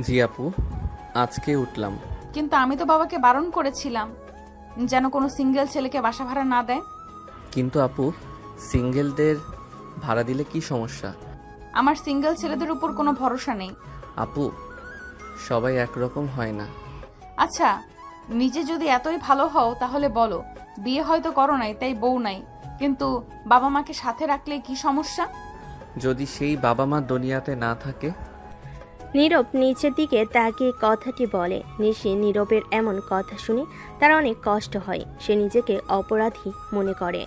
জি আপু, আজকে উঠলাম। কিন্তু আমি তো বাবাকে বারণ করেছিলাম যেন কোনো সিঙ্গেল ছেলেকে বাসা ভাড়া না দেয়। কিন্তু আপু, সিঙ্গেলদের ভাড়া দিলে কি সমস্যা? আমার সিঙ্গেল ছেলেদের উপর কোনো ভরসা নেই। আপু, সবাই একরকম হয় না। আচ্ছা, নিজে যদি এতই ভালো হও তাহলে বলো, বিয়ে হয়তো করো নাই তাই বউ নাই, কিন্তু বাবা মাকে সাথে রাখলে কি সমস্যা? যদি সেই বাবা মা দুনিয়াতে না থাকে? নীরব নিচের দিকে তাকিয়ে কথাটি বলে। নিশি নীরবের এমন কথা শুনে তার অনেক কষ্ট হয়। সে নিজেকে অপরাধী মনে করে।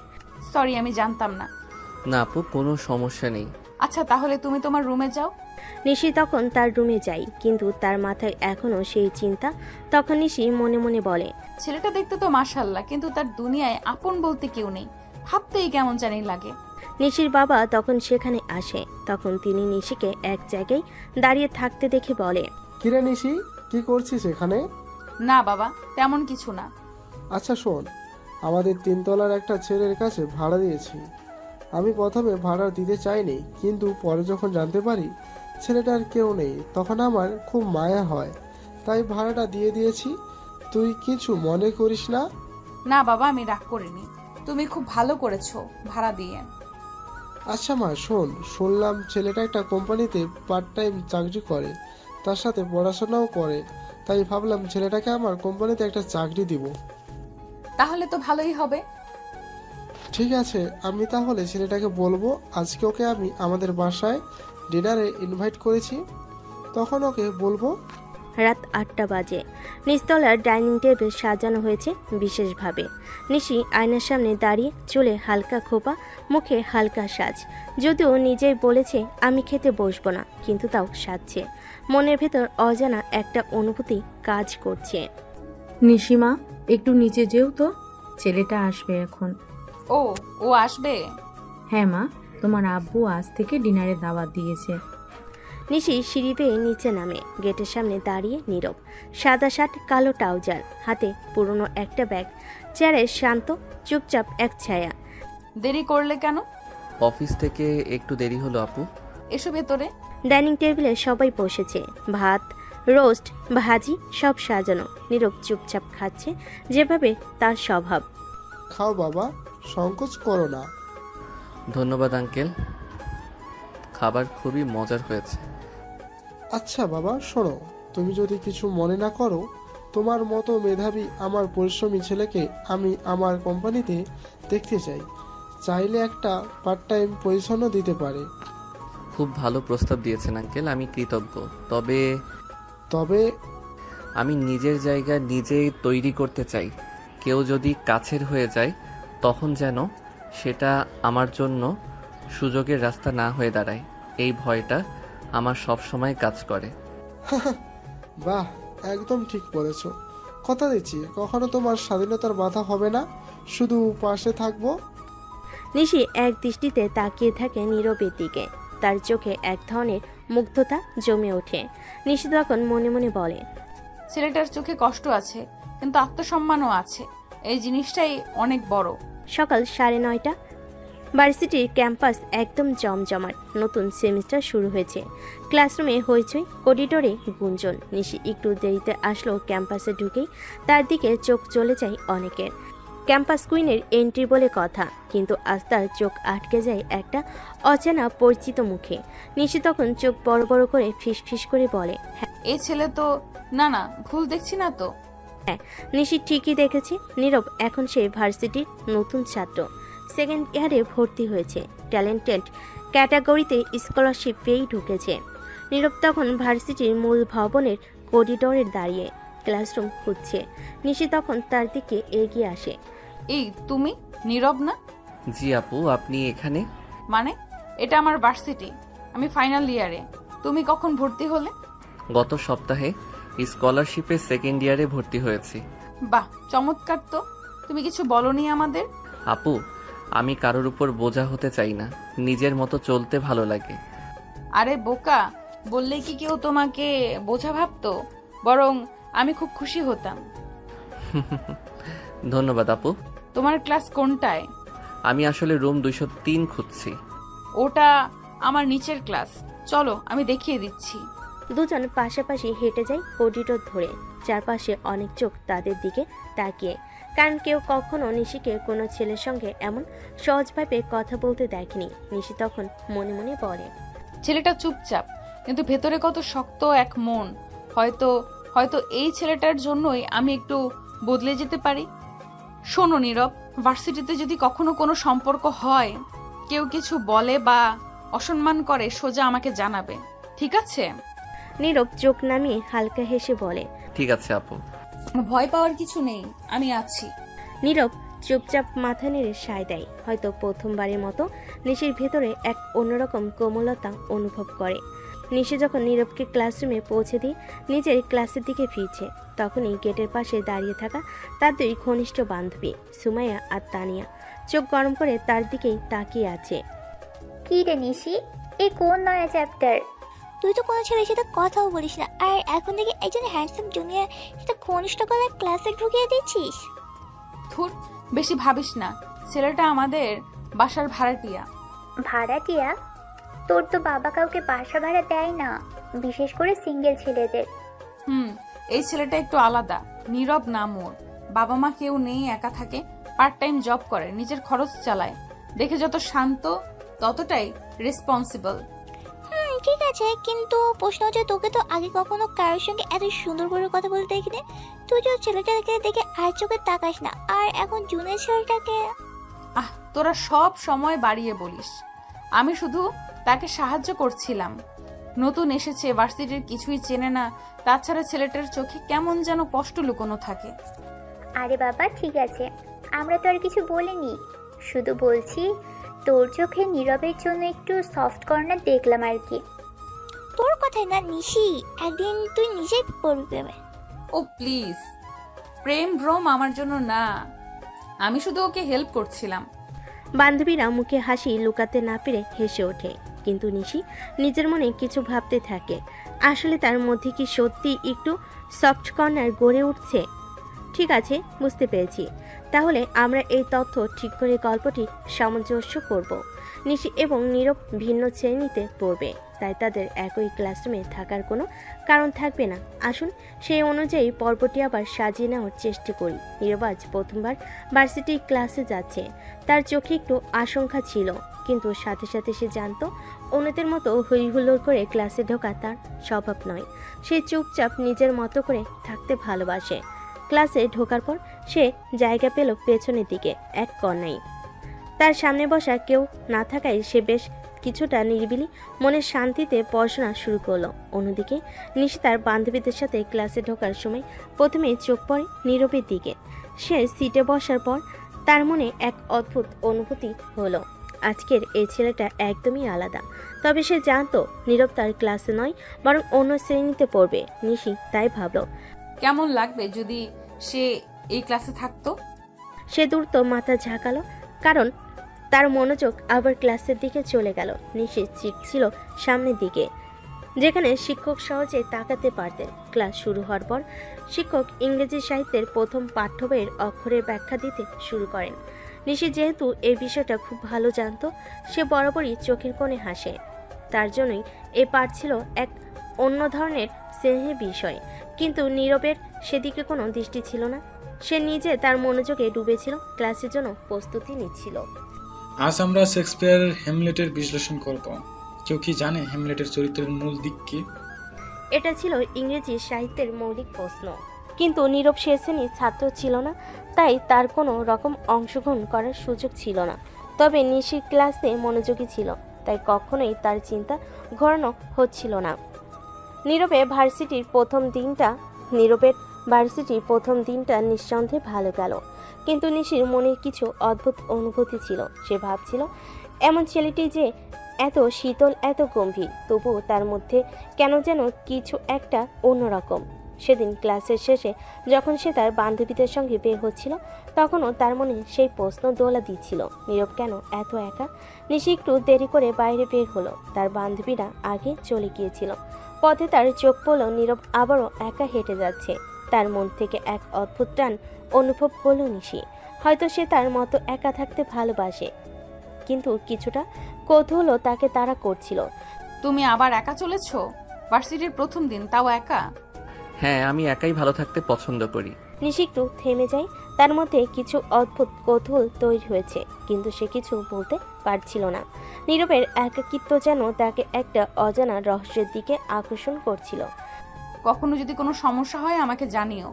সরি, আমি জানতাম না। না আপু, কোনো সমস্যা নেই। আচ্ছা, তাহলে তুমি তোমার রুমে যাও। নিশি তখন তার রুমে যায়, কিন্তু তার মাথায় এখনো সেই চিন্তা। তখন নিশি মনে মনে বলে, ছেলেটা দেখতে তো মাশাআল্লাহ, কিন্তু তার দুনিয়ায় আপন বলতে কেউ নেই। ভাবতেই কেমন জানি লাগে। নিশির বাবা তখন সেখানে আসে। তখন তিনি নিশিকে এক জায়গায় দাঁড়িয়ে থাকতে দেখে বলে, কিরে নিশি, কি করছিস এখানে? না বাবা, তেমন কিছু না। আচ্ছা শোন, আমাদের তিনতলার একটা ছেলের কাছে ভাড়া দিয়েছি। আমি প্রথমে ভাড়া দিতে চাইনি, কিন্তু পরে যখন জানতে পারি ছেলেটার কেউ নেই, তখন আমার খুব মায়া হয়, তাই ভাড়াটা দিয়ে দিয়েছি। তুই কিছু মনে করিস না? না বাবা, আমি রাগ করিনি। তুমি খুব ভালো করেছো ভাড়া দিয়ে। আচ্ছা মা, শুনলাম ছেলেটা একটা কোম্পানিতে পার্ট টাইম চাকরি করে, তার সাথে পড়াশোনাও করে, তাই ভাবলাম ছেলেটাকে আমার কোম্পানিতে একটা চাকরি দিব। তাহলে তো ভালোই হবে। ঠিক আছে, আমি তাহলে ছেলেটাকে বলবো আজকে ওকে আমি আমাদের বাসায় ডিনারে ইনভাইট করেছি, তখন ওকে বলবো। রাত 8টা বাজে। নিচতলার ডাইনিং টেবিল সাজানো হয়েছে বিশেষভাবে। নিশি আয়নার সামনে দাঁড়িয়ে, চুলে হালকা খোপা, মুখে হালকা সাজ। যদিও নিজেই বলেছে আমি খেতে বসবো না, কিন্তু তাও সাজছে। মনের ভেতর অজানা একটা অনুভূতি কাজ করছে। নিশিমা, একটু নিচে যেও তো, ছেলেটা আসবে এখন। ও ও আসবে? হ্যাঁ মা, তোমার আব্বু আজ থেকে ডিনারে দাওয়াত দিয়েছে। নিশি সিঁড়ি বেয়ে নিচে নামে। গেটের সামনে দাঁড়িয়ে নীরব। সাদা শার্ট, কালো ট্রাউজার, হাতে পুরনো একটা ব্যাগ। চেয়ারে শান্ত, চুপচাপ এক ছায়া। দেরি করলে কেন? অফিস থেকে একটু দেরি হলো আপু। এসো ভেতরে। ডাইনিং টেবিলে সবাই বসেছে। ভাত, রোস্ট, ভাজি সব সাজানো। নীরব চুপচাপ খাচ্ছে, যেভাবে তার স্বভাব। খাও বাবা, সংকোচ করো না। ধন্যবাদ আঙ্কেল, খাবার খুবই মজার হয়েছে। আচ্ছা বাবা শোনো, তুমি যদি কিছু মনে না করো, তোমার মতো মেধাবী আমার পরিশ্রমী ছেলেকে আমি আমার কোম্পানিতে দেখতে চাই। চাইলে একটা পার্ট টাইম পজিশনও দিতে পারে। খুব ভালো প্রস্তাব দিয়েছেন আঙ্কেল, আমি কৃতজ্ঞ। তবে তবে আমি নিজের জায়গা নিজেই তৈরি করতে চাই। কেউ যদি কাছের হয়ে যায়, তখন যেন সেটা আমার জন্য সুযোগের রাস্তা না হয়ে দাঁড়ায়, এই ভয়টা আমার সব সময় কাজ করে। বাহ, একদম ঠিক বলেছো। কথা দিচ্ছি কখনো তোমার স্বাধীনতার বাধা হবে না, শুধু পাশে থাকবো। নিশি এক দৃষ্টিতে তাকিয়ে থাকে নীরবের দিকে। তার চোখে এক ধরনের মুগ্ধতা জমে ওঠে। নিশি তখন মনে মনে বলে, ছেলেটার চোখে কষ্ট আছে, কিন্তু আত্মসম্মানও আছে। এই জিনিসটাই অনেক বড়। সকাল 9:30। ভার্সিটির ক্যাম্পাস একদম জমজমাট। নতুন সেমিস্টার শুরু হয়েছে। ক্লাসরুমে হইচই, করিডোরে গুঞ্জন। নিশি একটু দেরিতে আসলো ক্যাম্পাসে ঢুকেই তার দিকে চোখ চলে যায় অনেকের। ক্যাম্পাস কুইনের এন্ট্রি বলে কথা, কিন্তু আজ তার চোখ আটকে যায় একটা অচেনা পরিচিত মুখে। নিশি তখন চোখ বড় বড় করে ফিসফিস করে বলে, হ্যাঁ। এই ছেলে তো, না না, ভুল দেখছি না তো? নিশি ঠিকই দেখেছে। নীরব এখন সে ভার্সিটির নতুন ছাত্র, সেকেন্ড ইয়ারে ভর্তি হয়েছে। ট্যালেন্টেড ক্যাটাগরিতে স্কলারশিপ পেয়েই ঢুকেছে। নীরব তখন ভার্সিটির মূল ভবনের করিডোরে দাঁড়িয়ে ক্লাসরুম খুঁজছে। নিশি তখন তার দিকে এগিয়ে আসে। এই তুমি নীরব না? জি আপু, আপনি এখানে? মানে, এটা আমার ভার্সিটি, আমি ফাইনাল ইয়ারে। তুমি কখন ভর্তি হলে? গত সপ্তাহে স্কলারশিপে সেকেন্ড ইয়ারে ভর্তি হয়েছি। বাহ, চমৎকার তো। তুমি কিছু বলনি আমাদের? আপু, আমি কারোর উপর বোঝা হতে চাই না, নিজের মতো চলতে ভালো লাগে। আরে বোকা, বললে কি কেউ তোমাকে বোঝা ভাবতো? বরং আমি খুব খুশি হতাম। ধন্যবাদ আপু। তোমার ক্লাস কোনটায়? আমি আসলে রুম 203 খুঁজছি। ওটা আমার নিচের ক্লাস। চলো, আমি দেখিয়ে দিচ্ছি। দুজন পাশাপাশি হেঁটে যায় করিডোর ধরে, চারপাশে অনেক চোখ তাদের দিকে তাকিয়ে, কারণ কেউ কখনো নিশিকে কোনো ছেলের সঙ্গে এমন সহজভাবে কথা বলতে দেখেনি। নিশি তখন মনে মনে বলে, ছেলেটা চুপচাপ, কিন্তু ভেতরে কত শক্ত এক মন। হয়তো হয়তো এই ছেলেটার জন্যই আমি একটু বদলে যেতে পারি। শোনো নীরব, ভার্সিটিতে যদি কখনো কোনো সম্পর্ক হয়, কেউ কিছু বলে বা অসম্মান করে, সোজা আমাকে জানাবে, ঠিক আছে? নীরব চোখ নামিয়ে হালকা হেসে বলে। ঠিক আছে আপু। ভয় পাওয়ার কিছু নেই, আমি আছি। নীরব চুপচাপ মাথা নেড়ে সায় দেয়। হয়তো প্রথমবারের মতো নিশির ভেতরে এক অন্যরকম কোমলতা অনুভব করে। নিশি যখন নীরবকে ক্লাসরুমে পৌঁছে দিয়ে নিজের ক্লাসের দিকে ফিরছে, তখনই গেটের পাশে দাঁড়িয়ে থাকা তার দুই ঘনিষ্ঠ বান্ধবী সুমাইয়া আর তানিয়া চোখ গরম করে তার দিকেই তাকিয়ে আছে। কি রে নিশি, এই কোন নয়া চ্যাপ্টার? তুই তো কোনো ছেলের সাথে কথাও বলিস না, আর এখন থেকে একজন হ্যান্ডসাম জুনিয়র সাথে ঘনিষ্ঠ করে ক্লাসে ঢুকিয়ে দিচ্ছিস। ধুর, বেশি ভাবিস না, ছেলেটা আমাদের বাসার ভাড়াটিয়া। ভাড়াটিয়া? তোর তো বাবা কাউকে বাসা ভাড়া দেয় না, বিশেষ করে সিঙ্গেল ছেলেদের। এই ছেলেটা একটু আলাদা। নীরব নাম ওর, বাবা মা কেউ নেই, একা থাকে, পার্ট টাইম জব করে, নিজের খরচ চালায়। দেখে যত শান্ত ততটাই রেসপন্সিবল। ঠিক আছে, কিন্তু প্রশ্ন হচ্ছে, তোকে তো আগে কখনো কারোর সঙ্গে এত সুন্দর করে কথা বলতে দেখিনি। তুই যে ছেলেটাকে দেখে আর চোখে তাকাস না, আর এখন জুনিয়র ছেলেটাকে। তোরা সব সময় বাড়িয়ে বলিস। আমি শুধু তাকে সাহায্য করছিলাম। নতুন এসেছে, ভার্সিটির কিছুই চেনে না, তাছাড়া ছেলেটার চোখে কেমন যেন কষ্ট লুকোনো থাকে। আরে বাবা ঠিক আছে, আমরা তো আর কিছু বলিনি, শুধু বলছি তোর চোখে নীরবের জন্য একটু সফট কর্নার দেখলাম আর কি। তোর কথাই না নিশি, একদিন তুই নিজেই পড়বি। ও প্লিজ, প্রেম ভ্রম আমার জন্য না, আমি শুধু ওকে হেল্প করছিলাম। বান্ধবীরা মুখে হাসি লুকাতে না পেরে হেসে ওঠে, কিন্তু নিশি নিজের মনে কিছু ভাবতে থাকে। আসলে তার মধ্যে কি সত্যি একটু সফট কর্নার গড়ে উঠছে? ঠিক আছে, বুঝতে পেরেছি। তাহলে আমরা এই তথ্য ঠিক করে গল্পটি সামঞ্জস্য করব। নিশি এবং নীরব ভিন্ন শ্রেণীতে পড়বে, তাই তাদের একই ক্লাসরুমে থাকার কোনো কারণ থাকবে না। আসুন সেই অনুযায়ী পর্বটি আবার সাজিয়ে নেওয়ার চেষ্টা করি। নীরব আজ প্রথমবার ভার্সিটি ক্লাসে যাচ্ছে। তার চোখে একটু আশঙ্কা ছিল, কিন্তু সাথে সাথে সে জানতো অন্যদের মতো হইহুল্লোড় করে ক্লাসে ঢোকা তার স্বভাব নয়। সে চুপচাপ নিজের মতো করে থাকতে ভালোবাসে। ক্লাসে ঢোকার পর সে জায়গা পেল পেছনের দিকে এক কর্নায়। তার সামনে বসা কেউ না থাকায় সে বেশ কিছুটা নিরিবিলি মনের শান্তিতে পড়াশোনা শুরু করলো। অন্যদিকে নিশি তার বান্ধবীদের সাথে ক্লাসে ঢোকার সময় প্রথমে চোখ পড়ে নীরবের দিকে। সে সিটে বসার পর তার মনে এক অদ্ভুত অনুভূতি হলো। আজকের এই ছেলেটা একদমই আলাদা। তবে সে জানতো নীরব তার ক্লাসে নয়, বরং অন্য শ্রেণীতে পড়বে। নিশি তাই ভাবল, কেমন লাগবে যদি সে এই ক্লাসে থাকতো। সে দ্রুত মাথা ঝাঁকালো, কারণ তার মনোযোগ আবার ক্লাসের দিকে চলে গেল। নিশির সিট ছিল সামনের দিকে, যেখানে শিক্ষক সহজে তাকাতে পারতেন। ক্লাস শুরু হওয়ার পর শিক্ষক ইংরেজি সাহিত্যের প্রথম পাঠ্য বইয়ের অক্ষরের ব্যাখ্যা দিতে শুরু করেন। নিশি যেহেতু এই বিষয়টা খুব ভালো জানতো, সে বরাবরই চোখের কোণে হাসে। তার জন্যই এই পাঠ ছিল এক অন্য ধরনের স্নেহের বিষয়, কিন্তু নীরবের সেদিকে কোনো দৃষ্টি ছিল না। সে নিজে তার মনোযোগে ডুবেছিল, ক্লাসের জন্য প্রস্তুতি নিচ্ছিল। আজ আমরা শেক্সপিয়ারের হ্যামলেটের বিশ্লেষণ করব। কেউ কি জানে হ্যামলেটের চরিত্রের মূল দিক কি? এটা ছিল ইংরেজি সাহিত্যের মৌলিক প্রশ্ন, কিন্তু নীরব সে শ্রেণীর ছাত্র ছিল না, তাই তার কোনো রকম অংশগ্রহণ করার সুযোগ ছিল না। তবে নিশির ক্লাসে মনোযোগী ছিল, তাই কখনোই তার চিন্তা ঘোরানো হচ্ছিল না। নীরবের ভার্সিটির প্রথম দিনটা নিঃসন্দেহে ভালো গেল, কিন্তু নিশির মনে কিছু অদ্ভুত অনুভূতি ছিল। সে ভাবছিল, এমন ছেলেটি যে এত শীতল, এত গম্ভীর, তবুও তার মধ্যে কেন যেন কিছু একটা অন্যরকম। সেদিন ক্লাসের শেষে যখন সে তার বান্ধবীদের সঙ্গে বের হচ্ছিল, তখনও তার মনে সেই প্রশ্ন দোলা দিচ্ছিল, নীরব কেন এত একা। নিশি একটু দেরি করে বাইরে বের হলো, তার বান্ধবীরা আগে চলে গিয়েছিল। পথে তার চোখ পড়ল নীরব আবারও একা হেঁটে যাচ্ছে। তার মন থেকে এক অদ্ভুত টান অনুভব করল নিশি। হয়তো সে তার মতো একা থাকতে ভালোবাসে, কিন্তু কিছুটা কৌতূহল তাকে তাড়া করছিল। তুমি আবার একা চলেছো? ভার্সিটির প্রথম দিন, তাও একা। হ্যাঁ, আমি একাই ভালো থাকতে পছন্দ করি। নিশি একটু থেমে যায়। তার মধ্যে কিছু অদ্ভুত কৌতূহল তৈরি হয়েছে, কিন্তু সে কিছু বলতে পারছিল না। নীরবের একাকিত্ব যেন তাকে একটা অজানা রহস্যের দিকে আকর্ষণ করছিল। কখনো যদি কোনো সমস্যা হয় আমাকে জানিও।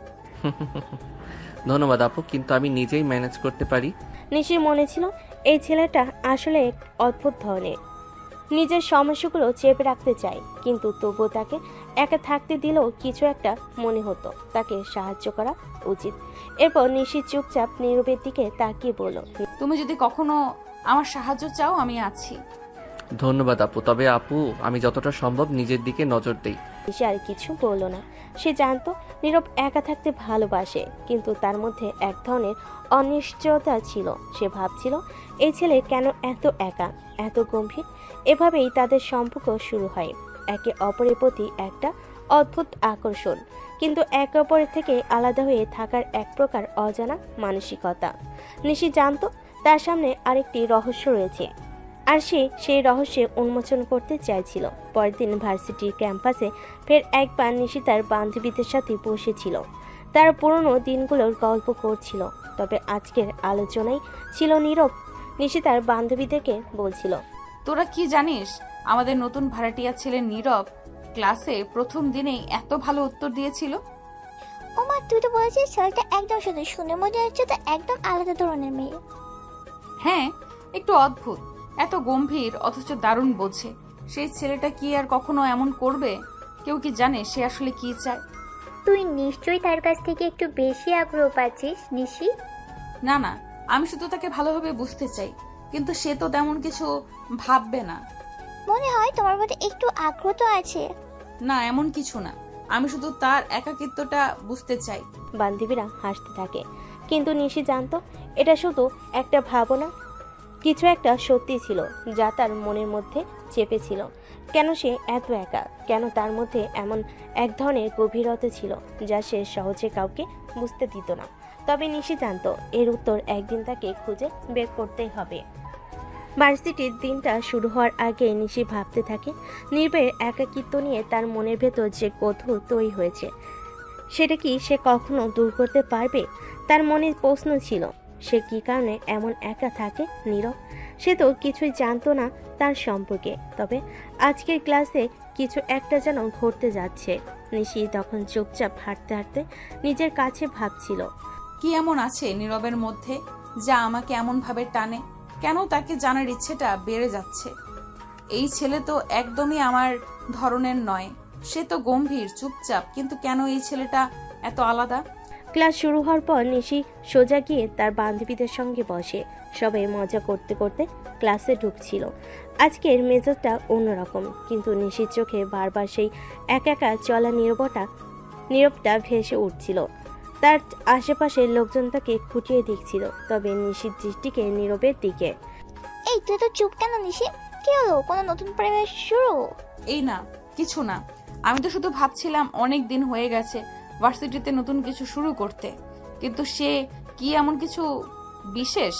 ধন্যবাদ আপু, কিন্তু আমি নিজেই ম্যানেজ করতে পারি। নিশির মনে ছিল এই ছেলেটা আসলে এক অদ্ভুত ধরনের, নিজের সমস্যাগুলো চেপে রাখতে চায়, কিন্তু তবুও তাকে একা থাকতে দিলেও কিছু একটা মনে হতো তাকে সাহায্য করা উচিত। এরপর নিশি চুপচাপ নীরবের দিকে তাকিয়ে বলল, তুমি যদি কখনো আমার সাহায্য চাও আমি আছি। ধন্যবাদ আপু, তবে আপু আমি যতটা সম্ভব নিজের দিকে নজর দেই। নিশি আর কিছু বলল না। সে জানতো নীরব একা থাকতে ভালোবাসে, কিন্তু তার মধ্যে এক ধরনের অনিশ্চয়তা ছিল। সে ভাবছিল এই ছেলে কেন এত একা, এত গম্ভীর। এভাবেই তাদের সম্পর্ক শুরু হয়, একে অপরের প্রতি একটা অদ্ভুত আকর্ষণ, কিন্তু একে অপরের থেকে আলাদা হয়ে থাকার এক প্রকার অজানা মানসিকতা। নিশি জানতো তার সামনে আরেকটি রহস্য রয়েছে, আর সে সেই রহস্যে উন্মোচন করতে চাইছিল। পরের দিন ভার্সিটির ক্যাম্পাসে ফের একবার নিশি তার বান্ধবীদের সাথে বসেছিল। তার পুরনো দিনগুলোর গল্প করছিল, তবে আজকের আলোচনায় ছিল নীরব। নিশি তার বান্ধবীদেরকে বলছিল, তোরা কি জানিস, আমাদের নতুন ভাড়াটিয়া ছেলে নীরব ক্লাসে প্রথম দিনেই এত ভালো উত্তর দিয়েছিল। ওমা, তুই তো বলেছিস ছেলেটা একদম শুধু শুনে মনে হচ্ছে তো একদম আলাদা ধরনের মেয়ে। হ্যাঁ, একটু অদ্ভুত, এত গম্ভীর অথচ দারুণ বোঝে। সেই ছেলেটা কি আর কখনো এমন করবে? কেউ কি জানে সে আসলে কি চায়? তুই নিশ্চয়ই তার কাছ থেকে একটু বেশি আগ্রহ পাচ্ছিস নিশি। না না, আমি শুধু তাকে ভালোভাবে বুঝতে চাই, কিন্তু সে তো তেমন কিছু ভাববে না। মনে হয় তোমার মধ্যে একটু আগ্রহ তো আছে। না, এমন কিছু না, আমি শুধু তার একাকিত্বটা বুঝতে চাই। বান্ধবীরা হাসতে থাকে, কিন্তু নিশি জানতো এটা শুধু একটা ভাবনা, কিছু একটা সত্যি ছিল যা তার মনের মধ্যে চেপেছিল। কেন সে এত একা, কেন তার মধ্যে এমন এক ধরনের গভীরতা ছিল যা সে সহজে কাউকে বুঝতে দিত না। তবে নিশি জানতো এর উত্তর একদিন তাকে খুঁজে বের করতেই হবে। ভার্সিটির দিনটা শুরু হওয়ার আগে নিশি ভাবতে থাকে নীরবের একাকিত্ব নিয়ে। তার মনের ভেতর যে কৌতূহল তৈরি হয়েছে সেটা কি সে কখনো দূর করতে পারবে? তার মনে প্রশ্ন ছিল, সে কি কারণে এমন একা থাকে নীরব? সে তো কিছুই জানতো না তার সম্পর্কে, তবে আজকের ক্লাসে কিছু একটা যেন ঘটতে যাচ্ছে। নিশি তখন চুপচাপ হাঁটতে হাঁটতে নিজের কাছে ভাবছিল, কি এমন আছে নীরবের মধ্যে যা আমাকে এমন ভাবে টানে? কেন তাকে জানার ইচ্ছেটা বেড়ে যাচ্ছে? এই ছেলে তো একদমই আমার ধরনের নয়। সে তো গম্ভীর, চুপচাপ, কিন্তু কেন এই ছেলেটা এত আলাদা? ক্লাস শুরু হওয়ার পর নিশি সোজা গিয়ে তার বান্ধবীদের সঙ্গে বসে। সবাই মজা করতে করতে ক্লাসে ঢুকছিল। আজকের মেজাজটা অন্যরকম, কিন্তু নিশির চোখে বারবার সেই একা একা চলা নীরবটা ভেসে উঠছিল। তার আশেপাশের লোকজন তাকে খুঁটিয়ে দেখছিল, তবে নিশির দৃষ্টিকে নীরবের দিকে। এই তুই তো চুপ কেন নিশি? কি হলো, কোনো নতুন প্রেমের শুরু? এই না, কিছু না। আমি তো শুধু ভাবছিলাম অনেক দিন হয়ে গেছে ভার্সিটিতে নতুন কিছু শুরু করতে, কিন্তু সে কি এমন কিছু বিশেষ?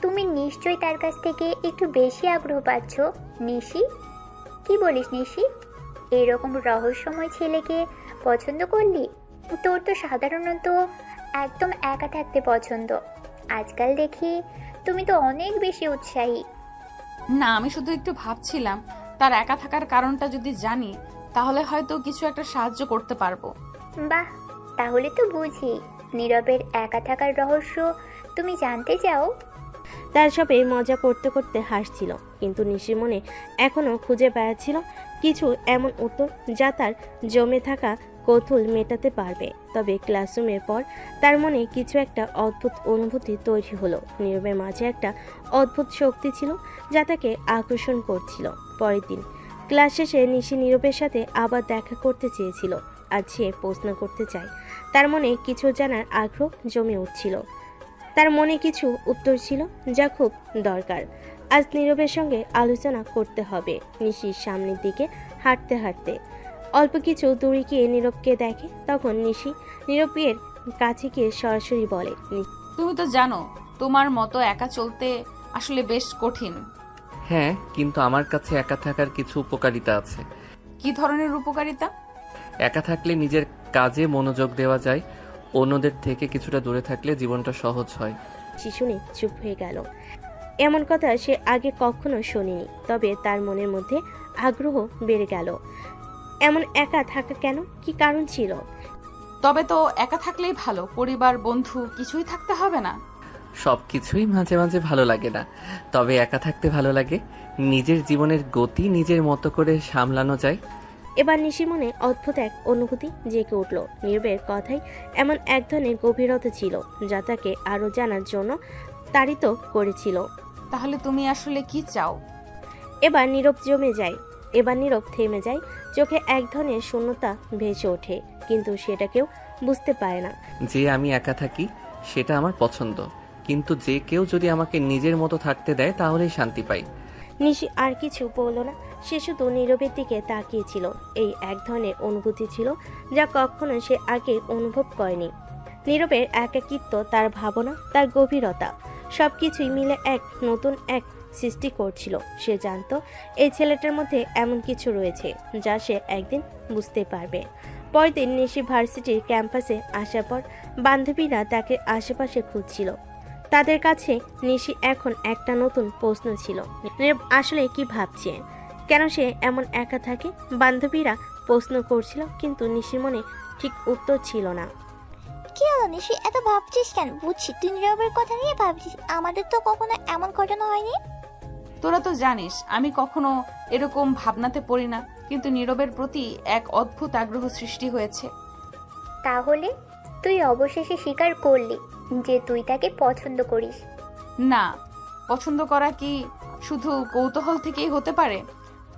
তুমি নিশ্চয়ই তার কাছ থেকে একটু বেশি আগ্রহ পাচ্ছ নিশি। কি বলিস নিশি, এরকম রহস্যময় ছেলেকে পছন্দ করলি? তোর তো সাধারণত একদম একা থাকতে পছন্দ। আজকাল দেখি তুমি তো অনেক বেশি উৎসাহী। না, আমি শুধু একটু ভাবছিলাম তার একা থাকার কারণটা যদি জানি তাহলে হয়তো কিছু একটা সাহায্য করতে পারবো। বাহ, তাহলে তো বুঝি নীরবের একা থাকার রহস্য তুমি জানতে চাও। তার সবে মজা করতে করতে হাসছিল, কিন্তু নিশির মনে এখনও খুঁজে বেড়াচ্ছিল কিছু এমন উত্তর যা তার জমে থাকা কৌতূহল মেটাতে পারবে। তবে ক্লাসরুমের পর তার মনে কিছু একটা অদ্ভুত অনুভূতি তৈরি হলো। নীরবের মাঝে একটা অদ্ভুত শক্তি ছিল যা তাকে আকর্ষণ করছিল। পরের দিন ক্লাস শেষে নিশি নীরবের সাথে আবার দেখা করতে চেয়েছিল। আজ সে প্রশ্ন করতে চায়। তার মনে কিছু জানার আগ্রহ জমে উঠছিল। তার মনে কিছু উত্তর ছিল যা খুব দরকার। আজ নীরবের সঙ্গে আলোচনা করতে হবে। নিশির সামনের দিকে হাঁটতে হাঁটতে অল্প কিছু দূরে গিয়ে নীরবকে দেখে। তখন নিশি নীরবের কাছে গিয়ে সরাসরি বলে, তুমি তো জানো তোমার মতো একা চলতে আসলে বেশ কঠিন। হ্যাঁ, কিন্তু আমার কাছে একা থাকার কিছু উপকারিতা আছে। কি ধরনের উপকারিতা? একা থাকলে নিজের কাজে মনোযোগ দেওয়া যায়, অন্যদের থেকে কিছুটা দূরে থাকলে জীবনটা সহজ হয়। শিশুনি চুপ হয়ে গেল। এমন কথা সে আগে কখনো শোনেনি, তবে তার মনের মধ্যে আগ্রহ বেড়ে গেল। এমন একা থাকা কেন, কি কারণ ছিল? তবে তো একা থাকলেই ভালো, পরিবার বন্ধু কিছুই থাকতে হবে না। সব কিছুই মাঝে মাঝে ভালো লাগে না, তবে একা থাকতে ভালো লাগে। নিজের জীবনের গতি নিজের মতো করে সামলানো যায়। এবার নিশি মনে অদ্ভুত এক অনুভূতি জেগে উঠল। নীরবের কথাই এমন এক ধরনের গভীরতা ছিল যা তাকে আরো জানার জন্য তাড়িত করেছিল। তাহলে তুমি আসলে কি চাও? এবার নীরব থেমে যায়। চোখে এক ধরনের শূন্যতা ভেসে ওঠে, কিন্তু সেটা কেউ বুঝতে পারে না। যে আমি একা থাকি সেটা আমার পছন্দ, কিন্তু যে কেউ যদি আমাকে নিজের মতো থাকতে দেয় তাহলেই শান্তি পাই। নিশি আর কিছু বলল না, সে শুধু নীরবের দিকে তাকিয়েছিল। এই এক ধরনের অনুভূতি ছিল যা কখনো সে আগে অনুভব করেনি। নীরবের একাকিত্ব, তার ভাবনা, তার গভীরতা সবকিছুই মিলে এক নতুন এক সৃষ্টি করছিল। সে জানতো এই ছেলেটার মধ্যে এমন কিছু রয়েছে যা সে একদিন বুঝতে পারবে। পরদিন নিশি ভার্সিটির ক্যাম্পাসে আসার পর বান্ধবীরা তাকে আশেপাশে খুঁজছিল। তাদের কাছে নিশি এখন একটা নতুন প্রশ্ন ছিল, নীরব আসলে কি ভাবছে, কেন সে এমন একা থাকে। বান্ধবীরা প্রশ্ন করছিল, কিন্তু নিশির মনে ঠিক উত্তর ছিল না। কি হলো নিশি, এত ভাবছিস কেন? বুঝছি তুই নীরবের কথা নিয়ে ভাবছিস, আমাদের তো কখনো এমন ঘটনা হয়নি। তোরা তো জানিস আমি কখনো এরকম ভাবনাতে পড়ি না, কিন্তু নীরবের প্রতি এক অদ্ভুত আগ্রহ সৃষ্টি হয়েছে। তাহলে তুই অবশেষে স্বীকার করলি যে তুই তাকে পছন্দ করিস? না, পছন্দ করা কি শুধু কৌতূহল থেকেই হতে পারে?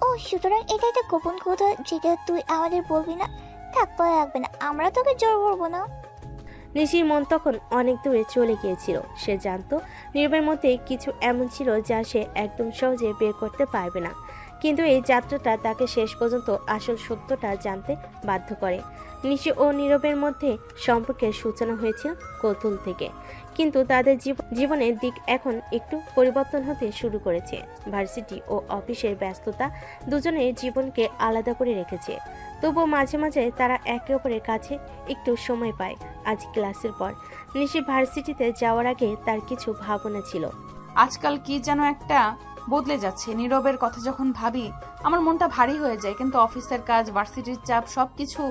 ও, সুতরাং এটা একটা গোপন কথা যেটা তুই আমাদের বলবি না? থাক, পরে রাখবে না, আমরা তোকে জোর করবো না। নিশির মন তখন অনেক দূরে চলে গিয়েছিল। সে জানতো নীরবের মধ্যে কিছু এমন ছিল যা সে একদম সহজে বের করতে পারবে না, কিন্তু এই যাত্রাটা তাকে শেষ পর্যন্ত আসল সত্যটা জানতে বাধ্য করে। নিশি ও নীরবের মধ্যে সম্পর্কের সূচনা হয়েছিল কৌতূহল থেকে, কিন্তু তাদের জীবনের দিক এখন একটু পরিবর্তন হতে শুরু করেছে। ভার্সিটি ও অফিসের ব্যস্ততা দুজনের জীবনকে আলাদা করে রেখেছে, তবুও মাঝে মাঝে তারা একে অপরের কাছে একটু সময় পায়। আজ ক্লাসের পর নিশি ভার্সিটিতে যাওয়ার আগে তার কিছু ভাবনা ছিল। আজকাল কি যেন একটা বদলে যাচ্ছে। নীরবের কথা যখন ভাবি আমার মনটা ভারী হয়ে যায়, কিন্তু অফিসের কাজ, ভার্সিটির চাপ সবকিছু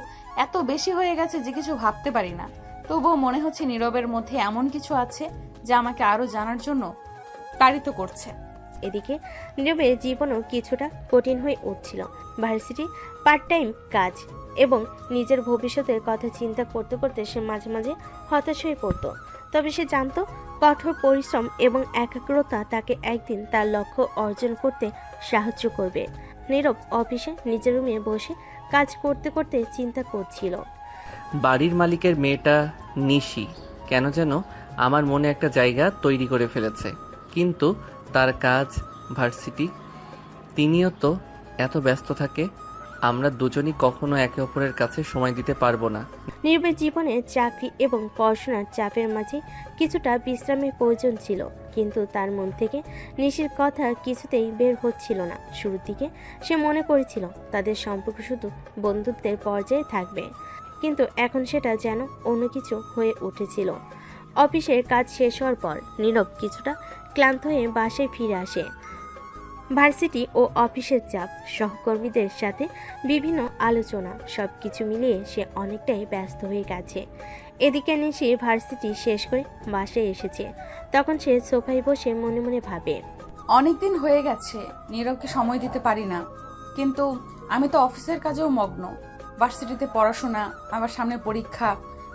এত বেশি হয়ে গেছে যে কিছু ভাবতে পারি না। তবুও মনে হচ্ছে নীরবের মধ্যে এমন কিছু আছে যা আমাকে আরো জানার জন্য তাড়িত করছে। এদিকে নীরবের জীবনও কিছুটা কঠিন হয়ে উঠছিল। ভার্সিটি, পার্ট টাইম কাজ এবং নিজের ভবিষ্যতের কথা চিন্তা করতে করতে সে মাঝে মাঝে হতাশ হয়ে পড়ত। তবে সে জানতো কঠোর পরিশ্রম এবং একাগ্রতা তাকে একদিন তার লক্ষ্য অর্জন করতে সাহায্য করবে। নীরব অফিসে নিজের রুমে বসে কাজ করতে করতে চিন্তা করছিল। বাড়ির মালিকের মেয়েটা নিশি কেন যেন আমার মনে একটা জায়গা তৈরি করে ফেলেছে, কিন্তু তার কাজ, ভার্সিটি, তিনিও তো এত ব্যস্ত থাকে, আমরা দুজনই কখনো একে অপরের কাছে সময় দিতে পারবো না। নীরবের জীবনে চাকরি এবং পড়াশোনার চাপের মাঝে কিছুটা বিশ্রামের প্রয়োজন ছিল, কিন্তু তার মন থেকে নিশির কথা কিছুতেই বের হচ্ছিল না। শুরুর দিকে সে মনে করেছিল তাদের সম্পর্ক শুধু বন্ধুত্বের পর্যায়ে থাকবে, কিন্তু এখন সেটা যেন অন্য কিছু হয়ে উঠেছিল। অফিসের কাজ শেষ হওয়ার পর নীরব কিছুটা ক্লান্ত হয়ে বাসায় ফিরে আসে। ভার্সিটি ও অফিসের চাপ, সহকর্মীদের সাথে বিভিন্ন আলোচনা, সবকিছু মিলিয়ে সে অনেকটাই ব্যস্ত হয়ে গেছে। এদিকে নিশি ভার্সিটি শেষ করে বাসায় এসেছে। তখন সে সোফায় বসে মনে মনে ভাবে, অনেকদিন হয়ে গেছে নীরবকে সময় দিতে পারি না, কিন্তু আমি তো অফিসের কাজেও মগ্ন। ভার্সিটিতে পড়াশোনা, আবার সামনে পরীক্ষা,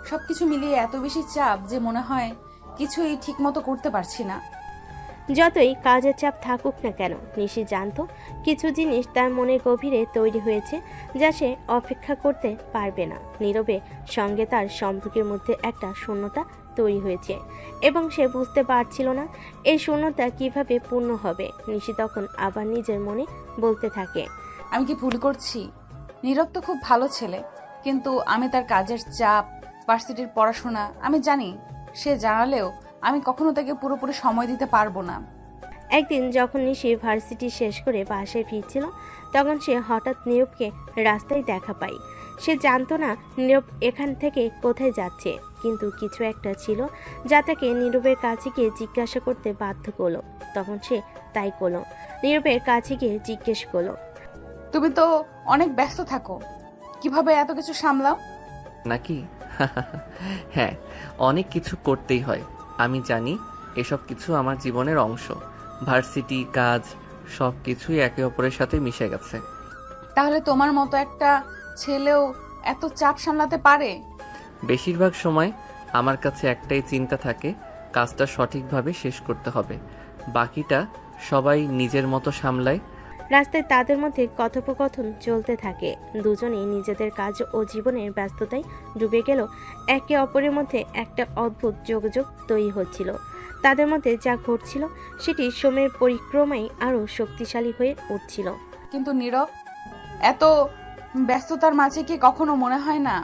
সবকিছু মিলিয়ে এত বেশি চাপ যে মনে হয় কিছুই ঠিক মতো করতে পারছি না। যতই কাজের চাপ থাকুক না কেন, নিশি জানতো কিছু জিনিস তার মনের গভীরে তৈরি হয়েছে যা সে অপেক্ষা করতে পারবে না। নীরবের সঙ্গে তার সম্পর্কের মধ্যে একটা শূন্যতা তৈরি হয়েছে এবং সে বুঝতে পারছিল না এই শূন্যতা কিভাবে পূর্ণ হবে। নিশি তখন আবার নিজের মনে বলতে থাকে, আমি কি ভুল করছি? নীরব তো খুব ভালো ছেলে, কিন্তু আমি তার কাজের চাপ, ভার্সিটির পড়াশোনা আমি জানি, সে জানালেও আমি কখনো তাকে পুরোপুরি সময় দিতে পারবো না। একদিন যখন নিশি ভার্সিটি শেষ করে বাসায় ফিরছিল, তখন সে হঠাৎ নীরবকে রাস্তায় দেখা পায়। সে জানতো না নীরব এখান থেকে কোথায় যাচ্ছে, কিন্তু কিছু একটা ছিল যা তাকে নীরবের কাছে গিয়ে জিজ্ঞাসা করতে বাধ্য করলো। তখন সে তাই করলো, নীরবের কাছে গিয়ে জিজ্ঞেস করলো, তুমি তো অনেক ব্যস্ত থাকো, কিভাবে এত কিছু সামলাও? নাকি? হ্যাঁ, অনেক কিছু করতেই হয়। আমি জানি এসব কিছু আমার জীবনের অংশ। ভার্সিটি, কাজ, সব কিছুই একে অপরের সাথে মিশে গেছে। তাহলে তোমার মতো একটা ছেলেও এত চাপ সামলাতে পারে? বেশিরভাগ সময় আমার কাছে একটাই চিন্তা থাকে, কাজটা সঠিকভাবে শেষ করতে হবে। বাকিটা সবাই নিজের মতো সামলায়। রাস্তায় তাদের মধ্যে কথোপকথন চলতে থাকে। দুজনেই নিজেদের কাজ ও জীবনের ব্যস্ততায় ডুবে গেল। একে অপরের মধ্যে একটা অদ্ভুত যোগাযোগ তৈরি হচ্ছিল। তাদের মধ্যে যা ঘটছিল সেটি সময়ের পরিক্রমায় আরও শক্তিশালী হয়ে উঠছিল। কিন্তু নীরব, এত ব্যস্ততার মাঝে কি কখনো মনে হয় না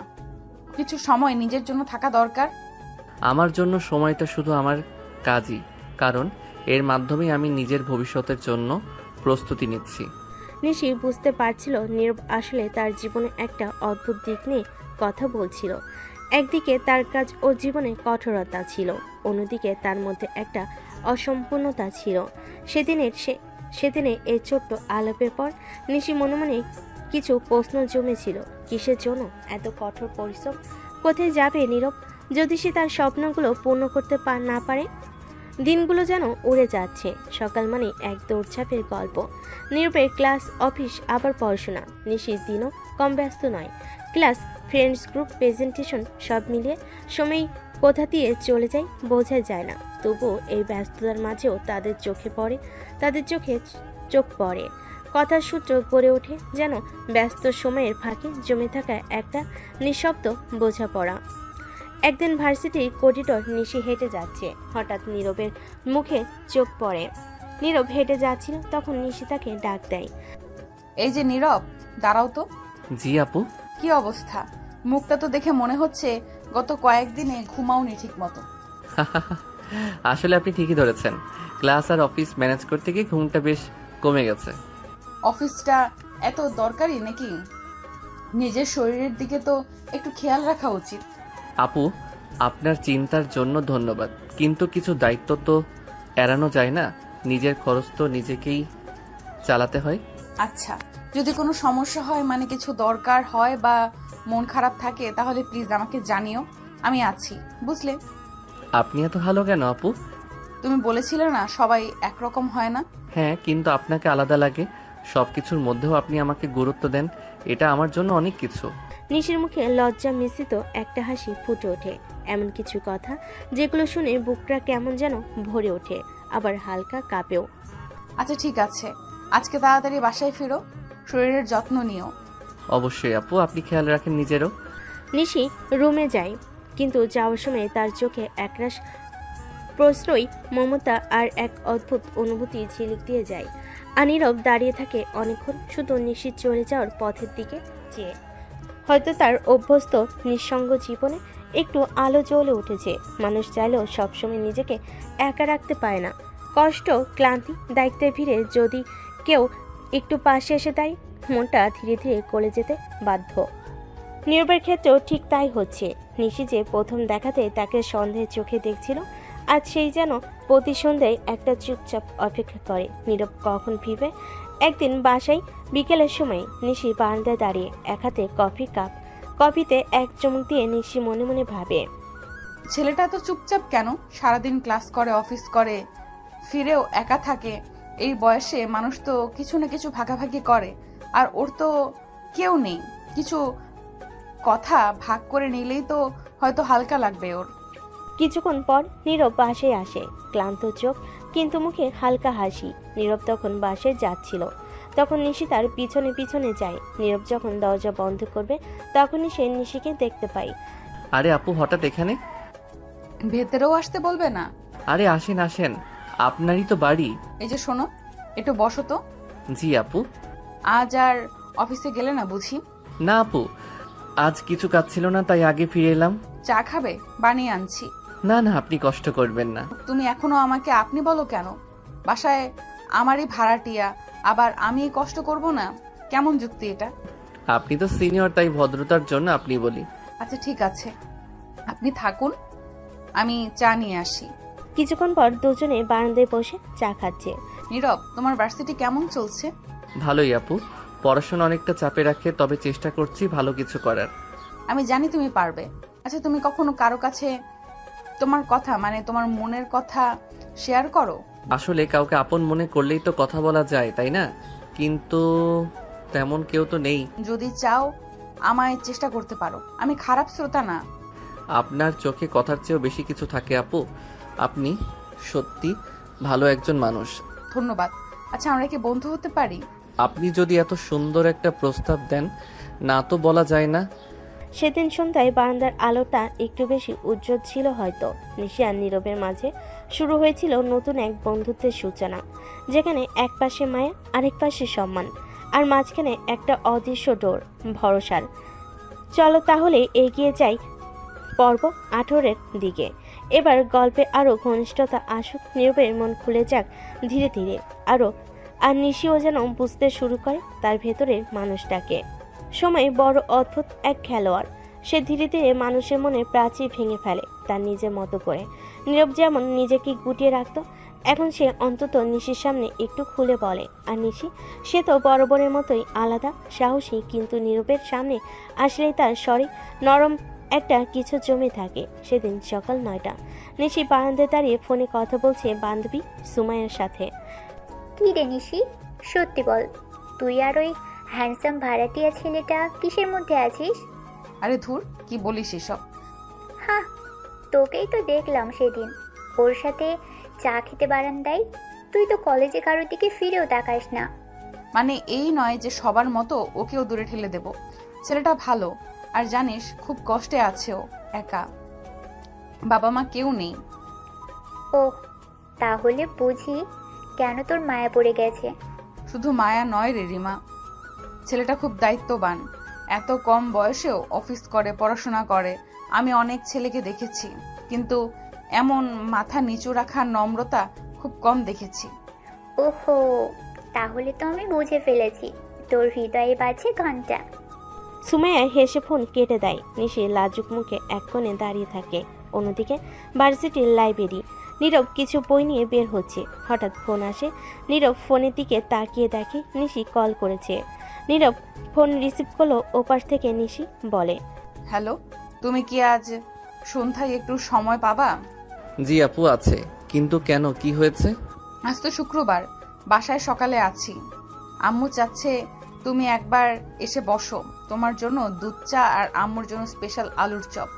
কিছু সময় নিজের জন্য থাকা দরকার? আমার জন্য সময়টা শুধু আমার কাজই, কারণ এর মাধ্যমেই আমি নিজের ভবিষ্যতের জন্য প্রস্তুতি নিচ্ছি। নিশি বুঝতে পারছিল নীরব আসলে তার জীবনে একটা অদ্ভুত দিক নিয়ে কথা বলছিল। একদিকে তার কাজ ও জীবনে কঠোরতা ছিল, অন্যদিকে তার মধ্যে একটা অসম্পূর্ণতা ছিল। সেদিনে এই ছোট্ট আলাপের পর নিশি মনে মনে কিছু প্রশ্ন জমেছিল। কিসের জন্য এত কঠোর পরিশ্রম? কোথায় যাবে নীরব যদি সে তার স্বপ্নগুলো পূর্ণ করতে না পারে? দিনগুলো যেন উড়ে যাচ্ছে। সকাল মানে এক দৌড়ঝাঁপের গল্প। নীরবের ক্লাস, অফিস, আবার পড়াশোনা। নিশির দিনও কম ব্যস্ত নয়। ক্লাস, ফ্রেন্ডস গ্রুপ, প্রেজেন্টেশন, সব মিলিয়ে সময় কোথা দিয়ে চলে যায় বোঝা যায় না। তবুও এই ব্যস্ততার মাঝেও তাদের চোখে চোখ পড়ে। কথার সূত্র গড়ে ওঠে যেন ব্যস্ত সময়ের ফাঁকে জমে থাকা একটা নিঃশব্দ বোঝাপড়া। একদিন ভার্সিটির করিডর নিশি হেঁটে যাচ্ছে, হঠাৎ নীরবের মুখে চোখ পড়ে। নীরব হেঁটে যাচ্ছিল, তখন নিশি তাকে ডাক দেয়। এই যে নীরব, দাঁড়াও তো। জি আপু। কি অবস্থা? মুখটা তো দেখে মনে হচ্ছে গত কয়েকদিনে ঘুমাওনি ঠিক মতো। আসলে আপনি ঠিকই ধরেছেন, ক্লাস আর অফিস ম্যানেজ করতে গিয়ে ঘুমটা বেশ কমে গেছে। অফিসটা এত দরকারি নাকি? নিজের শরীরের দিকে তো একটু খেয়াল রাখা উচিত। আপু, আপনার চিন্তার জন্য ধন্যবাদ, কিন্তু কিছু দায়িত্ব তো এড়ানো যায় না। নিজের খরচ তো নিজেকেই চালাতে হয়। আচ্ছা, যদি কোনো সমস্যা হয়, মানে কিছু দরকার হয় বা মন খারাপ থাকে, তাহলে প্লিজ আমাকে জানিও, আমি আছি, বুঝলে? আপনি এত ভালো কেন আপু? তুমি বলেছিলে না সবাই একরকম হয় না? হ্যাঁ, কিন্তু আপনাকে আলাদা লাগে। সবকিছুর মধ্যেও আপনি আমাকে গুরুত্ব দেন, এটা আমার জন্য অনেক কিছু। নিশির মুখে লজ্জা মিশ্রিত একটা হাসি ফুটে ওঠে। এমন কিছু কথা যেগুলো শুনে বুকটা কেমন যেন ভরে ওঠে, আবার হালকা কাঁপেও। আচ্ছা ঠিক আছে, আজকে তাড়াতাড়ি বাসায় ফিরো, শরীরের যত্ন নিও। অবশ্যই আপু, আপনি খেয়াল রাখেন নিজেরও। নিশি রুমে যায়, কিন্তু যাওয়ার সময় তার চোখে একরাশ প্রশ্রয়, মমতা আর এক অদ্ভুত অনুভূতি ঝিলিক দিয়ে যায়। নীরব দাঁড়িয়ে থাকে অনেকক্ষণ, শুধু নিশির চলে যাওয়ার পথের দিকে চেয়ে। হয়তো তার অভ্যস্ত নিঃসঙ্গ জীবনে একটু আলো জ্বলে উঠেছে। মানুষ চাইলেও সবসময় নিজেকে একা রাখতে পারে না। কষ্ট, ক্লান্তি, দায়িত্বের ভিড়ে যদি কেউ একটু পাশে এসে দেয়, মনটা ধীরে ধীরে গলে যেতে বাধ্য। নীরবের ক্ষেত্রেও ঠিক তাই হচ্ছে। নিশি যে প্রথম দেখাতে তাকে সন্দেহের চোখে দেখছিল, আজ সেই যেন প্রতি সন্ধ্যায় একটা চুপচাপ অপেক্ষা করে নীরব কখন ফিরবে। একদিন বাসায় বিকেলের সময় নিশি বারান্দায় দাঁড়িয়ে, এক হাতে কফির কাপ, কফিতে এক চুমুক দিয়ে নিশি মনে মনে ভাবে, ছেলেটা তো চুপচাপ কেন? সারাদিন ক্লাস করে, অফিস করে, ফিরেও একা থাকে। এই বয়সে মানুষ তো কিছু না কিছু ভাগাভাগি করে, আর ওর তো কেউ নেই। কিছু কথা ভাগ করে নিলেই তো হয়তো হালকা লাগবে ওর। কিছুক্ষণ পর নীরব বাসায় আসে, ক্লান্ত চোখ কিন্তু মুখে হালকা হাসি। নীরব তখন বাসায় যাচ্ছিল, তখন নিশি তার পিছনে পিছনে যায়। নীরব যখন দরজা বন্ধ করবে, তখনই সে নিশিকে দেখতে পায়। আরে আপু, হঠাৎ এখানে? ভেতরেও আসতে বলবে না? আরে আসেন আসেন, আপনারই তো বাড়ি। এই যে শোনো, একটু বসো তো। জি আপু। আজ আর অফিসে গেলে না বুঝি? না আপু, আজ কিছু কাজ ছিল না, তাই আগে ফিরে এলাম। চা খাবে? বানিয়ে আনছি। না না, আপনি কষ্ট করবেন না। তুমি এখনো আমাকে আপনি বলো কেন? বাসায় আমারই ভাড়াটিয়া, আবার আমি কষ্ট করব না? কেমন যুক্তি এটা? আপনি তো সিনিয়র, তাই ভদ্রতার জন্য আপনি বলি। আচ্ছা ঠিক আছে, আপনি থাকুন, আমি চা নিয়ে আসি। কিছুক্ষণ পর দুজনে বারান্দায় বসে চা খাচ্ছে। নীরব, তোমার ভার্সিটি কেমন চলছে? ভালোই আপু, পড়াশোনা অনেকটা চাপে রাখে, তবে চেষ্টা করছি ভালো কিছু করার। আমি জানি তুমি পারবে। আচ্ছা, তুমি কখনো কারো কাছে তোমার কথা, মানে তোমার মনের কথা শেয়ার করো? আসলে কাউকে আপন মনে করলেই তো কথা বলা যায়, তাই না? কিন্তু তেমন কেউ তো নেই। যদি চাও আমায় চেষ্টা করতে পারো, আমি খারাপ শ্রোতা না। আপনার চোখে কথার চেয়েও বেশি কিছু থাকে আপু। আপনি সত্যি ভালো একজন মানুষ। ধন্যবাদ। আচ্ছা, আমরা কি বন্ধু হতে পারি? আপনি যদি এত সুন্দর একটা প্রস্তাব দেন, না তো বলা যায় না। সেদিন সন্ধ্যায় বারান্দার আলোটা একটু বেশি উজ্জ্বল ছিল হয়তো। নিশি আর নীরবের মাঝে শুরু হয়েছিল নতুন এক বন্ধুত্বের সূচনা, যেখানে এক পাশে মায়া, আরেক পাশে সম্মান, আর মাঝখানে একটা অদৃশ্য ডোর, ভরসার। চলো তাহলে এগিয়ে যাই পর্ব 18-এর দিকে। এবার গল্পে আরও ঘনিষ্ঠতা আসুক, নীরবের মন খুলে যাক ধীরে ধীরে আরও, আর নিশিও যেন বুঝতে শুরু করে তার ভেতরের মানুষটাকে। সময় বড় অদ্ভুত এক খেলোয়াড়, সে ধীরে ধীরে মানুষের মনে প্রাচীর ভেঙে ফেলে তার নিজের মতো করে। নীরব যেমন নিজেকে গুটিয়ে রাখত, এখন সে অন্তত নিশির সামনে একটু খুলে বলে। আর নিশি, সে তো বরাবরের মতোই আলাদা, সাহসী, কিন্তু নীরবের সামনে আসলেই তার স্বরে নরম একটা কিছু জমে থাকে। সেদিন সকাল 9টা, নিশি বারান্দায় দাঁড়িয়ে ফোনে কথা বলছে বান্ধবী সুমাইয়ার সাথে। কি রে নিশি, সত্যি বল, তুই আর ওই হ্যান্ডসাম ভাড়াটিয়া ছেলেটা কিসের মধ্যে আছিস? আরে ধুর, কি বলিস এসব? হ্যাঁ, তোকেই তো দেখলাম সেদিন ওর সাথে চা খেতে বারান্দায়। তুই তো কলেজে কারোর দিকে ফিরেও তাকাস না। মানে এই নয় যে সবার মতো ওকেও দূরে ঠেলে দেব। ছেলেটা ভালো, আর জানিস খুব কষ্টে আছে ও, একা, বাবা মা কেউ নেই। ও, তাহলে বুঝি কেন তোর মায়া পড়ে গেছে। শুধু মায়া নয় রে রিমা, ছেলেটা খুব দায়িত্ববান, এত কম বয়সেও অফিস করে, পড়াশোনা করে। আমি অনেক ছেলেকে দেখেছি, কিন্তু এমন মাথা নিচু রাখার নম্রতা খুব কম দেখেছি। ওহো, তাহলে তো আমি বুঝে ফেলেছি, তোর হৃদয়ে বাজে ঘন্টা। সুমাইয়া হেসে ফোন কেটে দেয়। নিশি লাজুক মুখে এক কোণে দাঁড়িয়ে থাকে। অন্যদিকে ভার্সিটির লাইব্রেরি, নীরব কিছু বই নিয়ে বের হচ্ছে। হঠাৎ ফোন আসে। নীরব ফোনের দিকে তাকিয়ে দেখে নিশি কল করেছে। নীরব ফোন রিসিভ করলো। ওপাশ থেকে নিশি বলে, হ্যালো, তুমি কি আজ সন্ধ্যায় একটু সময় পাবা? জি আপু, আছে। কিন্তু কেন, কি হয়েছে? আজ তো শুক্রবার, বাসায় সকালে আছি। আম্মু চাচ্ছে তুমি একবার এসে বসো, তোমার জন্য দুধ চা আর আম্মুর জন্য স্পেশাল আলুর চপ।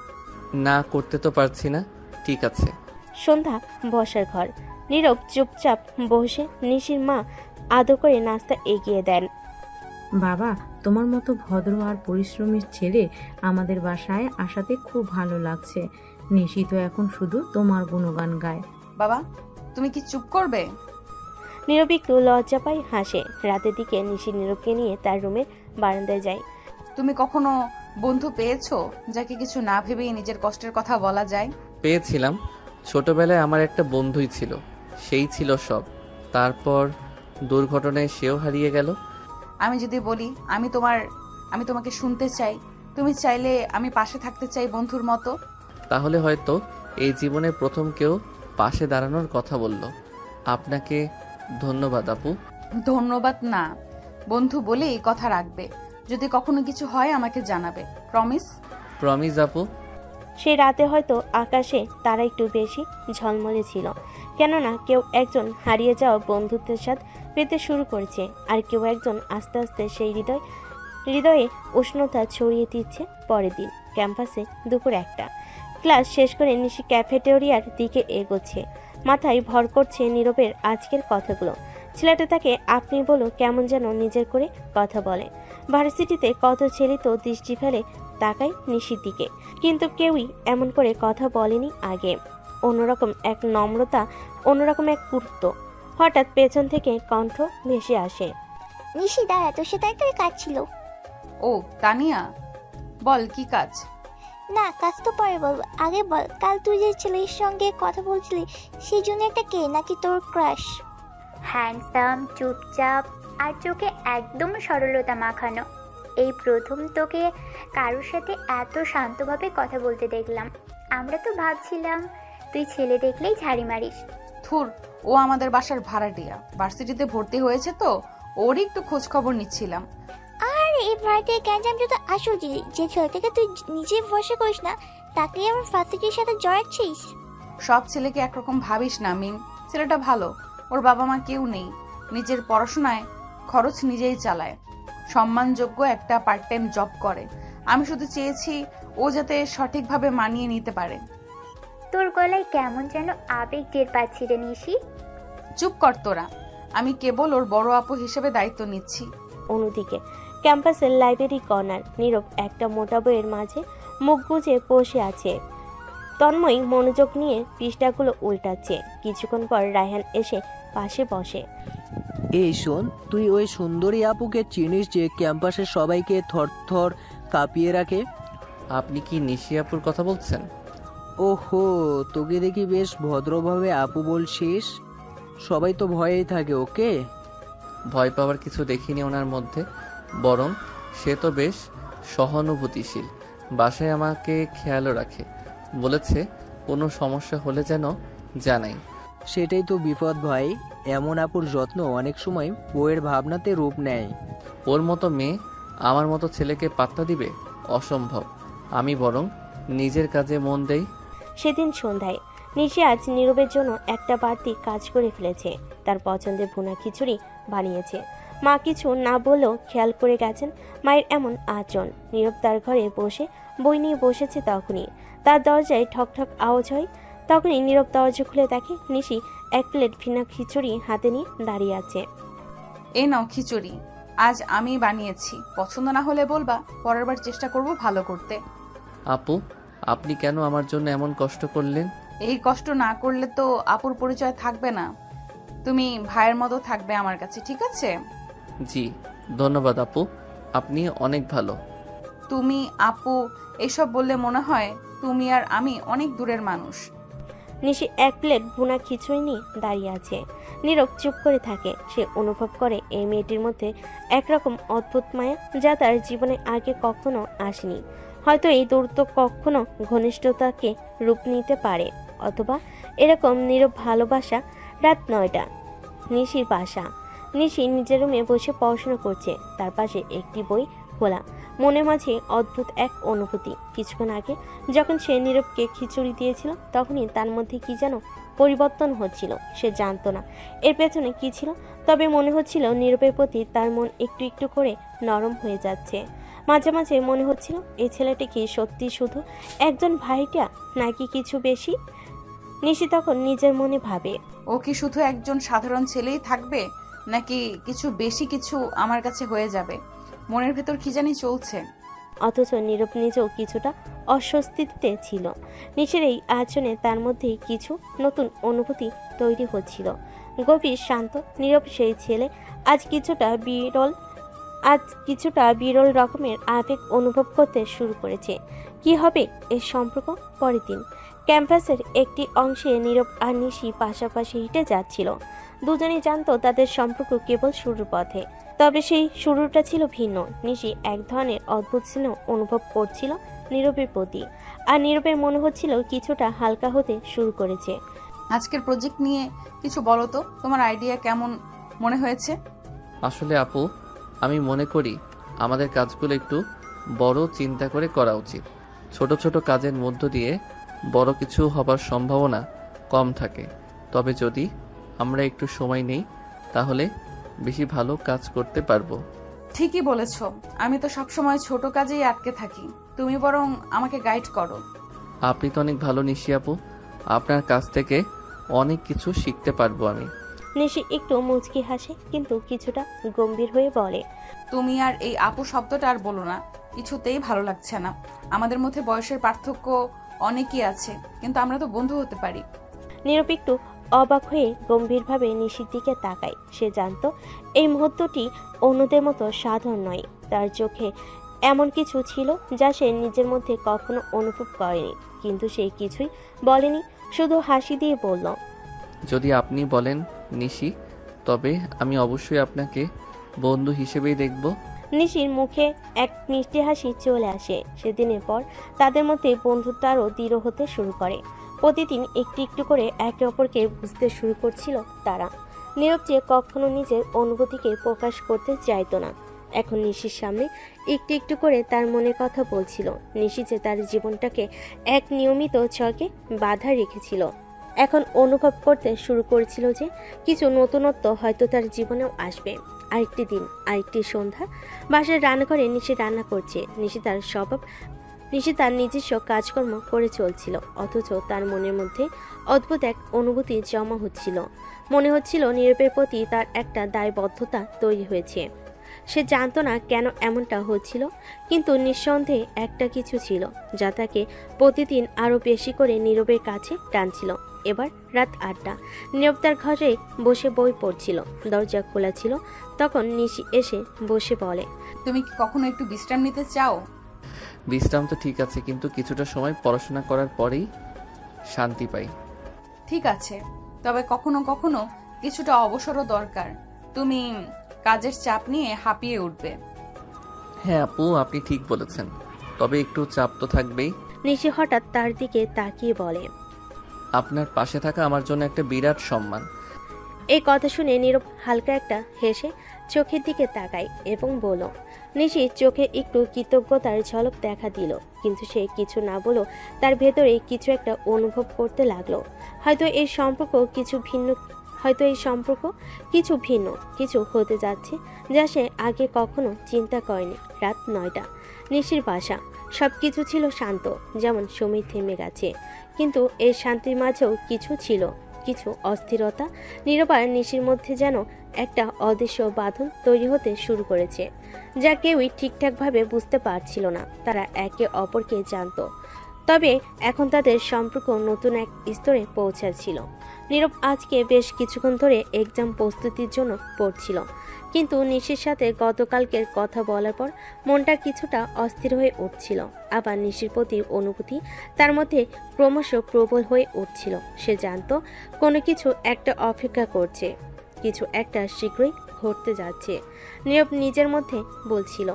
না, করতে তো পারছি না। ঠিক আছে। সন্ধ্যা বসার ঘর। নীরব চুপচাপ বসে। নিশির মা আদর করে নাস্তা এগিয়ে দেন। বাবা, তোমার মতো ভদ্র আর পরিশ্রমী ছেলে আমাদের বাসায় আসাতে খুব ভালো লাগছে। নিশি তো এখন শুধু তোমার গুণগান গায়। বাবা, তুমি কি চুপ করবে? নীরব একটু লজ্জা পায়, হাসে। রাতের দিকে নিশি নীরবকে নিয়ে তার রুমের বারান্দায় যায়। তুমি কখনো বন্ধু পেয়েছো যাকে কিছু না ভেবেই নিজের কষ্টের কথা বলা যায়? পেয়েছিলাম। ছোটবেলায় আমার একটা বন্ধুই ছিল, সেই ছিল সব। তারপর দুর্ঘটনায় সেও হারিয়ে গেল। আমি যদি বলি আমি তোমাকে শুনতে চাই, তুমি চাইলে আমি পাশে থাকতে চাই বন্ধুর মতো, তাহলে হয়তো এই জীবনে প্রথম কেউ পাশে দাঁড়ানোর কথা বলল। আপনাকে ধন্যবাদ আপু। ধন্যবাদ না, বন্ধু বলেই কথা রাখবে। যদি কখনো কিছু হয় আমাকে জানাবে, প্রমিস? প্রমিস আপু। সে রাতে হয়তো আকাশে তারা একটু বেশি ঝলমলে ছিল, কেননা কেউ একজন হারিয়ে যাওয়া বন্ধুত্বের স্বাদ পেতে শুরু করেছে, আর কেউ একজন আস্তে আস্তে সেই হৃদয়ে উষ্ণতা ছড়িয়ে দিচ্ছে। পরের দিন ক্যাম্পাসে দুপুর 1টা, ক্লাস শেষ করে নিশি ক্যাফেটেরিয়ার দিকে এগোচ্ছে। মাথায় ভর করছে নীরবের আজকের কথাগুলো। ছেলেটা তাকে আপনি বলো কেমন যেন নিজের করে কথা বলে। ভার্সিটিতে কত ছেলে তো দৃষ্টি ফেলে তাকায় নিশির দিকে, কিন্তু কেউই এমন করে কথা বলেনি আগে। অন্যরকম এক নম্রতা, অন্যরকম এক গুরুত্ব। হঠাৎ পেছন থেকে কণ্ঠ ভেসে আসে, নিশি দাঁড়া, তোর সাথে একটা কাজ ছিল। ও তানিয়া, বল কি কাজ? না, কাজ তো পরে বলবো, আগে বল, কাল তুই যে ছেলের সঙ্গে কথা বলছিলি সেই জন্য একটা কে, নাকি তোর ক্রাশ? হ্যান্ডসাম, চুপচাপ, আর চোখে একদম সরলতা মাখানো। এই প্রথম তোকে কারোর সাথে এত শান্তভাবে কথা বলতে দেখলাম। আমরা তো ভাবছিলাম তুই ছেলে দেখলেই ঝাড়ি মারিস। থুর, ও আমাদের বাসার ভাড়াটিয়া, ভার্সিটিতে ভর্তি হয়েছে তো ওরই একটু খোঁজ খবর নিচ্ছিলাম। আর এই ভাড়াটিয়া গ্যাঞ্জাম তো আসল জিনিস। যে ছেলেটাকে তুই নিজে ভরসা করিস না, তাকে আমার ফাঁসিটির সাথে জড়াচ্ছিস। সব ছেলেকে একরকম ভাবিস না মিম। ছেলেটা ভালো, ওর বাবা মা কেউ নেই, নিজের পড়াশোনায় খরচ নিজেই চালায়, সম্মানযোগ্য একটা পার্ট টাইম জব করে। আমি শুধু চেয়েছি ও যাতে সঠিকভাবে মানিয়ে নিতে পারে। তোর গলায় কেমন যেন আবেগ টের পাচ্ছি রে নিশি। চুপ কর তোরা, আমি কেবল ওর বড় আপু হিসেবে দায়িত্ব নিচ্ছি। অন্যদিকে ক্যাম্পাসের লাইব্রেরি কর্নার, নীরব একটা মোটা বইয়ের মাঝে মুখ গুজে বসে আছে। তন্ময় মনোযোগ নিয়ে পৃষ্ঠাগুলো উল্টাচ্ছে। কিছুক্ষণ পর রায়হান এসে পাশে বসে। এই শোন, তুই ওই সুন্দরী আপুকে চিনিস যে ক্যাম্পাসের সবাইকে থরথর কাঁপিয়ে রাখে? আপনি কি নিশি আপুর কথা বলছেন? ওহো, তোকে দেখি বেশ ভদ্রভাবে আপু বলছিস। সবাই তো ভয়েই থাকে ওকে। ভয় পাওয়ার কিছু দেখিনি ওনার মধ্যে, বরং সে তো বেশ সহানুভূতিশীল। বাসায় আমাকে খেয়ালও রাখে, বলেছে কোনো সমস্যা হলে যেন জানাই। সেটাই তো বিপদ ভাই, এমন আপুর যত্ন অনেক সময় বউয়ের ভাবনাতে রূপ নেয়। ওর মতো মেয়ে আমার মতো ছেলেকে পাত্তা দিবে? অসম্ভব। আমি বরং নিজের কাজে মন দেই। সেদিন সন্ধ্যায় নিশি আজ নীরবের জন্য একটা বাড়তি কাজ করে ফেলেছে। তার পছন্দের ভুনা খিচুড়ি বানিয়েছে। মা কিছু না বললেও খেয়াল করে গেছেন মায়ের এমন আচরণ। নীরব তার ঘরে বসে বই নিয়ে বসেছে। তখনই তার দরজায় ঠক ঠক আওয়াজ হয়। তখনই নীরব দরজা খুলে দেখে নিশি এক প্লেট ভুনা খিচুড়ি হাতে নিয়ে দাঁড়িয়ে আছে। এই নাও খিচুড়ি, আজ আমি বানিয়েছি, পছন্দ না হলে বলবা, পরের বার চেষ্টা করব ভালো করতে। আপু, আপনি কেন আমার জন্য এমন কষ্ট করলেন? এই কষ্ট না করলে তো আপুর পরিচয় থাকবে না। তুমি ভাইয়ের মতো থাকবে আমার কাছে, ঠিক আছে? জি ধন্যবাদ আপু, আপনি অনেক ভালো। তুমি আপু এসব বললে মনে হয় তুমি আর আমি অনেক দূরের মানুষ। নিশি এক প্লেট ভুনা খিচুড়ি নিয়ে দাঁড়িয়ে আছে। নীরব চুপ করে থাকে। সে অনুভব করে এই মেয়েটির মধ্যে একরকম অদ্ভুত মায়া, যা তার জীবনে আগে কখনো আসেনি। হয়তো এই দূরত্ব কখনো ঘনিষ্ঠতাকে রূপ নিতে পারে, অথবা এরকম নীরব ভালোবাসা। রাত 9টা, নিশির বাসা। নিশি নিজের রুমে বসে পড়াশোনা করছে। তার পাশে একটি বই খোলা। মনে মাঝে অদ্ভুত এক অনুভূতি। কিছুক্ষণ আগে যখন সে নীরবকে খিচুড়ি দিয়েছিল, তখনই তার মধ্যে কি যেন পরিবর্তন হচ্ছিল। সে জানতো না এর পেছনে কি ছিল, তবে মনে হচ্ছিল নীরবের প্রতি তার মন একটু একটু করে নরম হয়ে যাচ্ছে। মাঝে মাঝে মনে হচ্ছিল এই ছেলেটি কি সত্যি শুধু একজন ভাইটা, নাকি কিছু বেশি। নিশি তখন নিজের মনে ভাবে, ও কি শুধু একজন সাধারণ ছেলেই থাকবে, নাকি কিছু বেশি কিছু আমার কাছে হয়ে যাবে? মনের ভেতর কি জানি চলছে। অথচ নীরব নিজেও কিছুটা অস্বস্তিতে ছিল। নিশির এই আচরণে তার মধ্যে কিছু নতুন অনুভূতি তৈরি হচ্ছিল। গভীর শান্ত নীরব সেই ছেলে আজ কিছুটা বিরল রকমের আবেগ অনুভব করতে শুরু করেছে। কি হবে এর সম্পর্ক? পরের দিন ক্যাম্পাসের একটি অংশে নীরব আর নিশি পাশাপাশি হেঁটে যাচ্ছিল। দুজনেই জানতো তাদের সম্পর্ক কেবল শুরুর পথে, তবে সেই শুরুটা ছিল ভিন্ন। নিশি এক ধরনের অদ্ভুত স্নেহ অনুভব করছিল নীরবের প্রতি, আর নীরবের মনে হচ্ছিল কিছুটা হালকা হতে শুরু করেছে। আজকের প্রজেক্ট নিয়ে কিছু বলো তো, তোমার আইডিয়া কেমন মনে হয়েছে? আসলে আপু, আমি মনে করি আমাদের কাজগুলো একটু বড় চিন্তা করে করা উচিত। ছোট ছোট কাজের মধ্য দিয়ে বড় কিছু হবার সম্ভাবনা কম থাকে। তবে যদি আমরা একটু সময় নেই, তাহলে বেশি ভালো কাজ করতে পারবো। ঠিকই বলেছ, আমি তো সবসময় ছোট কাজেই আটকে থাকি। তুমি বরং আমাকে গাইড করো। আপনি তো অনেক ভালো নিশি আপু, আপনার কাছ থেকে অনেক কিছু শিখতে পারবো আমি। নিশি একটু মুচকি হাসে, কিন্তু কিছুটা গম্ভীর হয়ে বলে, তুমি আর এই আপু শব্দটা আর বলো না, কিছুতেই ভালো লাগছে না। আমাদের মধ্যে বয়সের পার্থক্য অনেকই আছে, কিন্তু আমরা তো বন্ধু হতে পারি। নীরব একটু অবাক হয়ে গম্ভীরভাবে নিশির দিকে তাকায়। সে জানতো এই মুহূর্তটি অন্যদের মতো সাধারণ নয়। তার চোখে এমন কিছু ছিল যা সে নিজের মধ্যে কখনো অনুভব করেনি, কিন্তু সে কিছুই বলেনি, শুধু হাসি দিয়ে বলল, যদি আপনি বলেন নিশি, তবে আমি অবশ্যই আপনাকে বন্ধু হিসেবেই দেখব। নিশির মুখে এক মিষ্টি হাসি চলে আসে। সেদিনের পর তাদের মধ্যে বন্ধুত্ব আরও দৃঢ় হতে শুরু করে। প্রতিদিন একটু একটু করে একে অপরকে বুঝতে শুরু করছিল তারা। নীরব যে কখনো নিজের অনুভূতিকে প্রকাশ করতে চাইতো না, এখন নিশির সামনে একটু একটু করে তার মনের কথা বলছিল। নিশি যে তার জীবনটাকে এক নিয়মিত ছকে বাধা রেখেছিল, এখন অনুভব করতে শুরু করেছিল যে কিছু নতুনত্ব হয়তো তার জীবনেও আসবে। আরেকটি দিন, আরেকটি সন্ধ্যা। বাসার রান্নাঘরে নিশি রান্না করছে। নিশি তার নিজস্ব কাজকর্ম করে চলছিল, অথচ তার মনের মধ্যে অদ্ভুত এক অনুভূতি জমা হচ্ছিল। মনে হচ্ছিল নীরবের প্রতি তার একটা দায়বদ্ধতা তৈরি হয়েছে। সে জানতো না কেন এমনটা হচ্ছিল, কিন্তু নিঃসন্দেহে একটা কিছু ছিল যা তাকে প্রতিদিন আরও বেশি করে নীরবের কাছে টানছিল। এবার রাত 8টা। নীরব তার ঘরে বসে বই পড়ছিল। দরজা খোলা ছিল। তখন নিশি এসে বসে বলে, তুমি কি কখনো একটু বিশ্রাম নিতে চাও? বিশ্রাম তো ঠিক আছে, কিন্তু কিছুটা সময় পড়াশোনা করার পরেই শান্তি পাই। ঠিক আছে, তবে কখনো কখনো কিছুটা অবসরও দরকার। তুমি কাজের চাপ নিয়ে হাঁপিয়ে উঠবে। হ্যাঁ আপু, আপনি ঠিক বলেছেন, তবে একটু চাপ তো থাকবেই। নিশি হঠাৎ তার দিকে তাকিয়ে বলে, আপনার পাশে থাকা আমার জন্য একটা বিরাট সম্মান। এই কথা শুনে নীরব হালকা একটা হেসে চোখের দিকে তাকায় এবং বলল। নিশির চোখে একটু কৃতজ্ঞতার ঝলক দেখা দিল, কিন্তু সে কিছু না বলেও তার ভেতরে কিছু একটা অনুভব করতে লাগলো। হয়তো এই সম্পর্ক কিছু ভিন্ন কিছু হতে যাচ্ছে, যা সে আগে কখনো চিন্তা করেনি। রাত 9টা। নিশির বাসা। সব কিছু ছিল শান্ত, যেমন সময় থেমে গেছে, কিন্তু এই শান্তির মাঝেও কিছু ছিল, কিছু অস্থিরতা। নীরব আর নিশির মধ্যে যেন একটা অদৃশ্য বাঁধন তৈরি হতে শুরু করেছে, যা কেউই ঠিকঠাকভাবে বুঝতে পারছিল না। তারা একে অপরকে জানত, তবে এখন তাদের সম্পর্ক নতুন এক স্তরে পৌঁছাচ্ছিল। নীরব আজকে বেশ কিছুক্ষণ ধরে এক্সাম প্রস্তুতির জন্য পড়ছিল, কিন্তু নিশির সাথে গতকালকের কথা বলার পর মনটা কিছুটা অস্থির হয়ে উঠছিল। আবার নিশির প্রতি অনুভূতি তার মধ্যে ক্রমশ প্রবল হয়ে উঠছিল। সে জানতো কোনো কিছু একটা অপেক্ষা করছে, কিছু একটা শীঘ্রই ঘটতে যাচ্ছে। নীরব নিজের মধ্যে বলছিল,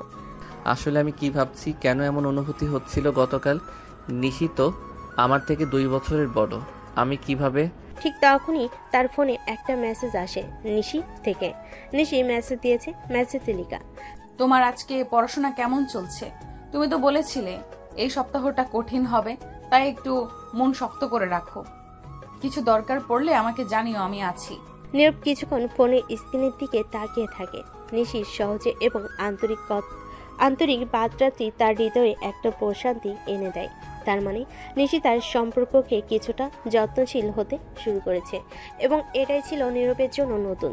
আসলে আমি কি ভাবছি, কেন এমন অনুভূতি হচ্ছিল গতকাল? নিশি তো আমার থেকে 2 বছরের বড়, আমি কিভাবে? ঠিক তখনই তার ফোনে একটা মেসেজ আসে নিশি থেকে। নিশি মেসেজ দিয়েছে। মেসেজে লেখা, তোমার আজকে পড়াশোনা কেমন চলছে? তুমি তো বলেছিলে এই সপ্তাহটা কঠিন হবে, তাই একটু মন শক্ত করে রাখো। কিছু দরকার পড়লে আমাকে জানিও, আমি আছি। নীরব কিছুক্ষণ ফোনের স্ক্রিনের দিকে তাকিয়ে থাকে। নিশির সহজে এবং আন্তরিক বার্তাটি তার হৃদয়ে একটা প্রশান্তি এনে দেয়। তার মানে নিশি তার সম্পর্ককে কিছুটা যত্নশীল হতে শুরু করেছে, এবং এটাই ছিল নীরবের জন্য নতুন।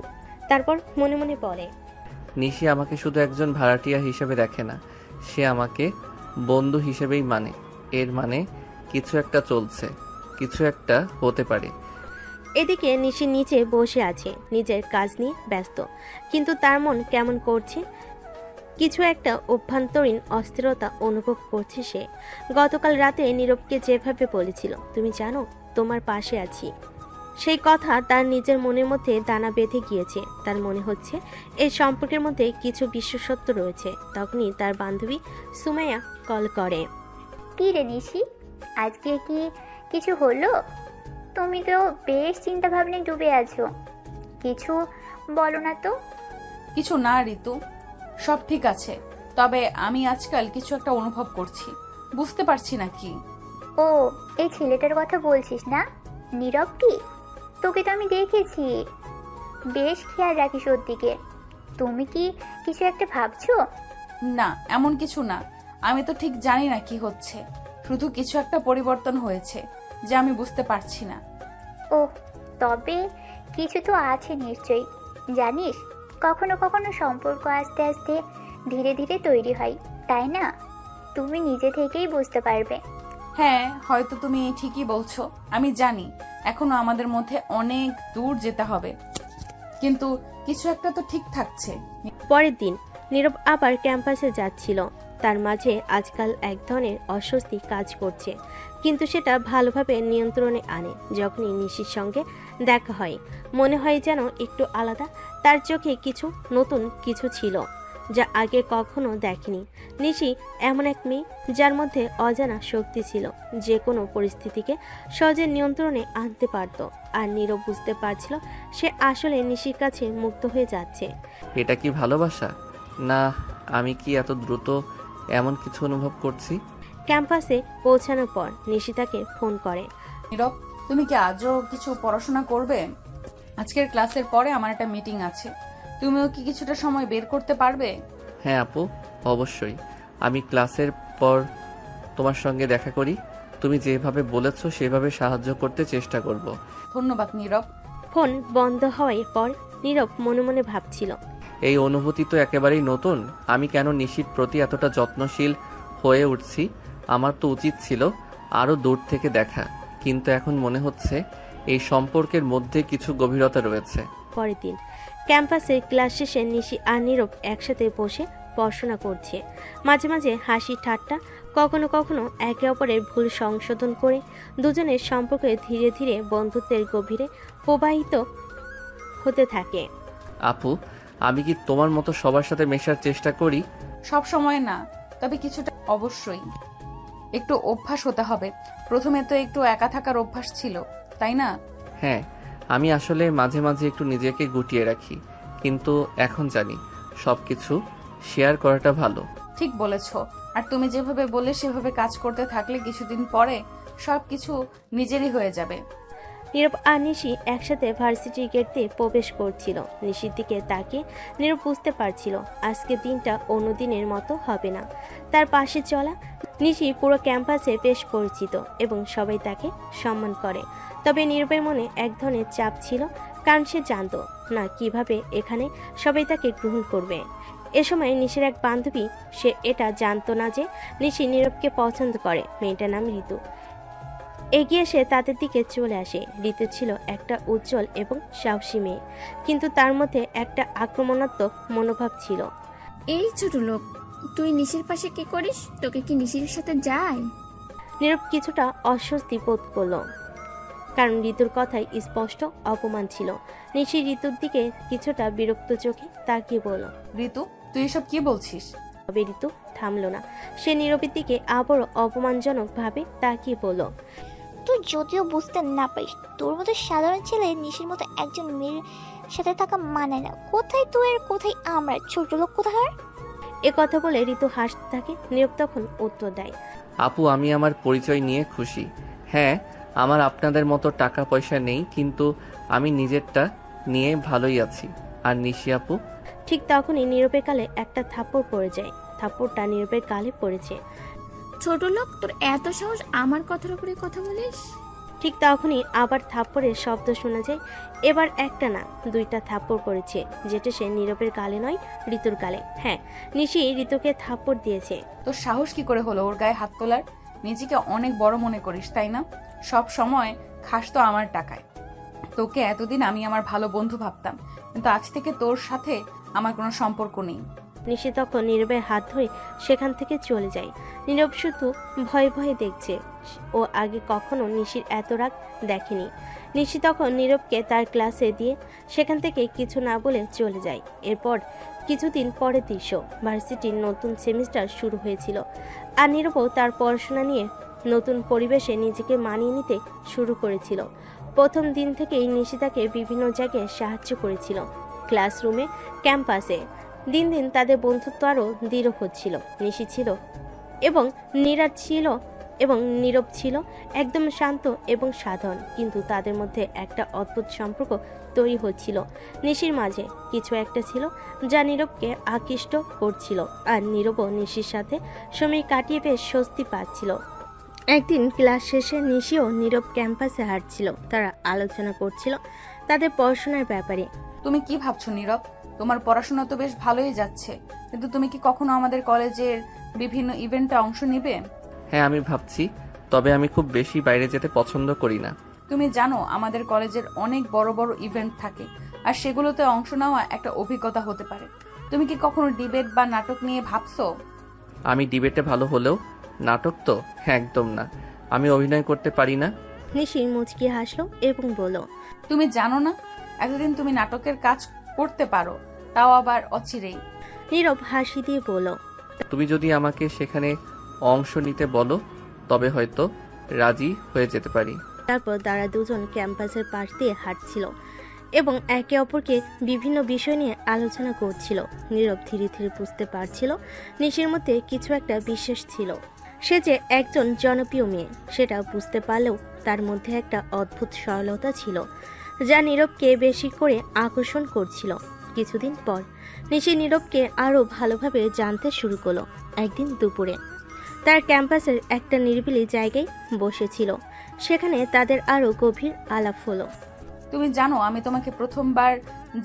তারপর মনে মনে বলে, নিশি আমাকে শুধু একজন ভাড়াটিয়া হিসেবে দেখে না, সে আমাকে বন্ধু হিসেবেই মানে। এর মানে কিছু একটা চলছে, কিছু একটা হতে পারে। এদিকে নিশি নিচে বসে আছে, নিজের কাজ নিয়ে ব্যস্ত, কিন্তু তার মন কেমন করছে। কিছু একটা অভ্যন্তরীণ অস্থিরতা অনুভব করছে সে। গতকাল রাতে নীরবকে যেভাবে বলেছিল, তুমি জানো তোমার পাশে আছি, সেই কথা তার নিজের মনের মধ্যে দানা বেঁধে গিয়েছে। তার মনে হচ্ছে এই সম্পর্কের মধ্যে কিছু বিশেষত্ব রয়েছে। তখনই তার বান্ধবী সুমাইয়া কল করে। কি রে নিশি, আজকে কি কিছু হলো? তুমি তো বেশ চিন্তা ভাবনায় ডুবে আছো, কিছু বলো না তো। কিছু না ঋতু, সব ঠিক আছে, তবে আমি আজকাল কিছু একটা অনুভব করছি, বুঝতে পারছি না কি। ও, এই ছেলেটার কথা বলছিস না? নীরব কি? তোকে তো আমি দেখেছি, বেশ খেয়াল রাখিস ওর দিকে। তুমি কি কিছু একটা ভাবছো? না, এমন কিছু না। আমি তো ঠিক জানি না কি হচ্ছে, শুধু কিছু একটা পরিবর্তন হয়েছে যা আমি বুঝতে পারছি না। ও, তবে কিছু তো আছে নিশ্চয়ই। জানিস, কখনো কখনো সম্পর্ক আস্তে আস্তে ধীরে ধীরে তৈরি হয়, তাই না? তুমি নিজে থেকেই বুঝতে পারবে। হ্যাঁ, হয়তো তুমি ঠিকই বলছো, আমি জানি এখনো আমাদের মধ্যে অনেক দূর যেতে হবে, কিন্তু কিছু একটা তো ঠিক থাকছে। পরের দিন নীরব আবার ক্যাম্পাসে যাচ্ছিল। তার মাঝে আজকাল এক ধরনের অস্বস্তি কাজ করছে। কিন্তু সেটা ভালোভাবে নিয়ন্ত্রণে আনে যখনই নিশির সঙ্গে দেখা হয়। মনে হয় যেন একটু আলাদা, তার চোখে কিছু নতুন কিছু ছিল যা আগে কখনো দেখেনি। নিশি এমন এক মেয়ে যার মধ্যে অজানা শক্তি ছিল, যে কোনো পরিস্থিতিকে সহজে নিয়ন্ত্রণে আনতে পারত। আর নীরব বুঝতে পারছিল সে আসলে নিশির কাছে মুগ্ধ হয়ে যাচ্ছে। এটা কি ভালোবাসা, না আমি কি এত দ্রুত এমন কিছু অনুভব করছি? ক্যাম্পাসে পৌঁছানোর পর নিশি তাকে ফোন করে। নীরব, তুমি কি আজও কিছু পড়াশোনা করবে? আজকের ক্লাসের পরে আমার একটা মিটিং আছে, তুমিও কি কিছুটা সময় বের করতে পারবে? হ্যাঁ আপু, অবশ্যই। আমি ক্লাসের পর তোমার সঙ্গে দেখা করি। তুমি যেভাবে বলেছো সেভাবে সাহায্য করতে চেষ্টা করব। ধন্যবাদ নীরব। ফোন বন্ধ হওয়ার পর নীরব মনে মনে ভাবছিল, এই অনুভূতি তো একেবারেই নতুন। আমি কেন নিশির প্রতি এতটা যত্নশীল হয়ে উঠছি? আমার তো উচিত ছিল আরও দূর থেকে দেখা, কিন্তু এখন মনে হচ্ছে এই সম্পর্কের মধ্যে কিছু গভীরতা রয়েছে। পরের দিন ক্যাম্পাসে ক্লাস শেষে নিশি আর নীরব একসাথে বসে পড়াশোনা করছে। মাঝে মাঝে হাসি ঠাট্টা, কখনো কখনো একে অপরের ভুল সংশোধন করে দুজনের সম্পর্ক ধীরে ধীরে বন্ধুত্বের গভীরে প্রবাহিত হতে থাকে। আপু, আমি কি তোমার মতো সবার সাথে মেশার চেষ্টা করি? সব সময় না, তবে কিছুটা অবশ্যই। একটু অভ্যাস হতে হবে। প্রথমে তো একটু একা থাকার অভ্যাস ছিল, তাই না? হ্যাঁ, আমি আসলে মাঝে মাঝে একটু নিজেকে গুটিয়ে রাখি, কিন্তু এখন জানি সব কিছু শেয়ার করাটা ভালো। ঠিক বলেছ। আর তুমি যেভাবে বললে সেভাবে কাজ করতে থাকলে কিছুদিন পরে সবকিছু নিজেরই হয়ে যাবে। নীরব আর নিশি একসাথে ভার্সিটির গেট দিয়ে প্রবেশ করছিল। নিশির দিকে তাকিয়ে নীরব বুঝতে পারছিল আজকের দিনটা অন্য দিনের মতো হবে না। তার পাশে চলা নিশি পুরো ক্যাম্পাসে বেশ পরিচিত এবং সবাই তাকে সম্মান করে। তবে নীরবের মনে এক ধরনের চাপ ছিল, কারণ সে জানতো না কিভাবে এখানে সবাই তাকে গ্রহণ করবে। এ সময় নিশির এক বান্ধবী, সে এটা জানতো না যে নিশি নীরবকে পছন্দ করে। মেয়েটার নাম ঋতু। এগিয়ে এসে তাদের দিকে চলে আসে। ঋতু ছিল একটা উজ্জ্বল এবং সাহসী মেয়ে, কিন্তু তার মধ্যে একটা আক্রমণাত্মক মনোভাব ছিল। এই ছোট লোক, তুই নিশির পাশে কি করিস? তোকে কি নিশির সাথে যায়? নীরব কিছুটা অস্বস্তি বোধ করলো, কারণ ঋতুর কথায় স্পষ্ট অপমান ছিল। নিশি ঋতুর দিকে কিছুটা বিরক্ত চোখে তাকিয়ে বলল, ঋতু, তুই এসব কি বলছিস? তবে ঋতু থামলো না। সে নীরবের দিকে আবারও অপমানজনক ভাবে তাকিয়ে বলল, তুই যদিও বুঝতে না পারিস, তোর মতো সাধারণ ছেলে নিশির মতো একজন মেয়ের সাথে থাকা মানে না। কোথায় তুই আর কোথায় আমরা, ছোট লোক কোথাকার। এ কথা বলে ঋতু হাসতে থাকে। নীরব তখন উত্তর দেয়, আপু, আমি আমার পরিচয় নিয়ে খুশি। হ্যাঁ, আমার আপনাদের মতো টাকা পয়সা নেই, কিন্তু আমি নিজেরটা নিয়ে ভালোই আছি। আর নিশি আপু? ঠিক তখনই নীরবের গালে একটা থাপ্পড় পড়ে যায়। থাপ্পড়টা নীরবের গালে পড়েছে। ছোট লোক, তোর এত সাহস আমার কথার উপরে কথা বলিস? ঠিক তখনই আবার থাপ্পড়ের শব্দ শোনা যায়। এবার একটা না, দুইটা থাপ্পড় পড়েছে, যেটা সে নীরবের গালে নয়, ঋতুর গালে। হ্যাঁ, নিশি ঋতুকে থাপ্পড় দিয়েছে। তোর সাহস কি করে হলো ওর গায়ে হাত তোলার? নিজেকে অনেক বড় মনে করিস, তাই না? সব সময় খাস তো আমার টাকায়। তোকে এতদিন আমি আমার ভালো বন্ধু ভাবতাম, কিন্তু আজ থেকে তোর সাথে আমার কোনো সম্পর্ক নেই। নিশি তখন নীরবের হাত ধরে সেখান থেকে চলে যায়। নীরব শুধু ভয়ে ভয়ে দেখছে। ও আগে কখনো নিশির এত রাগ দেখেনি। নিশি তখন নীরবকে তার ক্লাসে দিয়ে সেখান থেকে কিছু না বলে চলে যায়। এরপর কিছুদিন পরে দৃশ্য, ভার্সিটির নতুন সেমিস্টার শুরু হয়েছিল। আর নীরবও তার পড়াশোনা নিয়ে নতুন পরিবেশে নিজেকে মানিয়ে নিতে শুরু করেছিল। প্রথম দিন থেকেই নিশি তাকে বিভিন্ন জায়গায় সাহায্য করেছিল, ক্লাসরুমে, ক্যাম্পাসে। দিন দিন তাদের বন্ধুত্ব আরও দৃঢ় হচ্ছিল। নিশি ছিল এবং নীরব ছিল এবং নীরব ছিল একদম শান্ত এবং সাধারণ, কিন্তু তাদের মধ্যে একটা অদ্ভুত সম্পর্ক তৈরি হচ্ছিল। নিশির মাঝে কিছু একটা ছিল যা নীরবকে আকৃষ্ট করছিল, আর নীরবও নিশির সাথে সময় কাটিয়ে বেশ স্বস্তি পাচ্ছিল। একদিন ক্লাস শেষে নিশি ও নীরব ক্যাম্পাসে হাঁটছিল। তারা আলোচনা করছিল তাদের পড়াশোনার ব্যাপারে। তুমি কি ভাবছো নীরব? তোমার পড়াশোনা তো বেশ ভালোই যাচ্ছে, কিন্তু তুমি কি কখনো আমাদের কলেজের বিভিন্ন ইভেন্টে অংশ নিবে? হ্যাঁ, আমি ভাবছি, তবে আমি খুব বেশি বাইরে যেতে পছন্দ করি না। তুমি জানো আমাদের কলেজের অনেক বড় বড় ইভেন্ট থাকে, আর সেগুলোতে অংশ নেওয়া একটা অভিজ্ঞতা হতে পারে। তুমি কি কখনো ডিবেট বা নাটক নিয়ে ভাবছো? আমি ডিবেটে ভালো হলেও নাটক তো একদম না। আমি অভিনয় করতে পারি না? নিশি মুচকি হাসলো এবং বলল, তুমি জানো না এতদিন তুমি নাটকের কাজ করতে পারো, তাও আবার অচিরেই। নীরব হাসি দিয়ে বলল, তুমি যদি আমাকে সেখানে অংশ নিতে বলো তবে হয়তো রাজি হয়ে যেতে পারি। তারপর তারা দুজন ক্যাম্পাসের পাশ দিয়ে হাঁটছিল এবং একে অপরকে বিভিন্ন বিষয় নিয়ে আলোচনা করছিল। নীরব ধীরে ধীরে বুঝতে পারছিল নিশির মধ্যে কিছু একটা বিশ্বাস ছিল। সে যে একজন জনপ্রিয় মেয়ে সেটা বুঝতে পারলেও তার মধ্যে একটা অদ্ভুত সরলতা ছিল যা নীরবকে বেশি করে আকর্ষণ করছিল। কিছুদিন পর নিশি নীরবকে আরও ভালোভাবে জানতে শুরু করলো। একদিন দুপুরে তার ক্যাম্পাসের একটা নিরিবিলি জায়গায় বসেছিল। সেখানে তাদের আরও গভীর আলাপ হলো। তুমি জানো আমি তোমাকে প্রথমবার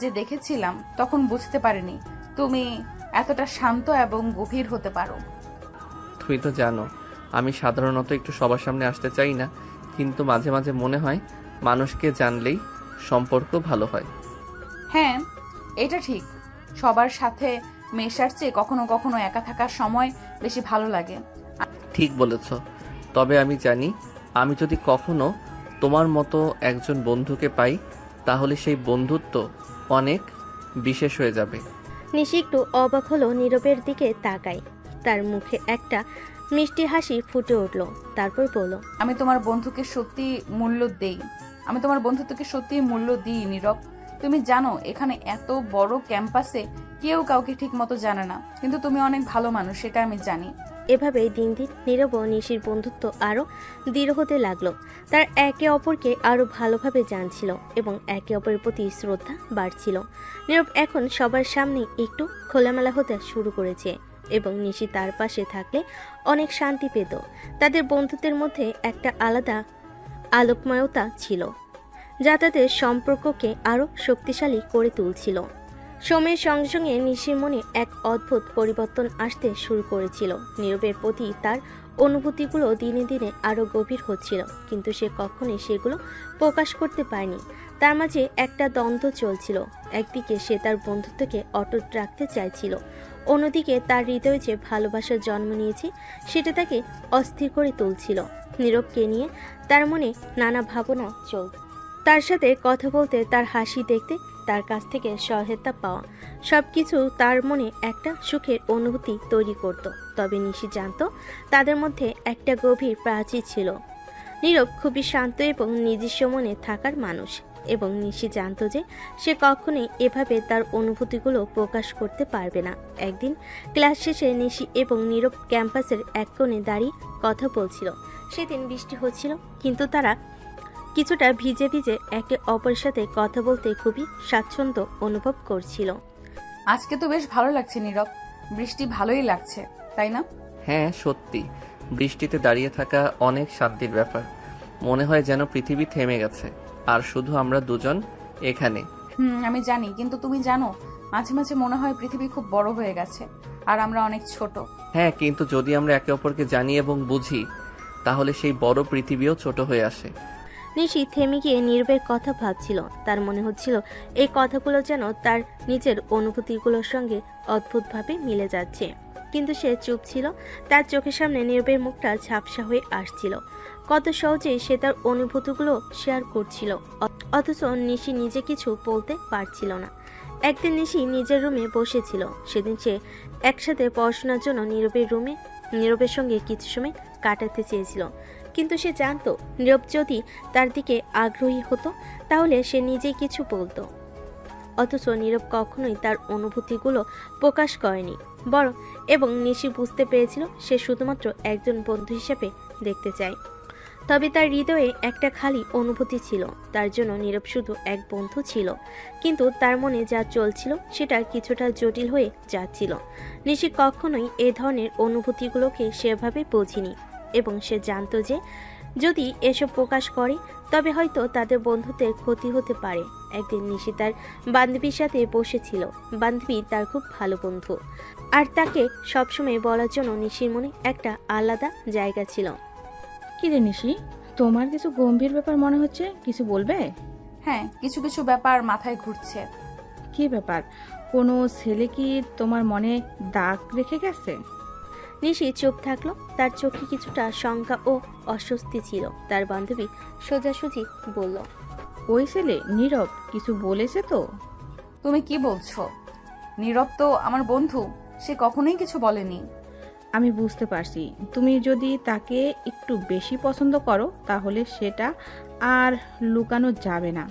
যে দেখেছিলাম তখন বুঝতে পারিনি তুমি এতটা শান্ত এবং গভীর হতে পারো। তুমি তো জানো আমি সাধারণত একটু সবার সামনে আসতে চাই না, কিন্তু মাঝে মাঝে মনে হয় মানুষকে জানলেই সম্পর্ক ভালো হয়। হ্যাঁ, এটা ঠিক। সবার সাথে মেশার চেয়ে কখনো কখনো একা থাকার সময় বেশি ভালো লাগে। ঠিক বলেছ। তবে আমি জানি আমি যদি কখনো তোমার মতো একজন বন্ধুকে পাই তাহলে সেই বন্ধুত্ব অনেক বিশেষ হয়ে যাবে। নিশি একটু অবাক হলো নীরবের দিকে তাকায়। তার মুখে একটা মিষ্টি হাসি ফুটে উঠল। তারপর বলল, আমি তোমার বন্ধুকে সত্যি মূল্য দেই। আমি তোমার বন্ধুত্বকে সত্যি মূল্য দিই নীরব। তুমি জানো এখানে এত বড় ক্যাম্পাসে কেউ কাউকে ঠিক মতো জানে না, কিন্তু তুমি অনেক ভালো মানুষ, সেটা আমি জানি। এভাবেই দিন দিন নীরব ও নিশির বন্ধুত্ব আরও দৃঢ় হতে লাগলো। তার একে অপরকে আরও ভালোভাবে জানছিল এবং একে অপরের প্রতি শ্রদ্ধা বাড়ছিল। নীরব এখন সবার সামনে একটু খোলামেলা হতে শুরু করেছে এবং নিশি তার পাশে থাকলে অনেক শান্তি পেত। তাদের বন্ধুত্বের মধ্যে একটা আলাদা আলোকময়তা ছিল যা তাদের সম্পর্ককে আরও শক্তিশালী করে তুলছিল। সময়ের সঙ্গে সঙ্গে নিশির মনে এক অদ্ভুত পরিবর্তন আসতে শুরু করেছিল। নীরবের প্রতি তার অনুভূতিগুলো দিনে দিনে আরও গভীর হচ্ছিল, কিন্তু সে কখনোই সেগুলো প্রকাশ করতে পারেনি। তার মাঝে একটা দ্বন্দ্ব চলছিল। একদিকে সে তার বন্ধুত্বকে অটুট রাখতে চাইছিল, অন্যদিকে তার হৃদয়ে যে ভালোবাসার জন্ম নিয়েছে সেটা তাকে অস্থির করে তুলছিল। নীরবকে নিয়ে তার মনে নানা ভাবনা চলত। তার সাথে কথা বলতে, তার হাসি দেখতে, তার কাছ থেকে সহায়তা পাওয়া, সবকিছু তার মনে একটা সুখের অনুভূতি তৈরি করত। তবে নিশি জানত তাদের মধ্যে একটা গভীর প্রাচীর ছিল। নীরব খুবই শান্ত এবং নিজস্ব মনে থাকার মানুষ, এবং নিশি জানত যে সে কখনোই এভাবে তার অনুভূতিগুলো প্রকাশ করতে পারবে না। একদিন ক্লাস শেষে নিশি এবং নীরব ক্যাম্পাসের এক কোণে দাঁড়িয়ে কথা বলছিল। সেদিন বৃষ্টি হচ্ছিল, কিন্তু তারা কিছুটা ভিজে ভিজে একে অপরের সাথে কথা বলতে খুবই স্বাচ্ছন্দ্য অনুভব করছিল। আজকে তো বেশ ভালো লাগছে নীরব, বৃষ্টি ভালোই লাগছে, তাই না? হ্যাঁ সত্যি, বৃষ্টিতে দাঁড়িয়ে থাকা অনেক শান্তির ব্যাপার। মনে হয় যেন পৃথিবী থেমে গেছে আর শুধু আমরা দুজন এখানে। আমি জানি, কিন্তু তুমি জানো মাঝে মাঝে মনে হয় পৃথিবী খুব বড় হয়ে গেছে আর আমরা অনেক ছোট। হ্যাঁ, কিন্তু যদি আমরা একে অপরকে জানি এবং বুঝি তাহলে সেই বড় পৃথিবীও ছোট হয়ে আসে। নিশি থেমে গিয়ে নীরবের কথা ভাবছিল। তার মনে হচ্ছিল এই কথাগুলো যেন তার নিজের অনুভূতিগুলোর সঙ্গে অদ্ভুতভাবে মিলে যাচ্ছে, কিন্তু সে চুপ ছিল। তার চোখের সামনে নীরবের মুখটা ঝাপসা হয়ে আসছিল। কত সহজেই সে তার অনুভূতিগুলো শেয়ার করছিল, অথচ নিশি নিজে কিছু বলতে পারছিল না। একদিন নিশি নিজের রুমে বসেছিল। সেদিন সে একসাথে পড়াশোনার জন্য নীরবের সঙ্গে কিছু সময় কাটাতে চেয়েছিল, কিন্তু সে জানতো নীরব যদি তার দিকে আগ্রহী হতো তাহলে সে নিজেই কিছু বলতো। অথচ নীরব কখনোই তার অনুভূতিগুলো প্রকাশ করেনি এবং নিশি বুঝতে পেরেছিল সে শুধুমাত্র একজন বন্ধু হিসেবে দেখতে চায়। তবে তার হৃদয়ে একটা খালি অনুভূতি ছিল। তার জন্য নীরব শুধু এক বন্ধু ছিল, কিন্তু তার মনে যা চলছিল সেটা কিছুটা জটিল হয়ে যাচ্ছিল। নিশি কখনোই এ ধরনের অনুভূতিগুলোকে সেভাবে বোঝেনি এবং সে জানতো যে যদি এসব প্রকাশ করে তবে হয়তো তাদের বন্ধুত্বের ক্ষতি হতে পারে। একদিন নিশি তার বান্ধবীর সাথে বসেছিল। বান্ধবী তার খুব ভালো বন্ধু, আর তাকে সবসময় বলার জন্য নিশির মনে একটা আলাদা জায়গা ছিল। কি রে নিশি, তোমার কিছু গম্ভীর ব্যাপার মনে হচ্ছে, কিছু বলবে? হ্যাঁ, কিছু কিছু ব্যাপার মাথায় ঘুরছে। কি ব্যাপার? কোনো ছেলে কি তোমার মনে দাগ রেখে গেছে? নিশি চুপ থাকলো। তার চোখে কিছুটা শঙ্কা ও অস্বস্তি ছিল। তার বান্ধবী সোজাসুজি বলল, ওই ছেলে নীরব কিছু বলেছে তো? তুমি কি বলছো? নীরব তো আমার বন্ধু, সে কখনোই কিছু বলেনি। আমি বুঝতে পারছি, তুমি যদি তাকে একটু বেশি পছন্দ করো তাহলে সেটা আর লুকানো যাবে না।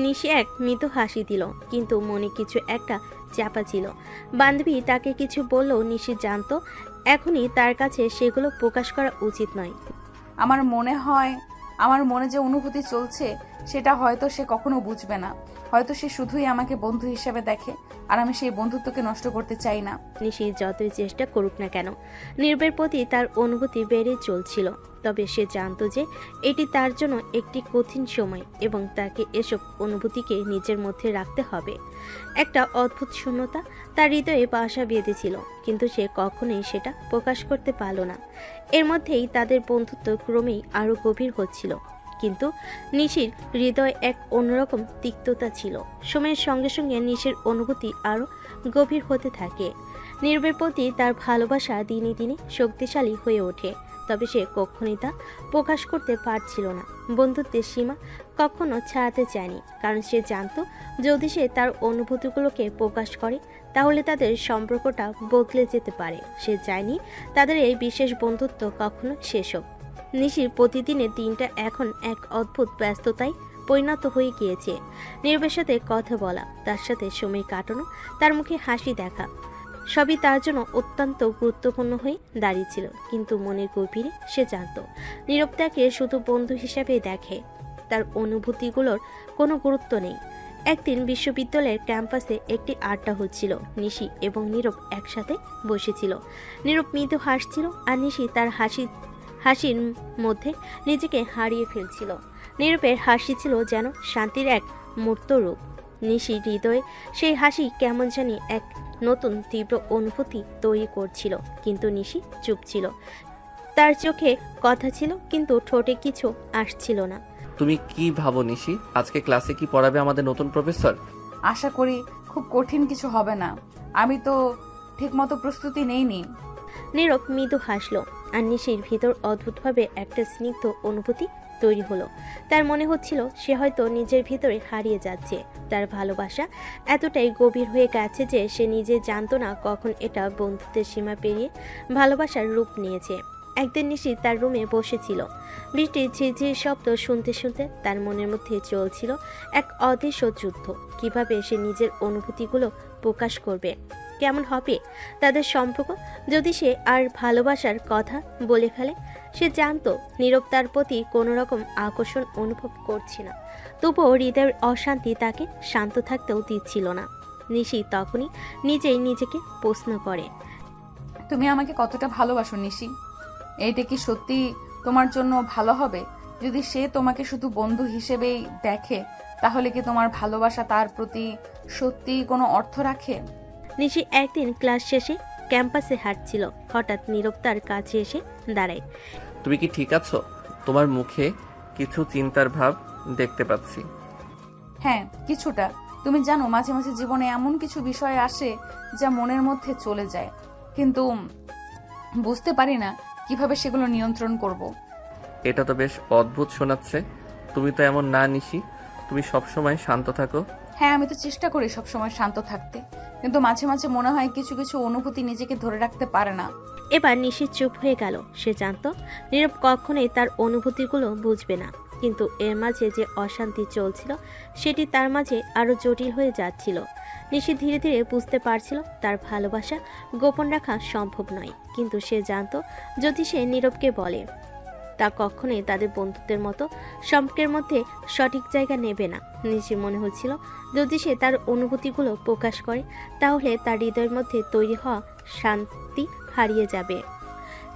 নিশি এক মৃদু হাসি দিল, কিন্তু মনে কিছু একটা চাপা ছিল। বান্ধবী তাকে কিছু বললেও নিশি জানতো এখনই তার কাছে সেগুলো প্রকাশ করা উচিত নয়। আমার মনে যে অনুভূতি চলছে সেটা হয়তো সে কখনো বুঝবে না। হয়তো সে শুধুই আমাকে বন্ধু হিসেবে দেখে, আর আমি সেই বন্ধুত্বকে নষ্ট করতে চাই না। নিশি যতই চেষ্টা করুক না কেন, নীরবের প্রতি তার অনুভূতি বেড়ে চলছিল। তবে সে জানতো যে এটি তার জন্য একটি কঠিন সময় এবং তাকে এসব অনুভূতিকে নিজের মধ্যে রাখতে হবে। একটা অদ্ভুত শূন্যতা তার হৃদয়ে বাসা বেঁধেছিল, কিন্তু সে কখনোই সেটা প্রকাশ করতে পারল না। এর মধ্যেই তাদের বন্ধুত্ব ক্রমেই আরও গভীর হচ্ছিল, কিন্তু নিশির হৃদয়ে এক অন্যরকম তিক্ততা ছিল। সময়ের সঙ্গে সঙ্গে নিশির অনুভূতি আরও গভীর হতে থাকে। নীরবের প্রতি তার ভালোবাসা দিনে দিনে শক্তিশালী হয়ে ওঠে, তবে সে কখনোই তা প্রকাশ করতে পারছিল না। বন্ধুত্বের সীমা কখনো ছাড়াতে চায়নি, কারণ সে জানতো যদি সে তার অনুভূতিগুলোকে প্রকাশ করে তাহলে তাদের সম্পর্কটা বদলে যেতে পারে। সে চায়নি তাদের এই বিশেষ বন্ধুত্ব কখনো শেষ হোক। নিশির প্রতিদিনের দিনটা এখন এক অদ্ভুত ব্যস্ততায় পরিণত হয়ে গিয়েছে। নীরবের সাথে কথা বলা, তার সাথে সময় কাটানো, তার মুখে হাসি দেখা, সবই তার জন্য অত্যন্ত গুরুত্বপূর্ণ হয়ে দাঁড়িয়েছিল। কিন্তু মনের গভীরে সে জানত নীরব তাকে শুধু বন্ধু হিসাবে দেখে, তার অনুভূতিগুলোর কোনো গুরুত্ব নেই। একদিন বিশ্ববিদ্যালয়ের ক্যাম্পাসে একটি আড্ডা হচ্ছিল। নিশি এবং নীরব একসাথে বসেছিল। নীরব মৃদু হাসছিল আর নিশি তার হাসির মধ্যে নিজেকে হারিয়ে ফেলছিল। নীরবের হাসি ছিল যেন শান্তির এক মূর্ত রূপ। নিশির হৃদয়ে সেই হাসি কেমন জানি এক নতুন তীব্র অনুভূতি তৈরি করছিল, কিন্তু নিশি চুপ ছিল। তার চোখে কথা ছিল, কিন্তু ঠোঁটে কিছু আসছিল না। তুমি কি ভাবো নিশি, আজকে ক্লাসে কি পড়াবে আমাদের নতুন প্রফেসর? আশা করি খুব কঠিন কিছু হবে না। আমি তো ঠিকমতো প্রস্তুতি নেইনি। নীরব মৃদু হাসলো, আর নিশির ভিতর অদ্ভুতভাবে একটা স্নিগ্ধ অনুভূতি তৈরি হলো। তার মনে হচ্ছিল সে হয়তো নিজের ভিতরে হারিয়ে যাচ্ছে। তার ভালোবাসা এতটাই গভীর হয়ে গেছে যে সে নিজে জানতো না কখন এটা বন্ধুত্বের সীমা পেরিয়ে ভালোবাসার রূপ নিয়েছে। একদিন নিশি তার রুমে বসেছিল। বৃষ্টির ঝিরঝির শব্দ শুনতে শুনতে তার মনের মধ্যে চলছিল এক অদৃশ্য যুদ্ধ। কিভাবে সে নিজের অনুভূতিগুলো প্রকাশ করবে, কেমন হবে তাদের সম্পর্ক যদি সে আর ভালোবাসার কথা বলে ফেলে। সে জানতো নীরব তার প্রতি কোনো রকম আকর্ষণ অনুভব করছে না, তবুও হৃদয়ের অশান্তি তাকে শান্ত থাকতেও দিচ্ছিল না। নিশি তখনই নিজেই নিজেকে প্রশ্ন করে, তুমি আমাকে কতটা ভালোবাসো নিশি? এইটা কি সত্যি তোমার জন্য ভালো হবে? যদি সে তোমাকে শুধু বন্ধু হিসেবেই দেখে, তাহলে কি তোমার ভালোবাসা তার প্রতি সত্যি কোনো অর্থ রাখে? নিশি একদিন ক্লাস শেষে ক্যাম্পাসে হাঁটছিল। হঠাৎ নীরব তার কাছে এসে দাঁড়ায়। তুমি কি ঠিক আছো? তোমার মুখে কিছু চিন্তার ভাব দেখতে পাচ্ছি। হ্যাঁ, কিছুটা। তুমি জানো, মাঝে মাঝে জীবনে এমন কিছু বিষয় আসে যা মনের মধ্যে চলে যায়, কিন্তু বুঝতে পারি না কিভাবে সেগুলো নিয়ন্ত্রণ করব। এটা তো বেশ অদ্ভুত শোনাচ্ছে। তুমি তো এমন না নিশি, তুমি সবসময় শান্ত থাকো। হ্যাঁ, আমি তো চেষ্টা করি সবসময় শান্ত থাকতে, কিন্তু মাঝে মাঝে মনে হয় কিছু কিছু অনুভূতি নিজেকে ধরে রাখতে পারে না। এবার নিশি চুপ হয়ে গেল। সে জানতো নীরব কখনোই তার অনুভূতিগুলো বুঝবে না, কিন্তু এর মাঝে যে অশান্তি চলছিল সেটি তার মাঝে আরো জটিল হয়ে যাচ্ছিল। নিশি ধীরে ধীরে বুঝতে পারছিল তার ভালোবাসা গোপন রাখা সম্ভব নয়, কিন্তু সে জানতো যদি সে নীরবকে বলে তা কখনোই তাদের বন্ধুত্বের মতো সম্পর্কের মধ্যে সঠিক জায়গা নেবে না। নিশির মনে হচ্ছিল যদি সে তার অনুভূতিগুলো প্রকাশ করে তাহলে তার হৃদয়ের মধ্যে তৈরি হওয়া শান্তি হারিয়ে যাবে।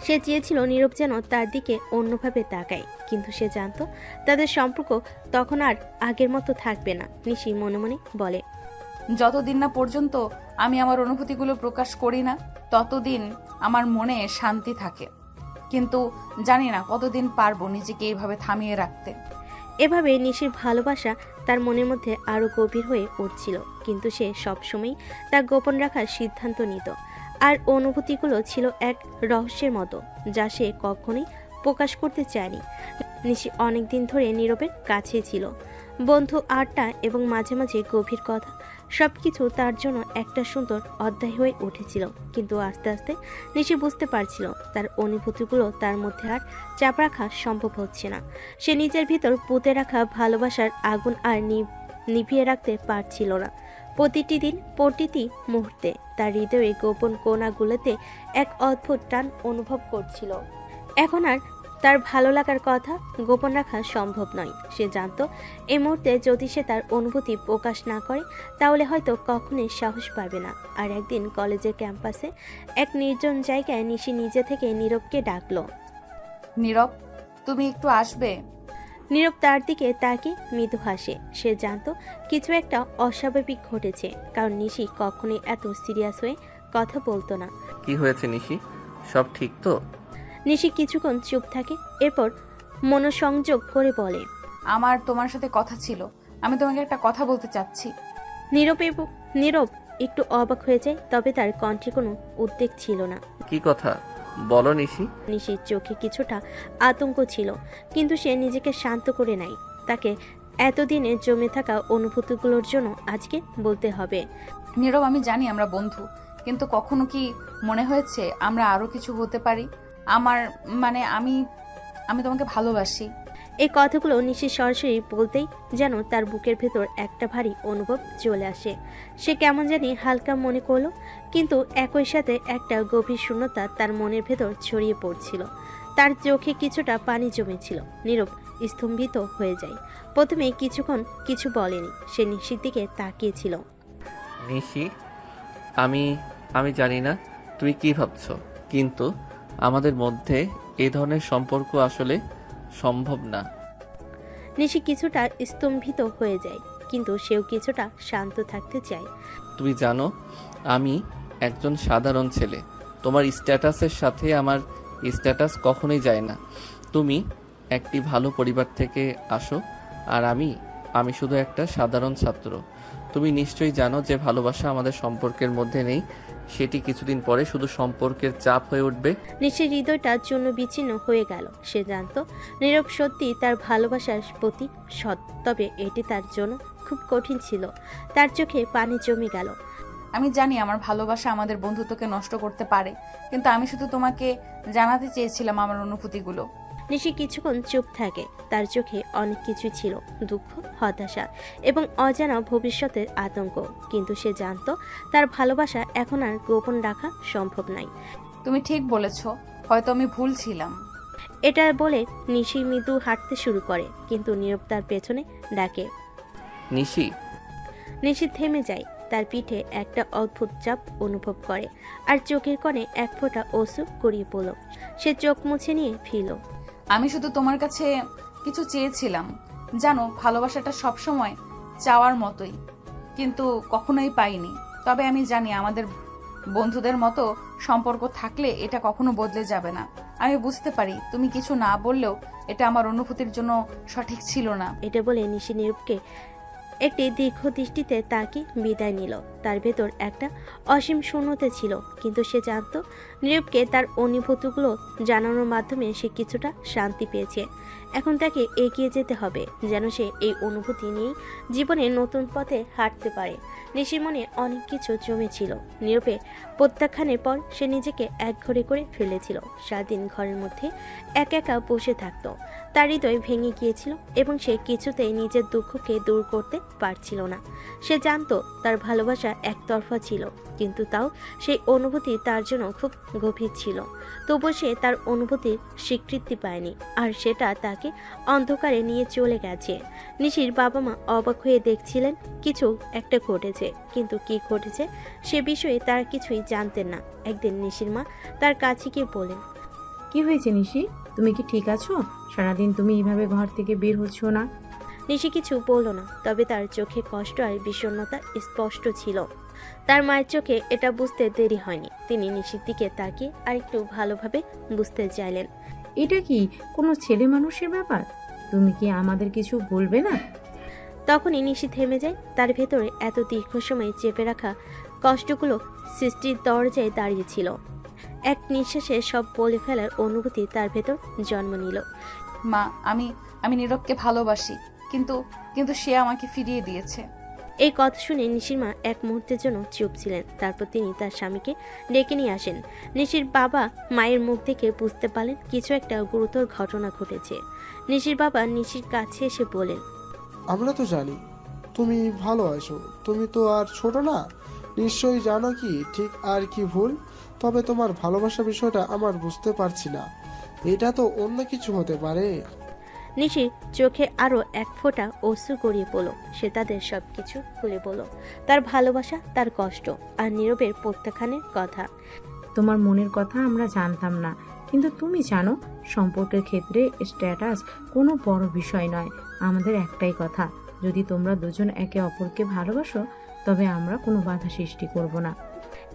সে চেয়েছিল নীরব যেন তার দিকে অন্যভাবে তাকায়, কিন্তু সে জানতো তাদের সম্পর্ক তখন আর আগের মতো থাকবে না। নিশি মনে মনে বলে, যতদিন না পর্যন্ত আমি আমার অনুভূতিগুলো প্রকাশ করি না, ততদিন আমার মনে শান্তি থাকে, কিন্তু জানি না কতদিন পারবো নিজেকে এইভাবে থামিয়ে রাখতে। এভাবে নিশির ভালোবাসা তার মনের মধ্যে আরো গভীর হয়ে উঠছিল, কিন্তু সে সবসময় তা গোপন রাখার সিদ্ধান্ত নিত। আর অনুভূতিগুলো ছিল এক রহস্যের মতো, যা সে কখনোই প্রকাশ করতে চায়নি। নিশি অনেকদিন ধরে নীরবের কাছে ছিল। বন্ধু আড্ডা এবং মাঝে মাঝে গভীর কথা, সবকিছু তার জন্য একটা সুন্দর অধ্যায় হয়ে উঠেছিল। কিন্তু আস্তে আস্তে নিশি বুঝতে পারছিল তার অনুভূতিগুলো তার মধ্যে আর চাপ রাখা সম্ভব হচ্ছে না। সে নিজের ভিতর পুঁতে রাখা ভালোবাসার আগুন আর নিভিয়ে রাখতে পারছিল না। প্রতিটি দিন, প্রতিটি মুহূর্তে তার হৃদয়ে গোপন কোণাগুলোতে এক অদ্ভুত টান অনুভব করছিল। এখন আর তার ভালো লাগার কথা গোপন রাখা সম্ভব নয়। সে জানতো এই মুহূর্তে যদি সে তার অনুভূতি প্রকাশ না করে তাহলে হয়তো কখনোই সাহস পাবে না। আর একদিন কলেজের ক্যাম্পাসে এক নির্জন জায়গায় নিশি নিজে থেকে নীরবকে ডাকলো। নীরব, তুমি একটু আসবে? নীরব তার দিকে তাকিয়ে মৃদু হাসে। সে জানতো কিছু একটা অস্বাভাবিক ঘটেছে, কারণ নিশি কখনোই এত সিরিয়াস হয়ে কথা বলতো না। কি হয়েছে নিশি, সব ঠিক তো? নিশি কিছুক্ষণ চুপ থাকে, এরপর মনোসংযোগ করে বলে, আমার তোমার সাথে কথা ছিল, আমি তোমাকে একটা কথা বলতে চাচ্ছি। নীরব একটু অবাক হয়ে যায়, তবে তার কণ্ঠে কোনো উদ্বেগ ছিল না। কি কথা বলো নিশি। নিশির চোখে কিছুটা আতঙ্ক ছিল, কিন্তু সে নিজেকে শান্ত করে নেয়। তাকে এতদিনে জমে থাকা অনুভূতিগুলোর জন্য আজকে বলতে হবে। নীরব, আমি জানি আমরা বন্ধু, কিন্তু কখনো কি মনে হয়েছে আমরা আরো কিছু হতে পারি? আমি তোমাকে ভালোবাসি। এই কথাগুলো নিশি সরাসরি বলতেই যেন তার বুকের ভেতর একটা ভারী অনুভব চলে আসে। সে কেমন জানি হালকা মনে করলো, কিন্তু একই সাথে একটা গভীর শূন্যতা তার মনের ভেতর ছড়িয়ে পড়ছিল। তার চোখে কিছুটা পানি জমেছিল। নীরব স্তম্ভিত হয়ে যায়। প্রথমে কিছুক্ষণ কিছু বলেনি, সে নিশির দিকে তাকিয়েছিল। নিশি, আমি জানি না তুমি কি ভাবছো, কিন্তু আমাদের মধ্যে এই ধরনের সম্পর্ক আসলে সম্ভব না। নিশি কিছুটা স্তম্ভিত হয়ে যায়, কিন্তু সেও কিছুটা শান্ত থাকতে চায়। তুমি জানো আমি একজন সাধারণ ছেলে, তোমার স্ট্যাটাসের সাথে আমার স্ট্যাটাস কখনোই যায় না। তুমি একটি ভালো পরিবার থেকে আসো, আর আমি শুধু একটা সাধারণ ছাত্র। তুমি নিশ্চয়ই জানো যে ভালোবাসা আমাদের সম্পর্কের মধ্যে নেই, সেটি কিছুদিন পরে শুধু সম্পর্কের চাপ হয়ে উঠবে। নিশির হৃদয়টা জন্য বিচ্ছিন্ন হয়ে গেল। সে জানতো নীরব সত্যি তার ভালোবাসার প্রতি সৎ, তবে এটি তার জন্য খুব কঠিন ছিল। তার চোখে পানি জমে গেল। আমি জানি আমার ভালোবাসা আমাদের বন্ধুত্বকে নষ্ট করতে পারে, কিন্তু আমি শুধু তোমাকে জানাতে চেয়েছিলাম আমার অনুভূতিগুলো। নিশি কিছুক্ষণ চুপ থাকে। তার চোখে অনেক কিছু ছিল, দুঃখ, হতাশা এবং অজানা ভবিষ্যতের আতঙ্ক। কিন্তু সে জানতো তার ভালোবাসা এখন আর গোপন রাখা সম্ভব নয়। তুমি ঠিক বলেছ, হয়তো আমি ভুল ছিলাম। এটা বলে নিশি মৃদু হাঁটতে শুরু করে, কিন্তু নীরব তার পেছনে ডাকে। নিশি। নিশি থেমে যায়। তার পিঠে একটা অদ্ভুত চাপ অনুভব করে, আর চোখের কোণে এক ফোঁটা অশ্রু গড়িয়ে পড়ল। সে চোখ মুছে নিয়ে ফিরল। আমি শুধু তোমার কাছে কিছু চেয়েছিলাম, জানো, ভালোবাসাটা সবসময় চাওয়ার মতোই, কিন্তু কখনোই পাইনি। তবে আমি জানি আমাদের বন্ধুদের মতো সম্পর্ক থাকলে এটা কখনো বদলে যাবে না। আমি বুঝতে পারি তুমি কিছু না বললেও এটা আমার অনুভূতির জন্য সঠিক ছিল না। এটা বলে নিশি নীরবকে একটি দীর্ঘ দৃষ্টিতে তাকে বিদায় নিল। তার ভেতর একটা অসীম শূন্যতা ছিল, কিন্তু সে জানত নীরবকে তার অনুভূতিগুলো জানানোর মাধ্যমে সে কিছুটা শান্তি পেয়েছে। এখন তাকে এগিয়ে যেতে হবে, যেন সে এই অনুভূতি নিয়েই জীবনে নতুন পথে হাঁটতে পারে। নিশির মনে অনেক কিছু জমেছিল। নীরবে প্রত্যাখ্যানের পর সে নিজেকে একঘরে করে ফেলেছিল। সারাদিন ঘরের মধ্যে একা একা বসে থাকত। তার হৃদয় ভেঙে গিয়েছিল এবং সে কিছুতেই নিজের দুঃখকে দূর করতে পারছিল না। সে জানতো তার ভালোবাসা একতরফা ছিল, কিন্তু তাও সেই অনুভূতি তার জন্য খুব গভীর ছিল। তবু সে তার অনুভূতির স্বীকৃতি পায়নি, আর সেটা তাকে অন্ধকারে নিয়ে চলে গেছে। নিশির বাবা মা অবাক হয়ে দেখছিলেন কিছু একটা ঘটেছে, কিন্তু কি ঘটেছে সে বিষয়ে তারা কিছুই জানতেন না। একদিন নিশির মা তার কাছে গিয়ে বলেন, কি হয়েছে নিশি, তুমি কি ঠিক আছো? সারাদিন তুমি এইভাবে ঘর থেকে বের হচ্ছ না। নিশি কিছু বলল না, তবে তার চোখে কষ্ট আর বিষণ্ণতা স্পষ্ট ছিল। তার মায়ের চোখে এটা বুঝতে দেরি হয়নি। তিনি নিশির দিকে তাকিয়ে আর একটু ভালোভাবে বুঝতে চাইলেন। এটা কি কোনো ছেলে মানুষের ব্যাপার? তুমি কি আমাদের কিছু বলবে না? তখনই নিশি থেমে যায়। তার ভেতরে এত দীর্ঘ সময় চেপে রাখা কষ্টগুলো সৃষ্টির দরজায় দাঁড়িয়েছিল। এক নিঃশ্বাসে সব বলে ফেলার অনুভূতি তার ভেতর জন্ম নিল। মা, আমি নীরবকে ভালোবাসি, কিন্তু কিন্তু সে আমাকে ফিরিয়ে দিয়েছে। এই কথা শুনে নিশির মা এক মুহূর্তের জন্য চুপ ছিলেন। তারপর তিনি তার স্বামীকে ডেকে নিয়ে আসেন। নিশির বাবা মায়ের মুখ দেখে বুঝতে পারলেন কিছু একটা গুরুতর ঘটনা ঘটেছে। নিশির বাবা নিশির কাছে এসে বলেন, আমরা তো জানি তুমি ভালো আছো, তুমি তো আর ছোট না, নিশ্চয়ই জানো কি ঠিক আর কি ভুল। তবে তোমার ভালোবাসা বিষয়টা আমার বুঝতে পারছি না, এটা তো অন্য কিছু হতে পারে। নিশির চোখে আরো এক ফোঁটা অশ্রু গড়িয়ে পড়ল। সে তাদের সবকিছু খুলে বলল, তার ভালোবাসা, তার কষ্ট আর নীরবের প্রত্যাখ্যানের কথা। তোমার মনের কথা আমরা জানতাম না, কিন্তু তুমি জানো সম্পর্কের ক্ষেত্রে স্ট্যাটাস কোনো বড় বিষয় নয়। আমাদের একটাই কথা, যদি তোমরা দুজন একে অপরকে ভালোবাসো তবে আমরা কোনো বাধা সৃষ্টি করব না।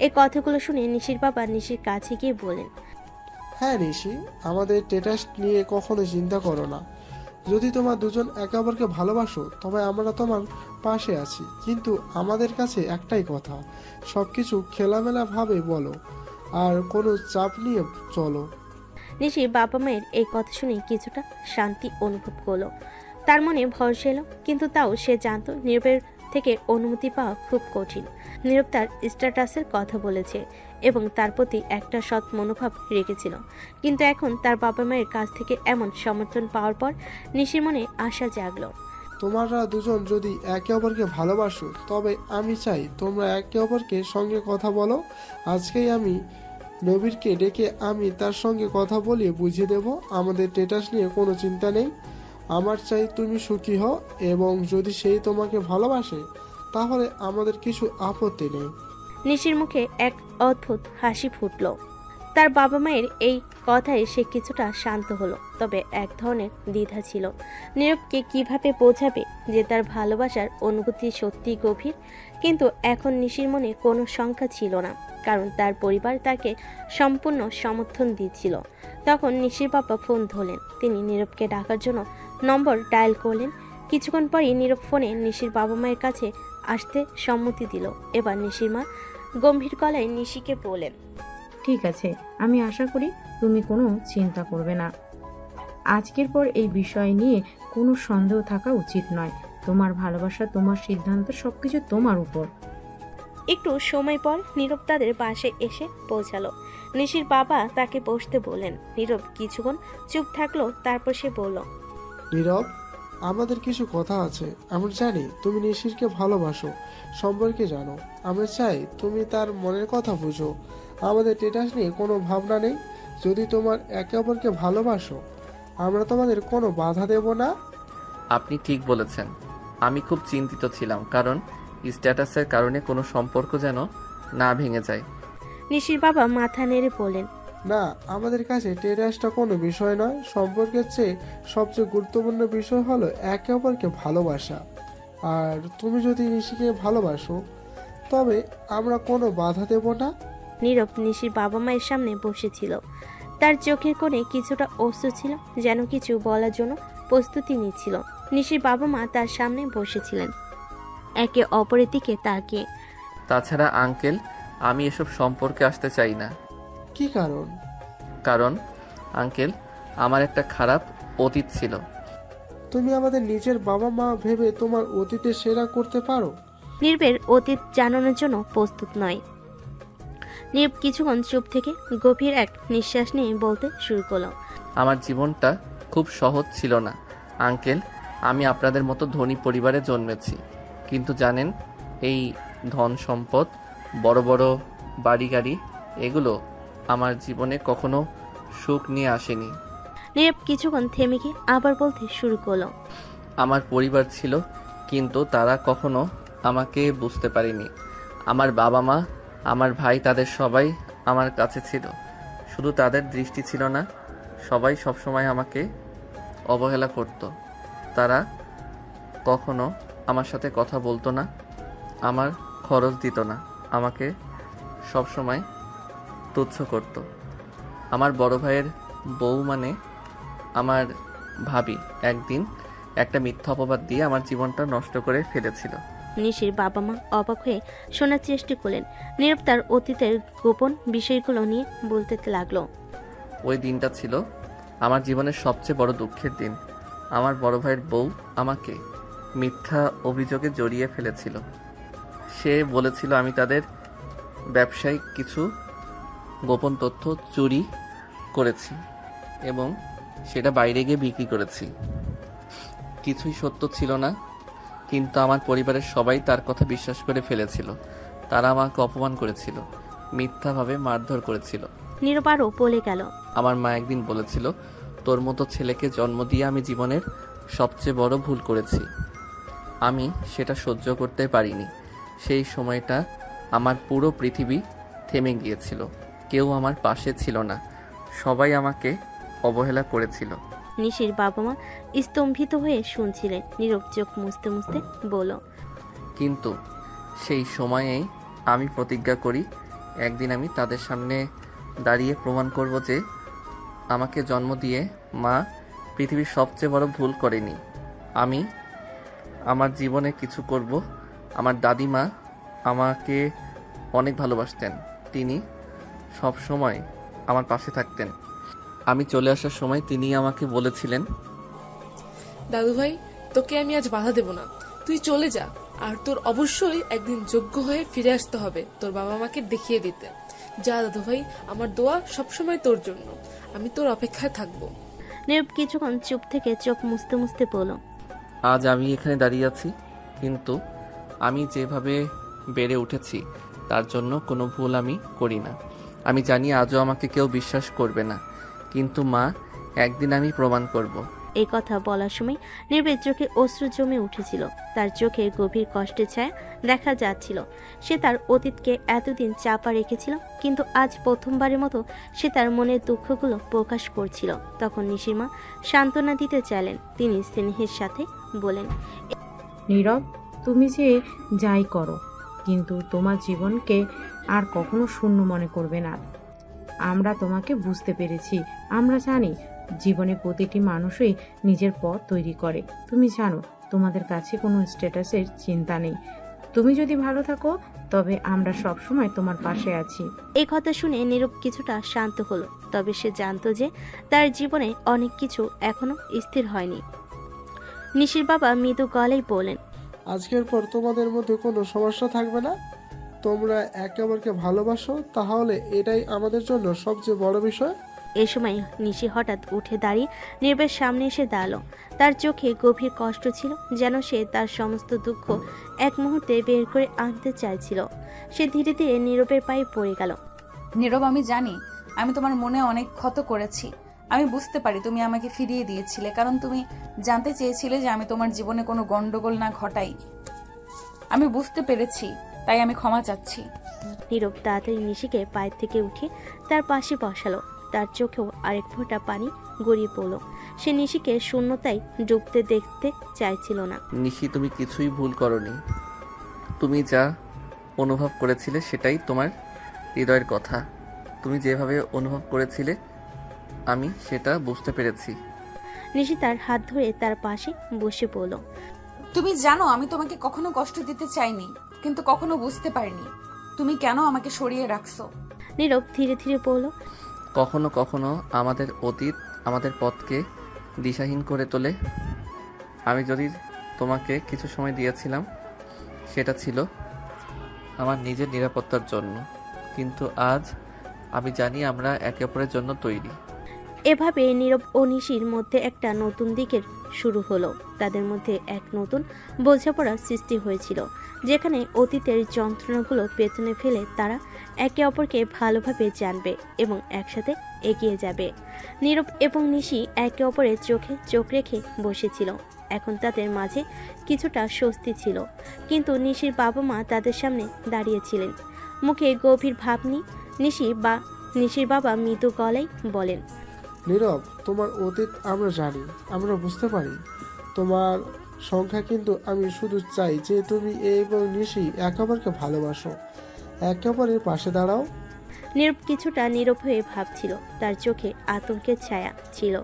এই কথাগুলো শুনে নিশির বাবা নিশির কাছে গিয়ে বলেন, হ্যাঁ নিশি, আমাদের স্ট্যাটাস নিয়ে কখনো চিন্তা করো না। যদি তোমার দুজন একে অপরকে ভালোবাসো তবে আমরা তোমার পাশে আছি, কিন্তু আমাদের কাছে একটাই কথা, সবকিছু খোলামেলা ভাবে বলো আর কোনো চাপ নিয়ে চলো। নিশি বাবা মায়ের এই কথা শুনে কিছুটা শান্তি অনুভব করলো। তার মনে ভরসা এলো, কিন্তু তাও সে জানতো নীরবের থেকে অনুমতি পাওয়া খুব কঠিন। নীরব তার স্ট্যাটাসের কথা বলেছে এবং তার প্রতি একটা সৎ মনোভাব রেখেছিল, কিন্তু এখন তার বাবা মায়ের কাছ থেকে এমন সমর্থন পাওয়ার পর নিশির মনে আশা জাগলো। তোমরা দুজন যদি একে অপরকে ভালোবাসো তবে আমি চাই তোমরা একে অপরকে সঙ্গে কথা বলো। আজকেই আমি নবীরকে ডেকে আমি তার সঙ্গে কথা বলিয়ে বুঝিয়ে দেব আমাদের স্ট্যাটাস নিয়ে কোনো চিন্তা নেই। আমার চাই তুমি সুখী হও, এবং যদি সেই তোমাকে ভালোবাসে তাহলে আমাদের কিছু আপত্তি নেই। নিশির মুখে এক অদ্ভুত হাসি ফুটল। তার বাবা মায়ের এই কথায় সে কিছুটা শান্ত হলো, তবে এক ধরনের দ্বিধা ছিল। নীরবকে কিভাবে বোঝাবে যে তার ভালোবাসার অনুভূতি সত্যি গভীর, কিন্তু এখন নিশির মনে কোনো শঙ্কা ছিল না, কারণ তার পরিবার তাকে সম্পূর্ণ সমর্থন দিচ্ছিল। তখন নিশির বাবা ফোন ধরলেন। তিনি নীরবকে ডাকার জন্য নম্বর ডায়াল করলেন। কিছুক্ষণ পরই নীরব ফোনে নিশির বাবা মায়ের কাছে আসতে সম্মতি দিল। এবার নিশির মা গম্ভীর গলায় নিশিকে বলেন, ঠিক আছে, আমি আশা করি তুমি কোনো চিন্তা করবে না। আজকের পর এই বিষয় নিয়ে কোনো সন্দেহ থাকা উচিত নয়। তোমার ভালোবাসা, তোমার সিদ্ধান্ত, সবকিছু তোমার উপর। একটু সময় পর নীরব তাদের বাসায় এসে পৌঁছালো। নিশির বাবা তাকে বসতে বললেন। নীরব কিছুক্ষণ চুপ থাকলো, তারপর সে বলল, নীরব, আমাদের কিছু কথা আছে। আমরা জানি তুমি নিশিরকে ভালোবাসো, সম্পর্কে জানো। আমরা চাই তুমি তার মনের কথা বুঝো। আমাদের স্ট্যাটাস নিয়ে কোনো ভাবনা নেই। যদি তোমার একে অপরকে ভালোবাসো আমরা তোমাদের কোনো বাধা দেব না। আপনি ঠিক বলেছেন। আমি খুব চিন্তিত ছিলাম, কারণ স্ট্যাটাসের কারণে কোনো সম্পর্ক যেন না ভেঙে যায়। নিশির বাবা মাথা নেড়ে বললেন, না, আমাদের কাছে স্ট্যাটাসটা কোনো বিষয় নয়। সম্পর্কের চেয়ে সবচেয়ে গুরুত্বপূর্ণ বিষয় হলো একে অপরকে ভালোবাসা। আর তুমি যদি নিশিকে ভালোবাসো তবে আমরা কোনো বাধা দেব না। নীরব নিশির বাবা মায়ের সামনে বসেছিল। তার চোখের কোণে কিছুটা অশ্রু ছিল, যেন কিছু বলার জন্য প্রস্তুতি নিচ্ছিল। নিশির বাবা মা তার সামনে বসেছিলেন, একে অপরের দিকে তাকিয়ে। তাছাড়া আঙ্কেল, আমি এসব সম্পর্কে আসতে চাই না। কি কারণ? কারণ আঙ্কেল, আমার একটা খারাপ অতীত ছিল। তুমি আমাদের নিজের বাবা মা ভেবে তোমার অতীতে সেরা করতে পারো? নীরবের অতীত জানানোর জন্য প্রস্তুত নয়। নীরব কিছুক্ষণ চুপ থেকে গভীর এক নিঃশ্বাস নিয়ে বলতে শুরু করলো, আমার জীবনটা খুব সহজ ছিল না আঙ্কেল। আমি আপনাদের মতো ধনী পরিবারে জন্মেছি, কিন্তু জানেন, এই ধন সম্পদ, বড় বড় বাড়ি গাড়ি, এগুলো আমার জীবনে কখনো সুখ নিয়ে আসেনি। নীরব কিছুক্ষণ থেমে গিয়ে আবার বলতে শুরু করলো, আমার পরিবার ছিল, কিন্তু তারা কখনো আমাকে বুঝতে পারেনি। আমার বাবা মা, আমার ভাই, তাদের সবাই আমার কাছে ছিল, শুধু তাদের দৃষ্টি ছিল না। সবাই সবসময় আমাকে অবহেলা করত। তারা কখনো আমার সাথে কথা বলতো না, আমার খরচ দিত না, আমাকে সবসময় তুচ্ছ করত। আমার বড় ভাইয়ের বউ, মানে আমার ভাবি, একদিন একটা মিথ্যা অপবাদ দিয়ে আমার জীবনটা নষ্ট করে ফেলেছিল। নিশির বাবা মা অবাক হয়ে শোনার চেষ্টা করলেন। নীরব তার অতীতের গোপন বিষয়গুলো নিয়ে বলতে লাগলো। ওই দিনটা ছিল আমার জীবনের সবচেয়ে বড় দুঃখের দিন। আমার বড় ভাইয়ের বউ আমাকে মিথ্যা অভিযোগে জড়িয়ে ফেলেছিল। সে বলেছিল আমি তাদের ব্যবসায়িক কিছু গোপন তথ্য চুরি করেছি এবং সেটা বাইরে গিয়ে বিক্রি করেছি। কিছুই সত্য ছিল না, কিন্তু আমার পরিবারের সবাই তার কথা বিশ্বাস করে ফেলেছিল। তারা আমাকে অপমান করেছিল, মিথ্যাভাবে মারধর করেছিল। নীরব আরও বলে গেল। আমার মা একদিন বলেছিল, তোর মতো ছেলেকে জন্ম দিয়ে আমি জীবনের সবচেয়ে বড় ভুল করেছি। আমি সেটা সহ্য করতে পারিনি। সেই সময়টা আমার পুরো পৃথিবী থেমে গিয়েছিল। কেউ আমার পাশে ছিল না, সবাই আমাকে অবহেলা করেছিল। নিশির বাবা মা স্তম্ভিত হয়ে শুনছিলেন। নীরব চোখ মুছতে মুছতে বলল, কিন্তু সেই সময়েই আমি প্রতিজ্ঞা করি, একদিন আমি তাদের সামনে দাঁড়িয়ে প্রমাণ করব যে আমাকে জন্ম দিয়ে মা পৃথিবীর সবচেয়ে বড় ভুল করেনি। আমি আমার জীবনে কিছু করব। আমার দাদিমা আমাকে অনেক ভালোবাসতেন, তিনি সব সময় আমার পাশে থাকতেন। আমি চলে আসার সময় তিনি আমাকে বলেছিলেন, দাদু ভাই, তোকে আমি আজ বাধা দেব না, তুই চলে যা। আর তোর অবশ্যই একদিন যোগ্য হয়ে ফিরে আসতে হবে তোর বাবা মাকে দেখিয়ে দিতে। যা দাদু ভাই, আমার দোয়া সবসময় তোর জন্য, আমি তোর অপেক্ষায় থাকবো। নীরব কিছুক্ষণ চুপ থেকে চোখ মুছতে মুছতে বলল, আজ আমি এখানে দাঁড়িয়ে আছি, কিন্তু আমি যেভাবে বেড়ে উঠেছি তার জন্য কোনো ভুল আমি করি না। আমি জানি আজও আমাকে কেউ বিশ্বাস করবে না, কিন্তু মা, একদিন আমি প্রমাণ করব। এই কথা বলার সময় নীরবের চোখে অশ্রু জমে উঠেছিল। তার চোখে গভীর কষ্টের ছায়া দেখা যাচ্ছিল। সে তার অতীতকে এতদিন চাপা রেখেছিল, কিন্তু আজ প্রথমবারের মতো সে তার মনের দুঃখগুলো প্রকাশ করছিল। তখন নিশির মা সান্ত্বনা দিতে চাইলেন। তিনি স্নেহের সাথে বলেন, নীরব, তুমি যে যাই করো, কিন্তু তোমার জীবনকে আর কখনো শূন্য মনে করবে না। আমরা তোমাকে বুঝতে পেরেছি। আমরা জানি জীবনে প্রতিটি মানুষই নিজের পথ তৈরি করে। তুমি জানো তোমাদের কাছে কোনো স্ট্যাটাসের চিন্তা নেই। তুমি যদি ভালো থাকো তবে আমরা সব সময় তোমার পাশে আছি। এই কথা শুনে নীরব কিছুটা শান্ত হলো। তবে সে জানতো যে তার জীবনে অনেক কিছু এখনো স্থির হয়নি। নিশির বাবা মৃদু গলায় বলেন, আজকের পর তোমাদের মধ্যে কোনো সমস্যা থাকবে না। তোমরা একে অপরকে ভালোবাসো, তাহলে এটাই আমাদের জন্য সবচেয়ে বড় বিষয়। এ সময় নিশি হঠাৎ উঠে দাঁড়িয়ে নীরবের সামনে এসে দাঁড়ালো। তার চোখে গভীর কষ্ট ছিল, যেন সে তার সমস্ত দুঃখ এক মুহূর্তে বের করে আনতে চাইছিল। সে ধীরে ধীরে নীরবের পায়ে পড়ে গেল। নীরব, আমি জানি আমি তোমার মনে অনেক ক্ষত করেছি। আমি বুঝতে পারি তুমি আমাকে ফিরিয়ে দিয়েছিলে, কারণ তুমি জানতে চেয়েছিলে যে আমি তোমার জীবনে কোনো গন্ডগোল না ঘটাই। আমি বুঝতে পেরেছি, তাই আমি ক্ষমা চাচ্ছি। নীরব তাড়াতাড়ি নিশিকে পায়ের থেকে উঠে তার পাশে বসালো। তার চোখেও আরেক ফোঁটা পানি গড়িয়ে পড়ল। সে নিশিকে শূন্যতায় ডুবতে দেখতে চাইছিল না। নিশি, তুমি কিছুই ভুল করনি। তুমি যা অনুভব করেছিলে সেটাই তোমার হৃদয়ের কথা। তুমি যেভাবে অনুভব করেছিলে আমি সেটা বুঝতে পেরেছি। নিশি তার হাত ধরে তার পাশে বসে পড়ল। তুমি জানো আমি তোমাকে কখনো কষ্ট দিতে চাইনি, কিন্তু কখনো বুঝতে পারিনি তুমি কেন আমাকে সরিয়ে রাখছো। নীরব ধীরে ধীরে বলল, কখনো কখনো আমাদের অতীত আমাদের পথকে দিশাহীন করে তোলে। আমি যদি তোমাকে কিছু সময় দিয়েছিলাম সেটা ছিল আমার নিজের নিরাপত্তার জন্য, কিন্তু আজ আমি জানি আমরা একে অপরের জন্য তৈরি। এভাবে নীরব ও নিশির মধ্যে একটা নতুন দিকের শুরু হলো। তাদের মধ্যে এক নতুন বোঝাপড়া সৃষ্টি হয়েছিল, যেখানে অতীতের যন্ত্রণাগুলো পেছনে ফেলে তারা একে অপরকে ভালোভাবে জানবে এবং একসাথে এগিয়ে যাবে। নীরব এবং নিশি একে অপরের চোখে চোখ রেখে বসেছিল। এখন তাদের মাঝে কিছুটা স্বস্তি ছিল, কিন্তু নিশির বাবা মা তাদের সামনে দাঁড়িয়েছিলেন, মুখে গভীর ভাব নিয়ে। নিশির বাবা মৃদু গলায় বলেন, নীরব, তোমার অতীত আমরা জানি, আমরা বুঝতে পারি তোমার সংখ্যা, কিন্তু আমি শুধু চাই যে তুমি এবং নিশি একে অপরকে ভালোবাসো, একে অপরের পাশে দাঁড়াও। নীরব কিছুটা নীরব হয়ে ভাবছিল। তার চোখে আতঙ্কের ছায়া ছিল।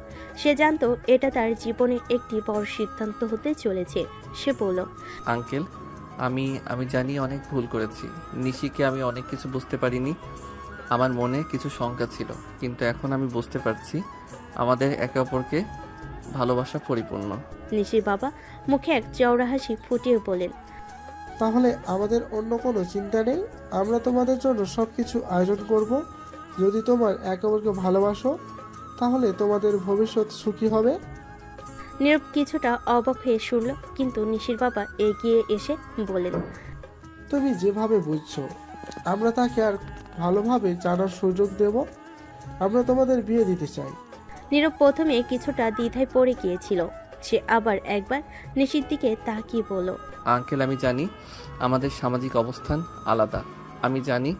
সে জানতো এটা তার জীবনে একটি বড় সিদ্ধান্ত হতে চলেছে। সে বলল, আঙ্কেল, আমি জানি অনেক ভুল করেছি। নিশিকে আমি অনেক কিছু বুঝতে পারিনি। আমার মনে কিছু শঙ্কা ছিল, কিন্তু এখন আমি বুঝতে পারছি আমাদের একে অপরকে ভালোবাসা পরিপূর্ণ। নিশির বাবা মুখে এক চওড়া হাসি ফুটিয়ে বলেন, তাহলে আমাদের অন্য কোনো চিন্তা নেই। আমরা তোমাদের জন্য সব কিছু আয়োজন করব। যদি তোমার একে অপরকে ভালোবাসো তাহলে তোমাদের ভবিষ্যৎ সুখী হবে। নীরব কিছুটা অবাক হয়ে শুনল, কিন্তু নিশির বাবা এগিয়ে এসে বলেন, তুমি যেভাবে বুঝছো আমরা তাকে আর ভালোভাবে জানার সুযোগ দেব। আমরা তোমাদের বিয়ে দিতে চাই। নীরব প্রথমে কিছুটা দ্বিধায় পড়ে গিয়েছিল। সে আবার একবার নিশির দিকে তাকিয়ে বলল, আঙ্কেল, আমি জানি আমাদের সামাজিক অবস্থান আলাদা। আমি জানি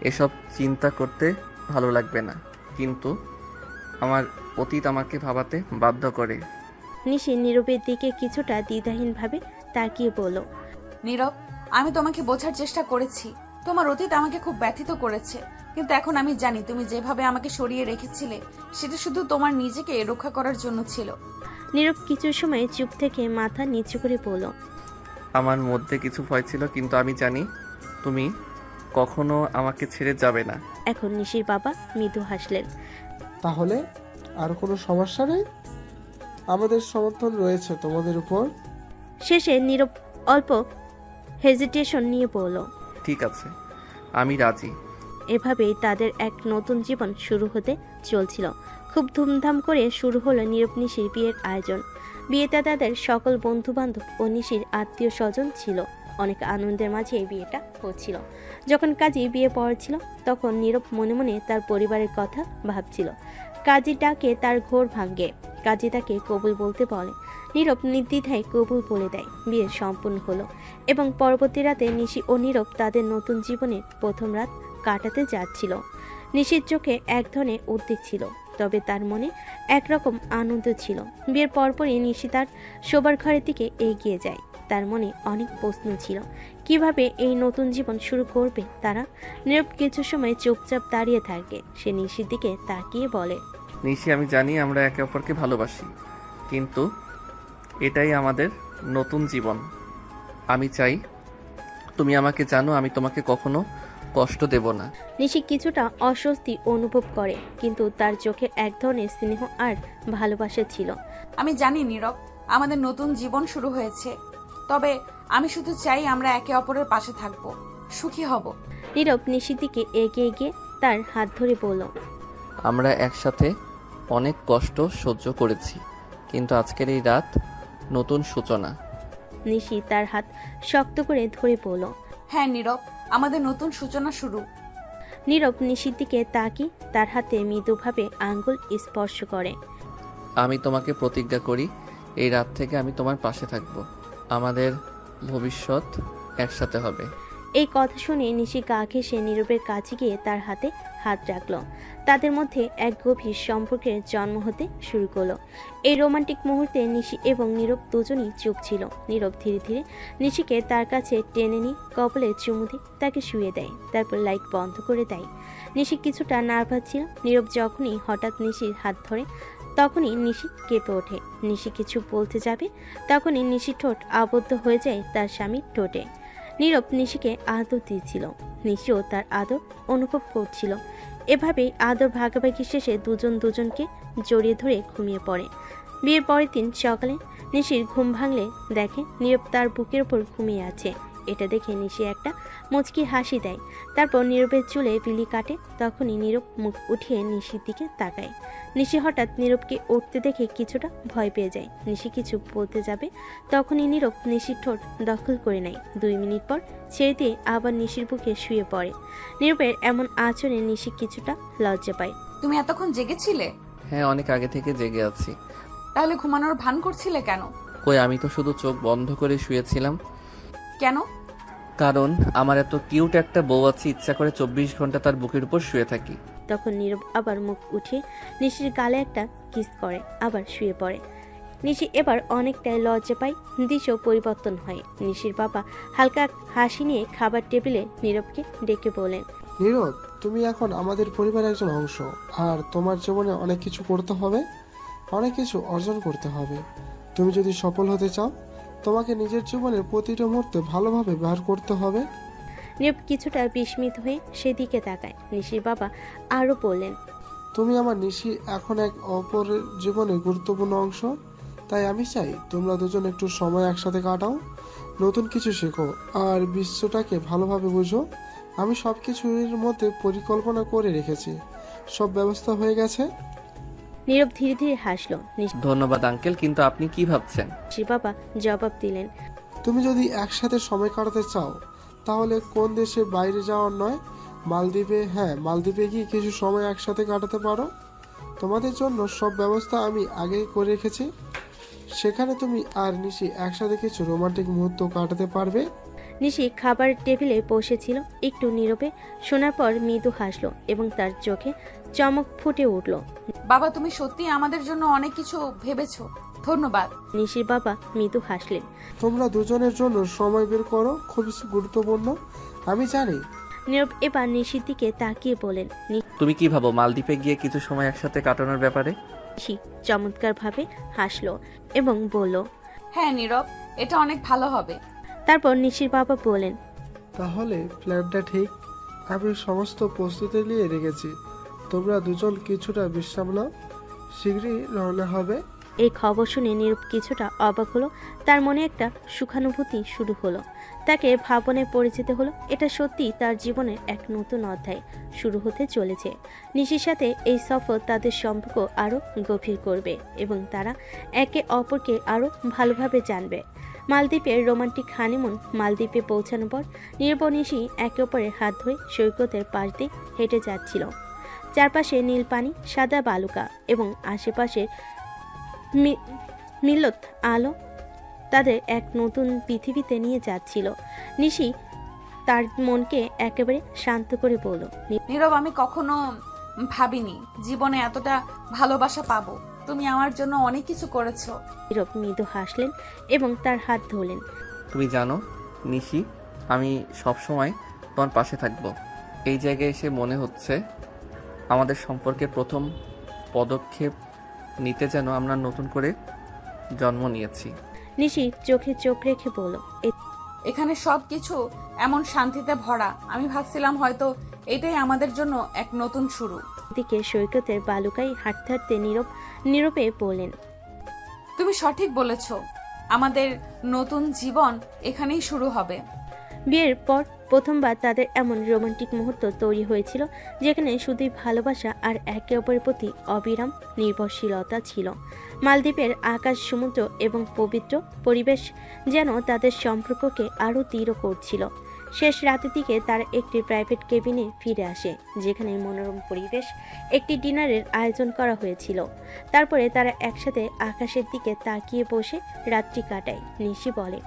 এসব চিন্তা করতে ভালো লাগবে না, কিন্তু আমার অতীত আমাকে ভাবাতে বাধ্য করে। নিশি নীরবের দিকে কিছুটা দ্বিধাহীনভাবে তাকিয়ে বলল, নীরব, আমি তোমাকে বোঝার চেষ্টা করেছি। তোমার অতীত আমাকে খুব ব্যথিত করেছে, কিন্তু এখন আমি জানি তুমি যেভাবে আমাকে সরিয়ে রেখেছিলে সেটা শুধু তোমার নিজেকে রক্ষা করার জন্য ছিল। নীরব কিছু সময় চুপ থেকে মাথা নিচু করে বলল, আমার মধ্যে কিছু ভয় ছিল, কিন্তু আমি জানি তুমি কখনো আমাকে ছেড়ে যাবে না। এখন নিশির বাবা মৃদু হাসলেন। তাহলে আর কোনো সমস্যা নেই, আমাদের সমর্থন রয়েছে তোমাদের উপর। শেষে নীরব অল্প হেজিটেশন নিয়ে বলল, ঠিক আছে, আমি রাজি। এভাবেই তাদের এক নতুন জীবন শুরু হতে চলছিল। খুব ধুমধাম করে শুরু হলো নীরব নিশির বিয়ের আয়োজন। বিয়েতে তাদের সকল বন্ধু বান্ধব ও নিশির আত্মীয় স্বজন ছিল। অনেক আনন্দের মাঝে এই বিয়েটা হচ্ছিল। যখন কাজী বিয়ে পড়ছিল তখন নীরব মনে মনে তার পরিবারের কথা ভাবছিল। কাজী ডাকে তার ঘোর ভাঙ্গে। কাজী তাকে কবুল বলতে বলে। নীরব নির্দ্বিধায় কবুল বলে দেয়। বিয়ে সম্পূর্ণ হলো এবং পরবর্তী রাতে নিশি ও নীরব তাদের নতুন জীবনের প্রথম রাত কাটাতে যাচ্ছিল। নিশির চোখে এক ধরনের উদ্বেগ ছিল, তবে তার মনে একরকম আনন্দ ছিল। বিয়ের পরপরই নিশি তার শোবার ঘরের দিকে এগিয়ে যায়। তার মনে অনেক প্রশ্ন ছিল, কিভাবে এই নতুন জীবন শুরু করবে তারা। নীরব কিছু সময় চুপচাপ দাঁড়িয়ে থাকে। সে নিশির দিকে তাকিয়ে বলে, নিশি, আমি জানি আমরা একে অপরকে ভালোবাসি, কিন্তু এটাই আমাদের নতুন জীবন। আমি চাই তুমি আমাকে জানো, আমি তোমাকে কখনো কষ্ট দেব না। নিশি কিছুটা অস্বস্তি অনুভব করে, কিন্তু তার চোখে এক ধরনের স্নেহ আর ভালোবাসা ছিল। আমি জানি নীরব, আমাদের নতুন জীবন শুরু হয়েছে, তবে আমি শুধু চাই আমরা একে অপরের পাশে থাকবো, সুখী হব। নীরব নিশির দিকে এগিয়ে গিয়ে তার হাত ধরে বলল, আমরা একসাথে অনেক কষ্ট সহ্য করেছি, কিন্তু আজকের এই রাত নতুন সূচনা। নিশি তার হাত শক্ত করে ধরে বলল, হ্যাঁ নীরব, আমাদের নতুন সূচনা শুরু। নীরব নিশির দিকে তাকিয়ে তার হাতে মৃদুভাবে আঙ্গুল স্পর্শ করে। আমি তোমাকে প্রতিজ্ঞা করি, এই রাত থেকে আমি তোমার পাশে থাকব। আমাদের ভবিষ্যৎ একসাথে হবে। এই কথা শুনে নিশি গা ঘেঁষে নীরবের কাছে গিয়ে তার হাতে হাত রাখল। তাদের মধ্যে এক গভীর সম্পর্কের জন্ম হতে শুরু করলো। এই রোমান্টিক মুহূর্তে নিশি এবং নীরব দুজনই চুপ ছিল। নীরব ধীরে ধীরে নিশিকে তার কাছে টেনে নিয়ে কপালে চুমু দিয়ে তাকে শুয়ে দেয়, তারপর লাইট বন্ধ করে দেয়। নিশি কিছুটা নার্ভাস ছিল। নীরব যখনই হঠাৎ নিশির হাত ধরে তখনই নিশি কেঁপে ওঠে। নিশি কিছু বলতে যাবে, তখনই নিশি ঠোঁট আবদ্ধ হয়ে যায় তার স্বামীর ঠোঁটে। নীরব নিশিকে আদর দিয়েছিল, নিশিও তার আদর অনুভব করছিল। এভাবেই আদর ভাগাভাগি শেষে দুজন দুজনকে জড়িয়ে ধরে ঘুমিয়ে পড়ে। বিয়ের পরের দিন সকালে নিশির ঘুম ভাঙলে দেখে নীরব তার বুকের ওপর ঘুমিয়ে আছে। এটা দেখে নিশি একটা মুচকি হাসি দেয়, তারপর নীরবের চুলে বিলি কাটে। তখনই নীরব মুখ উঠিয়ে নিশির দিকে তাকায়। নিশি হঠাৎ নীরবকে উঠতে দেখে কিছুটা ভয় পেয়ে যায়। নিশি কিছু বলতে যাবে, তখনই নীরব নিশির ঠোঁট দখল করে নেয়। 2 মিনিট পর ছেড়ে দিয়ে আবার নিশির বুকে শুয়ে পড়ে। নীরবের এমন আচরণে নিশি কিছুটা লজ্জা পায়। তুমি এতক্ষণ জেগেছিলে? হ্যাঁ, অনেক আগে থেকে জেগে আছি। তাহলে ঘুমানোর ভান করছিলে কেন? কই, আমি তো শুধু চোখ বন্ধ করে শুয়েছিলাম। কেন? কারণ আমার এত কিউট একটা বউ আছে, ইচ্ছা করে 24 ঘন্টা তার বুকের উপর শুয়ে থাকি। তখন নীরব আবার মুখ উঠিয়ে নিশির গালে একটা কিস করে আবার শুয়ে পড়ে। নিশি এবার অনেকটাই লজ্জা পায়, দিশও পরিবর্তন হয়। নিশির বাবা হালকা হাসি নিয়ে খাবার টেবিলে নীরবকে ডেকে বলেন, নীরব, তুমি এখন আমাদের পরিবারের একজন অংশ, আর তোমার জীবনে অনেক কিছু করতে হবে, অনেক কিছু অর্জন করতে হবে। তুমি যদি সফল হতে চাও তোমাকে নিজের জীবনের প্রতিটা মুহূর্তে ভালোভাবে ব্যবহার করতে হবে। নীরব কিছুটা বিস্মিত হয়ে সেদিকে তাকায়। নিশির বাবা আরও বললেন, তুমি আমার নিশি এখন এক অপরের জীবনের গুরুত্বপূর্ণ অংশ। তাই আমি চাই তোমরা দুজন একটু সময় একসাথে কাটাও, নতুন কিছু শেখো আর বিশ্বটাকে ভালোভাবে বুঝো। আমি সব কিছুর মধ্যে পরিকল্পনা করে রেখেছি, সব ব্যবস্থা হয়ে গেছে। নীরব ধীরে ধীরে হাসলো। ধন্যবাদ আঙ্কেল, কিন্তু আপনি কি ভাবছেন? নিশির বাবা জবাব দিলেন, তুমি যদি একসাথে সময় কাটাতে চাও তাহলে কোন দেশে বাইরে যাওয়ার নয়, মালদ্বীপে, হ্যাঁ মালদ্বীপে গিয়ে কিছু সময় একসাথে কাটাতে পারো। তোমাদের জন্য সব ব্যবস্থা আমি আগেই করে রেখেছি। সেখানে তুমি আর নিশি একসাথে কিছু রোমান্টিক মুহূর্ত কাটাতে পারবে। নিশি খাবার টেবিলে বসেছিল, একটু নীরবে শোনার পর মৃদু হাসলো এবং তার চোখে চমক ফুটে উঠল। বাবা, তুমি সত্যি আমাদের জন্য অনেক কিছু ভেবেছো, ধন্যবাদ। নিশির বাবা মৃদু হাসলেন। তোমরা দুজনের জন্য সময় বের করো, খুবই গুরুত্বপূর্ণ, আমি জানি। নীরব এবার নিশির দিকে তাকিয়ে বলেন, তুমি কি ভাবো মালদ্বীপে গিয়ে কিছু সময় একসাথে কাটানোর ব্যাপারে? নিশি চমৎকারভাবে হাসলো এবং বলল, হ্যাঁ নীরব, এটা অনেক ভালো হবে। তারপর নিশির বাবা বলেন, তাহলে প্ল্যানটা ঠিক, আমি সমস্ত প্রস্তুতি নিয়ে রেখেছি। তোমরা দুজন কিছুটা বিশ্রাম নাও, শীঘ্রই রওনা হবে। এই খবর শুনে নীরব কিছুটা অবাক হলো। তার মনে একটা সুখানুভূতি শুরু হলো। তাকে ভাবনায় পড়ে যেতে হলো। এটা সত্যি তার জীবনের এক নতুন অধ্যায় শুরু হতে চলেছে। নিশির সাথে এই সফর তাদের সম্পর্ক আরও গভীর করবে এবং তারা একে অপরকে আরও ভালোভাবে জানবে। মালদ্বীপের রোমান্টিক হানিমুন। মালদ্বীপে পৌঁছানোর পর নীরব ও নিশি একে অপরের হাত ধরে সৈকতের পাশ দিয়ে হেঁটে যাচ্ছিল। চারপাশে নীল পানি, সাদা বালুকা এবং আশেপাশে মিলত আলো তাদের এক নতুন পৃথিবীতে নিয়ে যাচ্ছিল। নিশি তার মনকে একেবারে শান্ত করে বলল, নীরব, আমি কখনো ভাবিনি জীবনে এতটা ভালোবাসা পাবো। তুমি আমার জন্য অনেক কিছু করেছো। নীরব মৃদু হাসলেন এবং তার হাত ধরলেন। তুমি জানো নিশি, আমি সবসময় তোমার পাশে থাকবো। এই জায়গায় এসে মনে হচ্ছে আমাদের সম্পর্কে প্রথম পদক্ষেপ নিতে যেন আমরা নতুন করে জন্ম নিয়েছি। নিশি চোখে চোখ রেখে বলল, এখানে সব কিছু এমন শান্তিতে ভরা, আমি ভাবছিলাম হয়তো এটাই আমাদের জন্য এক নতুন শুরু। দিকে সৈকতের বালুকায় হাঁটতে হাঁটতে নীরবে বললেন, তুমি সঠিক বলেছ, আমাদের নতুন জীবন এখানেই শুরু হবে। বিয়ের পর প্রথমবার তাদের এমন রোমান্টিক মুহূর্ত তৈরি হয়েছিল যেখানে শুধুই ভালোবাসা আর একে অপরের প্রতি অবিরাম নির্ভরশীলতা ছিল। মালদ্বীপের আকাশ, সমুদ্র এবং পবিত্র পরিবেশ যেন তাদের সম্পর্ককে আরও দৃঢ় করছিল। শেষ রাতের দিকে তারা একটি প্রাইভেট কেবিনে ফিরে আসে, যেখানে মনোরম পরিবেশ একটি ডিনারের আয়োজন করা হয়েছিল। তারপরে তারা একসাথে আকাশের দিকে তাকিয়ে বসে রাত্রি কাটায়। নিশি বলে,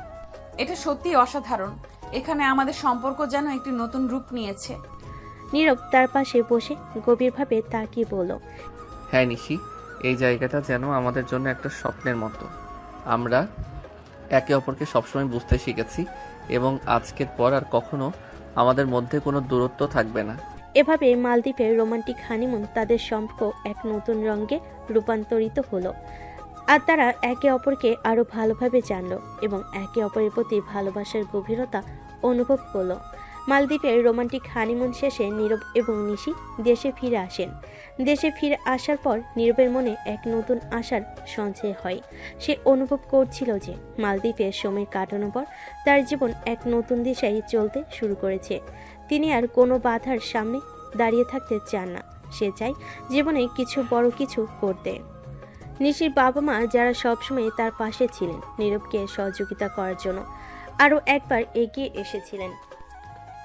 এটা সত্যি অসাধারণ, এখানে আমাদের সম্পর্ক যেন একটি নতুন রূপ নিয়েছে। নীরব তার পাশে বসে গভীরভাবে তাকিয়ে বলল, হ্যাঁ নিশি, এই জায়গাটা যেন আমাদের জন্য একটা স্বপ্নের মতো। আমরা একে অপরকে সবসময় বুঝতে শিখেছি এবং আজকের পর আর কখনো আমাদের মধ্যে কোনো দূরত্ব থাকবে না। এভাবে মালদ্বীপের রোমান্টিক হানিমুন তাদের সম্পর্ক এক নতুন রঙে রূপান্তরিত হলো আর তারা একে অপরকে আরও ভালোভাবে জানল এবং একে অপরের প্রতি ভালোবাসার গভীরতা অনুভব করলো। মালদ্বীপের রোমান্টিক হানিমুন শেষে নীরব এবং নিশি দেশে ফিরে আসেন। দেশে ফিরে আসার পর নীরবের মনে এক নতুন আশার সঞ্চয় হয়। সে অনুভব করছিল যে মালদ্বীপে সময় কাটানোর পর তার জীবন এক নতুন দিশায় চলতে শুরু করেছে। তিনি আর কোনো বাধার সামনে দাঁড়িয়ে থাকতে চান না। সে চায় জীবনে কিছু বড় কিছু করতে। নিশির বাবা মা, যারা সবসময় তার পাশে ছিলেন নীরবকে সহযোগিতা করার জন্য, আরও একবার এগিয়ে এসেছিলেন।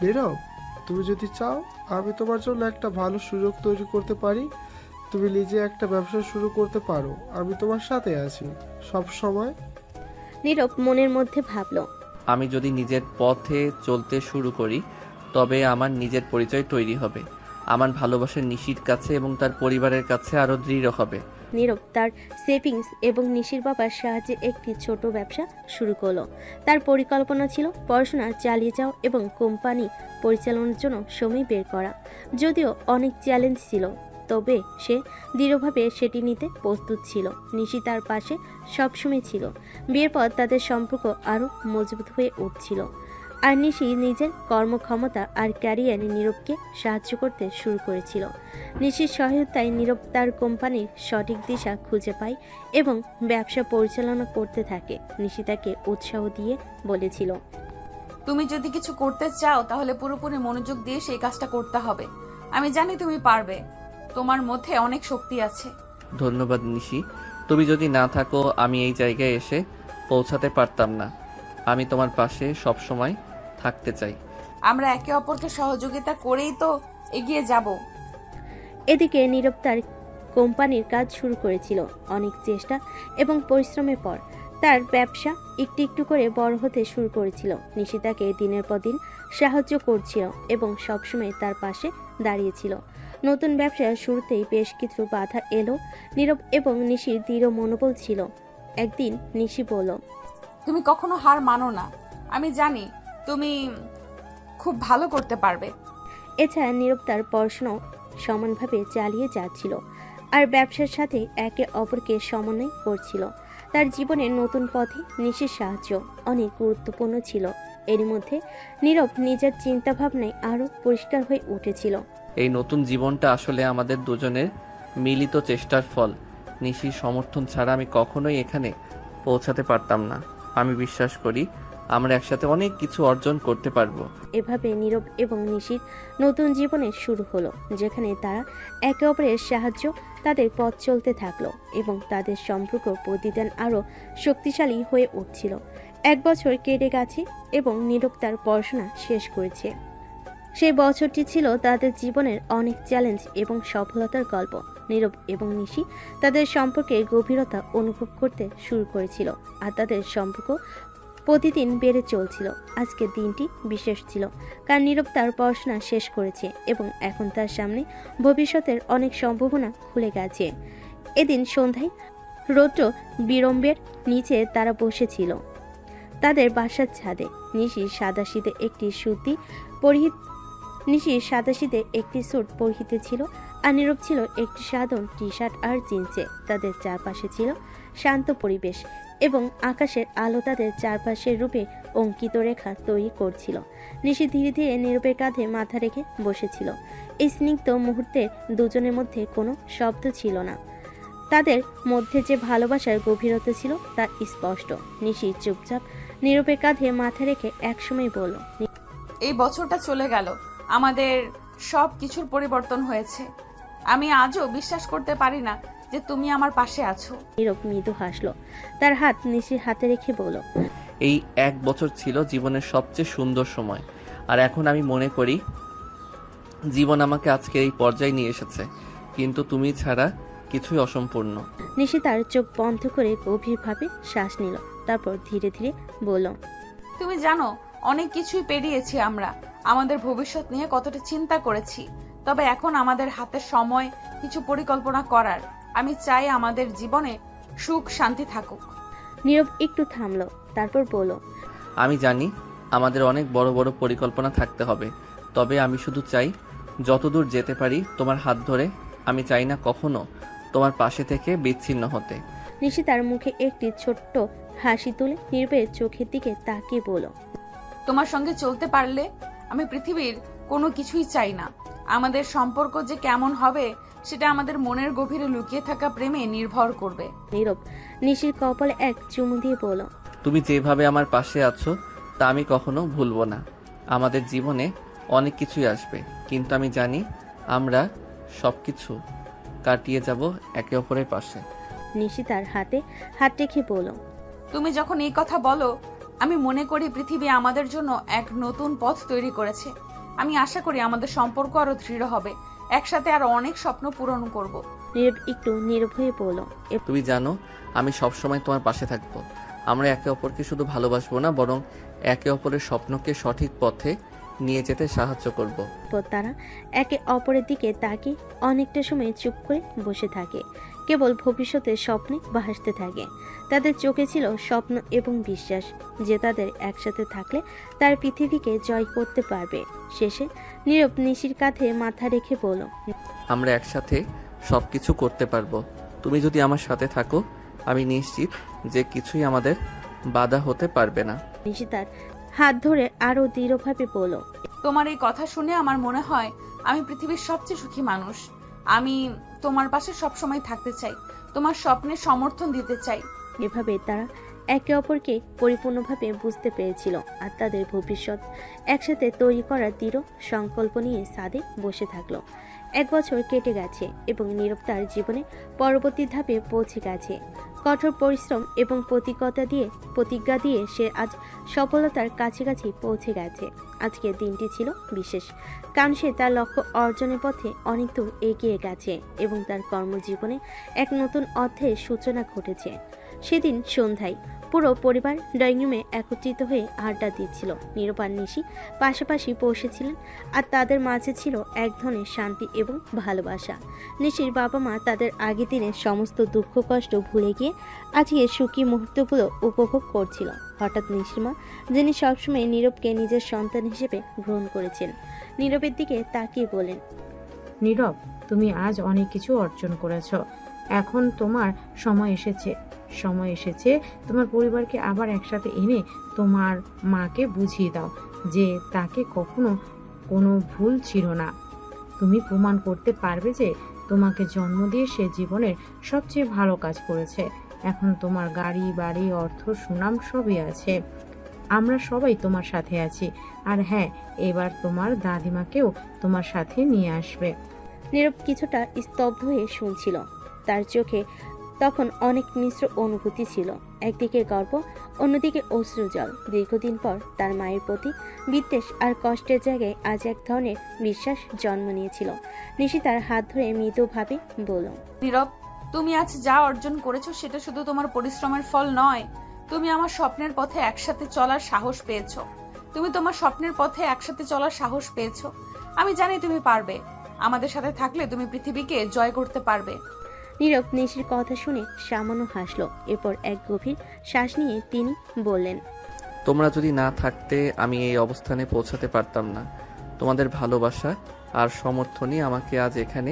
নীরব, তুমি যদি চাও আমি তোমার জন্য একটা ভালো সুযোগ তৈরি করতে পারি। তুমি নিজে একটা ব্যবসা শুরু করতে পারো, আমি তোমার সাথে আছি সব সময়। নীরব মনের মধ্যে ভাবল, আমি যদি নিজের পথে চলতে শুরু করি তবে আমার নিজের পরিচয় তৈরি হবে, আমার ভালোবাসা নিশির কাছে এবং তার পরিবারের কাছে আরও দৃঢ় হবে। নীরব তার সেভিংস এবং নিশির বাবার সাহায্যে একটি ছোট ব্যবসা শুরু করলো। তার পরিকল্পনা ছিল পড়াশোনা চালিয়ে যাওয়া এবং কোম্পানি পরিচালনার জন্য সময় বের করা। যদিও অনেক চ্যালেঞ্জ ছিল, তবে সে দৃঢ়ভাবে সেটি নিতে প্রস্তুত ছিল। নিশি তার পাশে সবসময় ছিল। বিয়ের পর তাদের সম্পর্ক আরও মজবুত হয়ে উঠছিল। আর নিশি নিজের কর্মক্ষমতা আর ক্যারিয়ারে নীরবকে সাহায্য করতে শুরু করেছিল। নিশির সহায়তায় নীরব তার কোম্পানির সঠিক দিশা খুঁজে পায় এবং ব্যবসা পরিচালনা করতে থাকে। নিশি তাকে উৎসাহ দিয়ে বলেছিল, তুমি যদি কিছু করতে চাও তাহলে পুরোপুরি মনোযোগ দিয়ে সেই কাজটা করতে হবে। আমি জানি তুমি পারবে, তোমার মধ্যে অনেক শক্তি আছে। ধন্যবাদ নিশি, তুমি যদি না থাকো আমি এই জায়গায় এসে পৌঁছাতে পারতাম না। আমি তোমার পাশে সব সময় থাকতে চাই। আমরা একে অপরকে সহযোগিতা করেই তো এগিয়ে যাব। এদিকে নীরব তার কোম্পানির কাজ শুরু করেছিল। অনেক চেষ্টা এবং পরিশ্রমের পর তার ব্যবসা একটু একটু করে বড় হতে শুরু করেছিল। নিশি তাকে দিনের পর দিন সাহায্য করছিল এবং সবসময় তার পাশে দাঁড়িয়েছিল। নতুন ব্যবসার শুরুতেই বেশ কিছু বাধা এলো। নীরব এবং নিশির দৃঢ় মনোবল ছিল। একদিন নিশি বলল, তুমি কখনো হার মানো না, আমি জানি তুমি খুব ভালো করতে পারবে। এছাড়া নীরব তার পড়াশোনা সমানভাবে চালিয়ে যাচ্ছিল আর ব্যবসার সাথে একে অপরকে সমন্বয় করছিল। তার জীবনের নতুন পথে নিশির সাহায্য অনেক গুরুত্বপূর্ণ ছিল। এরই মধ্যে নীরব নিজের চিন্তাভাবনায় আরও পরিষ্কার হয়ে উঠেছিল। এই নতুন জীবনটা আসলে আমাদের দুজনের মিলিত চেষ্টার ফল। নিশির সমর্থন ছাড়া আমি কখনোই এখানে পৌঁছাতে পারতাম না। আমি বিশ্বাস করি আমরা একসাথে অনেক কিছু অর্জন করতে পারবো। এভাবে নীরব এবং নিশির নতুন জীবনের শুরু হলো, যেখানে তারা একে অপরের সাহায্য তাদের পথ চলতে থাকলো এবং তাদের সম্পর্ক প্রতিদিন আরও শক্তিশালী হয়ে উঠছিল। 1 বছর কেটে গেছে এবং নীরব তার পড়াশোনা শেষ করেছে। সেই বছরটি ছিল তাদের জীবনের অনেক চ্যালেঞ্জ এবং সফলতার গল্প। নীরব এবং নিশি তাদের সম্পর্কে গভীরতা অনুভব করতে শুরু করেছিল আর তাদের সম্পর্ক প্রতিদিন বেড়ে চলছিল। আজকের দিনটি বিশেষ ছিল কারণ নীরব তার পড়াশোনা শেষ করেছে এবং এখন তার সামনে ভবিষ্যতের অনেক সম্ভাবনা খুলে গেছে। এদিন সন্ধ্যায় রৌদ্র বিড়ম্বের নিচে তারা বসেছিল তাদের বাসার ছাদে। নিশির সাদাশীতে একটি স্যুট পরিহিত ছিল আর নীরব ছিল একটি সাধারণ টি শার্ট আর জিন্সে। তাদের চারপাশে ছিল শান্ত পরিবেশ এবং আকাশের আলো তাদের চারপাশের রূপে অঙ্কিত রেখা তৈরি করছিল। নিশি ধীরে ধীরে নীরবের কাঁধে মাথা রেখে বসেছিল। এই স্নিগ্ধ মুহূর্তে দুজনের মধ্যে কোনো শব্দ ছিল না। তাদের মধ্যে যে ভালোবাসার গভীরতা ছিল তা স্পষ্ট। নিশি চুপচাপ নীরবের কাঁধে মাথা রেখে একসময় বলল, এই বছরটা চলে গেল, আমাদের সব কিছুর পরিবর্তন হয়েছে। আমি আজও বিশ্বাস করতে পারি না যে তুমি আমার পাশে আছো। নীরব মৃদু হাসলো, তার হাত নিশির হাতে রেখে বলল, এই 1 বছর ছিল জীবনের সবচেয়ে সুন্দর সময়। আর এখন আমি মনে করি জীবন আমাকে আজকে এই পর্যায়ে নিয়ে এসেছে, কিন্তু তুমি ছাড়া কিছুই অসম্পূর্ণ। নিশি তার চোখ বন্ধ করে গভীরভাবে শ্বাস নিল, তারপর ধীরে ধীরে বলল, তুমি জানো অনেক কিছুই পেরিয়েছি আমরা, আমাদের ভবিষ্যৎ নিয়ে কতটা চিন্তা করেছি। তবে এখন আমাদের হাতে সময় কিছু পরিকল্পনা করার। আমি চাই আমাদের জীবনে সুখ শান্তি থাকুক। নীরব একটু থামলো, তারপর বলল, আমি জানি আমাদের অনেক বড় বড় পরিকল্পনা থাকতে হবে, তবে আমি শুধু চাই যতদূর যেতে পারি তোমার হাত ধরে। আমি চাই না কখনো তোমার পাশে থেকে বিচ্ছিন্ন হতে। নিশি তার মুখে একটি ছোট্ট হাসি তুলে নীরবের চোখের দিকে তাকিয়ে বলল, তোমার সঙ্গে চলতে পারলে আমি পৃথিবীর কোনো কিছুই চাই না। আমাদের সম্পর্ক যে কেমন হবে সেটা আমাদের মনের গভীরে লুকিয়ে থাকা প্রেমে নির্ভর করবে। নীরব নিশির কপালে এক চুমু দিয়ে বলল, তুমি যেভাবে আমার পাশে আছো তা আমি কখনো ভুলবো না। আমাদের জীবনে অনেক কিছুই আসবে, কিন্তু আমি জানি আমরা সবকিছু কাটিয়ে যাব একে অপরের পাশে। নিশি তার হাতে হাত রেখে বলল, তুমি যখন এই কথা বলো আমি মনে করি পৃথিবী আমাদের জন্য এক নতুন পথ তৈরি করেছে। আমি আশা করি আমাদের সম্পর্ক আরো দৃঢ় হবে, একসাথে আরো অনেক স্বপ্ন পূরণ করব। নীরব একটু নীরব হয়ে বলল, তুমি জানো আমি সবসময় তোমার পাশে থাকবো। আমরা একে অপরকে শুধু ভালোবাসবো না, বরং একে অপরের স্বপ্নকে সঠিক পথে নিয়ে যেতে সাহায্য করব। তারা একে অপরের দিকে তাকিয়ে অনেকটা সময় চুপ করে বসে থাকে, কেবল ভবিষ্যতের স্বপ্নে ভাসতে থাকে। তাদের চোখে ছিল স্বপ্ন এবং বিশ্বাস যে তাদের একসাথে থাকলে তার পৃথিবীকে জয় করতে পারবে। শেষে নীরব নিশির কাঁধে মাথা রেখে বলল, আমরা একসাথে সব কিছু করতে পারবো। তুমি যদি আমার সাথে থাকো, আমি নিশ্চিত যে কিছুই আমাদের বাধা হতে পারবে না। নিশি তার হাত ধরে আরো দৃঢ়ভাবে বলল, তোমার এই কথা শুনে আমার মনে হয় আমি পৃথিবীর সবচেয়ে সুখী মানুষ। আমি তোমার পাশে সবসময় থাকতে চাই, তোমার স্বপ্নে সমর্থন দিতে চাই। এভাবে তারা একে অপরকে পরিপূর্ণভাবে বুঝতে পেরেছিল আর তাদের ভবিষ্যৎ একসাথে তৈরি করার দৃঢ় সংকল্প নিয়ে সাদে বসে থাকলো। 1 বছর কেটে গেছে এবং নীরব তার জীবনে পরবর্তী ধাপে পৌঁছে গেছে। কঠোর পরিশ্রম এবং প্রতিজ্ঞা দিয়ে সে আজ সফলতার কাছাকাছি পৌঁছে গেছে। আজকের দিনটি ছিল বিশেষ, কারণ সে তার লক্ষ্য অর্জনের পথে অনেক দূর এগিয়ে গেছে এবং তার কর্মজীবনে এক নতুন অধ্যায়ের সূচনা ঘটেছে। সেদিন সন্ধ্যায় পুরো পরিবার ড্রয়িং রুমে একত্রিত হয়ে আড্ডা দিচ্ছিল। নীরব আর নিশি পাশাপাশি বসেছিলেন আর তাদের মাঝে ছিল এক ধরনের শান্তি এবং ভালোবাসা। নিশির বাবা মা তাদের আগের দিনের সমস্ত দুঃখ কষ্ট ভুলে গিয়ে আজকে সুখী মুহূর্তগুলো উপভোগ করছিল। হঠাৎ নিশির মা, যিনি সবসময় নীরবকে নিজের সন্তান হিসেবে গ্রহণ করেছেন, নীরবের দিকে তাকিয়ে বলেন, নীরব, তুমি আজ অনেক কিছু অর্জন করেছো। এখন তোমার সময় এসেছে তোমার পরিবারকে আবার একসাথে এনে তোমার মাকে বুঝিয়ে দাও যে তাকে কখনো কোনো ভুল ছিল না। তুমি প্রমাণ করতে পারবে যে তোমাকে জন্ম দিয়ে সে জীবনের সবচেয়ে ভালো কাজ করেছে। এখন তোমার গাড়ি, বাড়ি, অর্থ, সুনাম সবই আছে। আমরা সবাই তোমার সাথে আছি। আর হ্যাঁ, এবার তোমার দাদিমাকেও তোমার সাথে নিয়ে আসবে। নীরব কিছুটা স্তব্ধ হয়ে শুনছিল। তার চোখে তখন অনেক মিশ্র অনুভূতি ছিল। একদিকে গর্ব, অন্যদিকে অশ্রুজল। দীর্ঘদিন পর তার মায়ের প্রতি বিদ্বেষ আর কষ্টের জায়গায় আজ এক ধরনের বিশ্বাস জন্ম নিয়েছিল। নিশি তার হাত ধরে মৃদুভাবে বলল, নীরব, তুমি আজ যা অর্জন করেছো সেটা শুধু তোমার পরিশ্রমের ফল নয়, তুমি আমার স্বপ্নের পথে একসাথে চলার সাহস পেয়েছো। আমি জানি তুমি পারবে। আমাদের সাথে থাকলে তুমি পৃথিবীকে জয় করতে পারবে। নীরব নিশির কথা শুনে সামান্য হাসলো। এরপর এক গভীর শ্বাস নিয়ে তিনি বললেন, তোমরা যদি না থাকতে আমি এই অবস্থানে পৌঁছাতে পারতাম না। তোমাদের ভালোবাসা আর সমর্থনই আমাকে আজ এখানে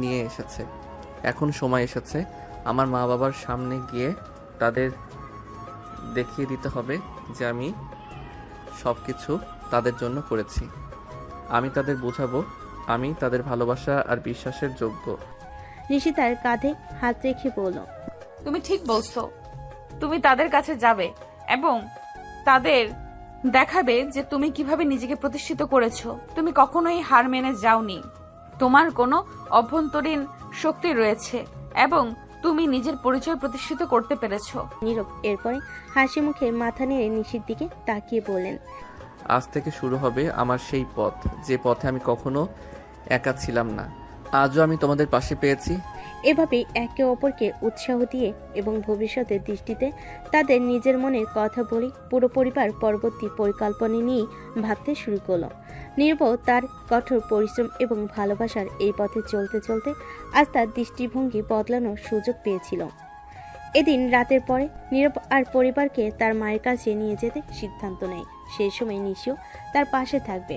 নিয়ে এসেছে। এখন সময় এসেছে আমার মা বাবার সামনে গিয়ে তাদের দেখিয়ে দিতে হবে যে আমি সব কিছু তাদের জন্য করেছি। আমি তাদের বোঝাবো আমি তাদের ভালোবাসা আর বিশ্বাসের যোগ্য। নিশি তার কাঁধে হাত রেখে বলল, তুমি ঠিক বলছো। তুমি তাদের কাছে যাবে এবং তাদের দেখাবে যে তুমি কিভাবে নিজেকে প্রতিষ্ঠিত করেছো। তুমি কখনোই হার মেনে যাওনি। তোমার কোনো অভ্যন্তরীণ শক্তি রয়েছে এবং তুমি নিজের পরিচয় প্রতিষ্ঠিত করতে পেরেছো। নীরব এরপরে হাসি মুখে মাথা নেড়ে নিশির দিকে তাকিয়ে বললেন, আজ থেকে শুরু হবে আমার সেই পথ, যে পথে আমি কখনো একা ছিলাম না। আজও আমি তোমাদের পাশে পেয়েছি। এভাবেই একে অপরকে উৎসাহ দিয়ে এবং ভবিষ্যতের দৃষ্টিতে তাদের নিজের মনের কথা বলে পুরো পরিবার পরবর্তী পরিকল্পনা নিয়ে ভাবতে শুরু করলো। নীরব তার কঠোর পরিশ্রম এবং ভালোবাসার এই পথে চলতে চলতে আজ তার দৃষ্টিভঙ্গি বদলানোর সুযোগ পেয়েছিল। এদিন রাতের পরে নীরব আর পরিবারকে তার মায়ের কাছে নিয়ে যেতে সিদ্ধান্ত নেয়। সেই সময় নিশিও তার পাশে থাকবে।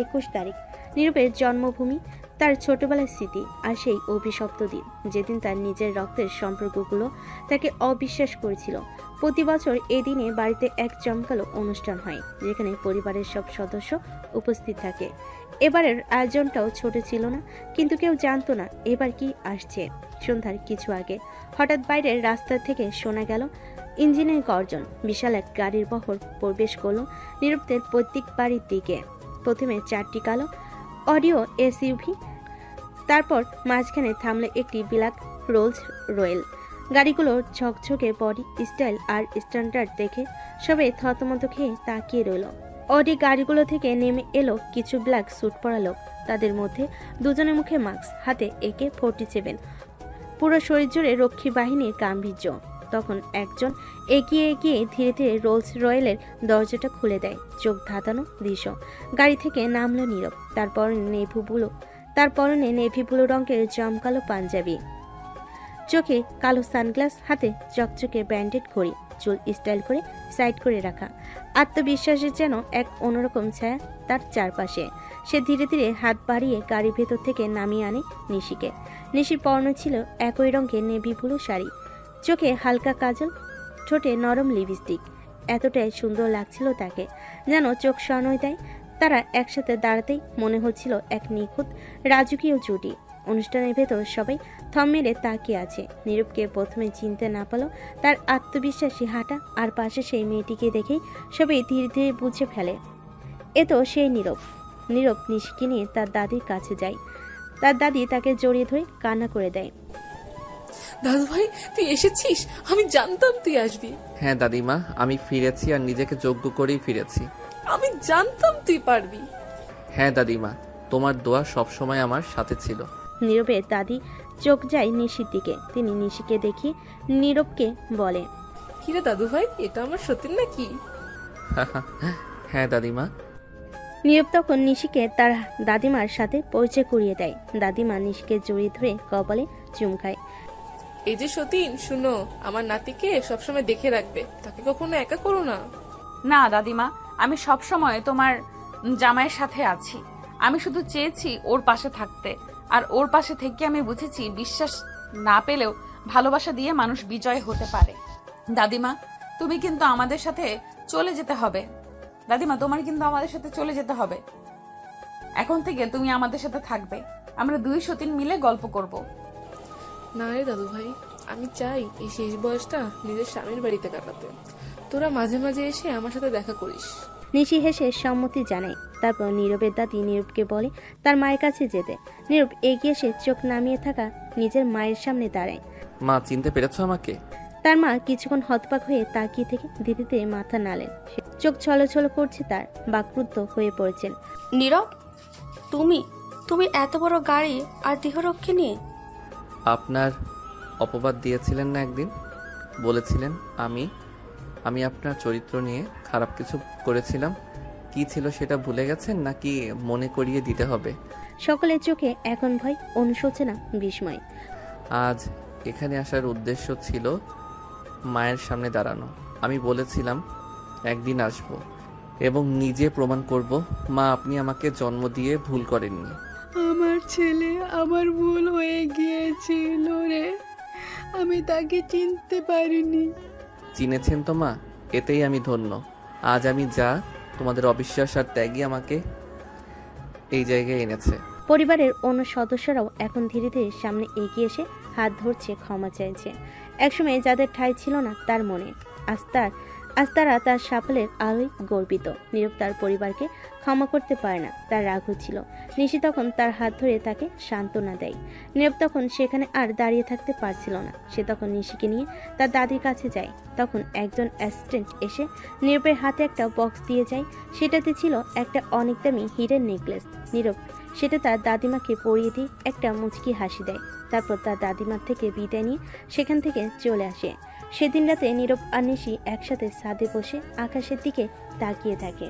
21 তারিখ, নীরবের জন্মভূমি, তার ছোটবেলার স্মৃতি আর সেই অভিশপ্ত দিন যেদিন তার নিজের রক্তের সম্পর্কগুলো তাকে অবিশ্বাস করেছিল। প্রতি বছর এই দিনে বাড়িতে এক জমকালো অনুষ্ঠান হয় যেখানে পরিবারের সব সদস্য উপস্থিত থাকে। এবারের আয়োজনটাও ছোট ছিল না, কিন্তু কেউ জানতো না এবার কি আসছে। সন্ধ্যার কিছু আগে হঠাৎ বাইরের রাস্তা থেকে শোনা গেল ইঞ্জিনের গর্জন। বিশাল এক গাড়ির বহর প্রবেশ করলো নীরবদের প্রত্যেক বাড়ির দিকে। প্রথমে 4টি কালো অডিও এসইউভি, তারপর মাঝখানে থামলো একটি ব্ল্যাক রোলস রয়েল। গাড়িগুলোর ঝকঝকে বডি স্টাইল আর স্ট্যান্ডার্ড দেখে সবাই থতমত খেয়ে তাকিয়ে রইল। অডি গাড়িগুলো থেকে নেমে এলো কিছু ব্ল্যাক স্যুট পরা লোক। তাদের মধ্যে দুজনের মুখে মাস্ক, হাতে AK-47, পুরো শরীর জুড়ে রক্ষী বাহিনীর গাম্ভীর্য। তখন একজন এগিয়ে গিয়ে ধীরে ধীরে রোলস রয়েলের দরজাটা খুলে দেয়। চোখ ধাঁধানো দৃশ্য। গাড়ি থেকে নামলো নীরব। তার পরনে নেভি ব্লু রঙের জমকালো পাঞ্জাবি, চোখে কালো সানগ্লাস, হাতে চকচকে ব্যান্ডেড ঘড়ি, চুল স্টাইল করে সাইড করে রাখা। আত্মবিশ্বাসের যেন এক অন্যরকম ছায়া তার চারপাশে। সে ধীরে ধীরে হাত বাড়িয়ে গাড়ির ভেতর থেকে নামিয়ে আনে নিশিকে। নিশির পরনে ছিল একই রঙের নেভি ব্লু শাড়ি, চোখে হালকা কাজল, ঠোঁটে নরম লিপস্টিক। এতটাই সুন্দর লাগছিল তাকে, যেন চোখ সনয় দেয়। তারা একসাথে দাঁড়াতেই মনে হচ্ছিল এক নিখুঁত রাজকীয় জুটি। অনুষ্ঠানের ভেতর সবাই থম মেরে তাকিয়ে আছে। নীরবকে প্রথমে চিনতে না পারল তার আত্মবিশ্বাসী হাঁটা আর পাশে সেই মেয়েটিকে দেখেই সবাই ধীরে ধীরে বুঝে ফেলে এ তো সেই নীরব। নীরব নিশিকে নিয়ে তার দাদির কাছে যায়। তার দাদি তাকে জড়িয়ে ধরে কান্না করে দেয়। দাদু ভাই, তুই এসেছিস? আমি জানতাম তুই আসবি। হ্যাঁ দাদিমা, আমি ফিরেছি আর নিজেকে যোগ্য করেই ফিরেছি। আমি জানতাম তুই পারবি। হ্যাঁ দাদিমা, তোমার দোয়া সবসময় আমার সাথে ছিল। নীরবের দাদি চোখ যায় নিশির দিকে। তিনি নিশিকে দেখিয়ে নীরবকে বলে, কিরে দাদু ভাই, এটা আমার সতীন নাকি? হ্যাঁ দাদিমা। নীরব তখন নিশিকে তার দাদিমার সাথে পরিচয় করিয়ে দেয়। দাদিমা নিশিকে জড়িয়ে ধরে কপালে চুম খায়। এই যে সতীন, শুনো, আমার নাতিকে সবসময় দেখে রাখবে, তাকে কখনো একা করো না। না দাদিমা, আমি সব সময় তোমার জামাইয়ের সাথে আছি। আমি শুধু চেয়েছি ওর পাশে থাকতে, আর ওর পাশে থেকে আমি বুঝেছি বিশ্বাস না পেলেও ভালোবাসা দিয়ে মানুষ বিজয় হতে পারে। দাদিমা, তুমি কিন্তু আমাদের সাথে চলে যেতে হবে। দাদিমা, তোমার কিন্তু আমাদের সাথে চলে যেতে হবে। এখন থেকে তুমি আমাদের সাথে থাকবে। আমরা দুই সতীন মিলে গল্প করব। না রে দাদু ভাই, আমি চাই এই শেষ বয়সটা নিজের স্বামীর বাড়িতে কাটাতে। তোরা মাঝে মাঝে এসে আমার সাথে দেখা করিস। নিশি হেসে সম্মতি জানায়। তারপর নীরবের দাদি নীরবকে বলে তার মায়ের কাছে যেতে। নীরব এগিয়ে এসে চোখ নামিয়ে থাকা নিজের মায়ের সামনে দাঁড়ায়। মা, চিনতে পেরেছো আমাকে? তার মা কিছুক্ষণ হতবাক হয়ে তাকিয়ে থেকে ধীরে ধীরে মাথা নাড়লেন। চোখ ছলছল করছে, তার বাকরুদ্ধ হয়ে পড়েছেন। নীরব, তুমি এত বড় গাড়ি আর দেহরক্ষী নিয়ে? আপনার অপবাদ দিয়েছিলেন না একদিন, বলেছিলেন আমি আপনার চরিত্র নিয়ে খারাপ কিছু করেছিলাম। কি ছিল সেটা ভুলে গেছেন নাকি মনে করিয়ে দিতে হবে? সকলের চোখে এখন ভয়, অনুশোচনা, বিস্ময়। আজ এখানে আসার উদ্দেশ্য ছিল মায়ের সামনে দাঁড়ানো। আমি বলেছিলাম একদিন আসব এবং নিজে প্রমাণ করব মা আপনি আমাকে জন্ম দিয়ে ভুল করেননি। আমার ছেলে, আমার ভুল হয়ে গিয়েছিল রে, আমি তাকে চিনতে পারিনি। চিনেছেন তো মা, এতেই আমি ধন্য। আজ আমি যা, তোমাদের অবিশ্বাস আর ত্যাগই আমাকে এই জায়গায় এনেছে। পরিবারের অন্য সদস্যরাও এখন ধীরে ধীরে সামনে এগিয়ে এসে হাত ধরছে, ক্ষমা চাইছে। একসময় যাদের ঠাঁই ছিল না তার মনে, আজ তারা তার সাফল্যের আলোয় গর্বিত। নীরব তার পরিবারকে ক্ষমা করতে পারে না, তার রাগ হচ্ছিল। নিশি তখন তার হাত ধরে তাকে সান্ত্বনা দেয়। নীরব তখন সেখানে আর দাঁড়িয়ে থাকতে পারছিল না। সে তখন নিশিকে নিয়ে তার দাদির কাছে যায়। তখন একজন অ্যাসিস্ট্যান্ট এসে নীরবের হাতে একটা বক্স দিয়ে যায়। সেটাতে ছিল একটা অনেক দামি হীরের নেকলেস। নীরব সেটা তার দাদিমাকে পরিয়ে দিয়ে একটা মুচকি হাসি দেয়। তারপর তার দাদিমার থেকে বিদায় নিয়ে সেখান থেকে চলে আসে। সেদিন রাতে নীরব আর নিশি একসাথে ছাদে বসে আকাশের দিকে তাকিয়ে থাকে।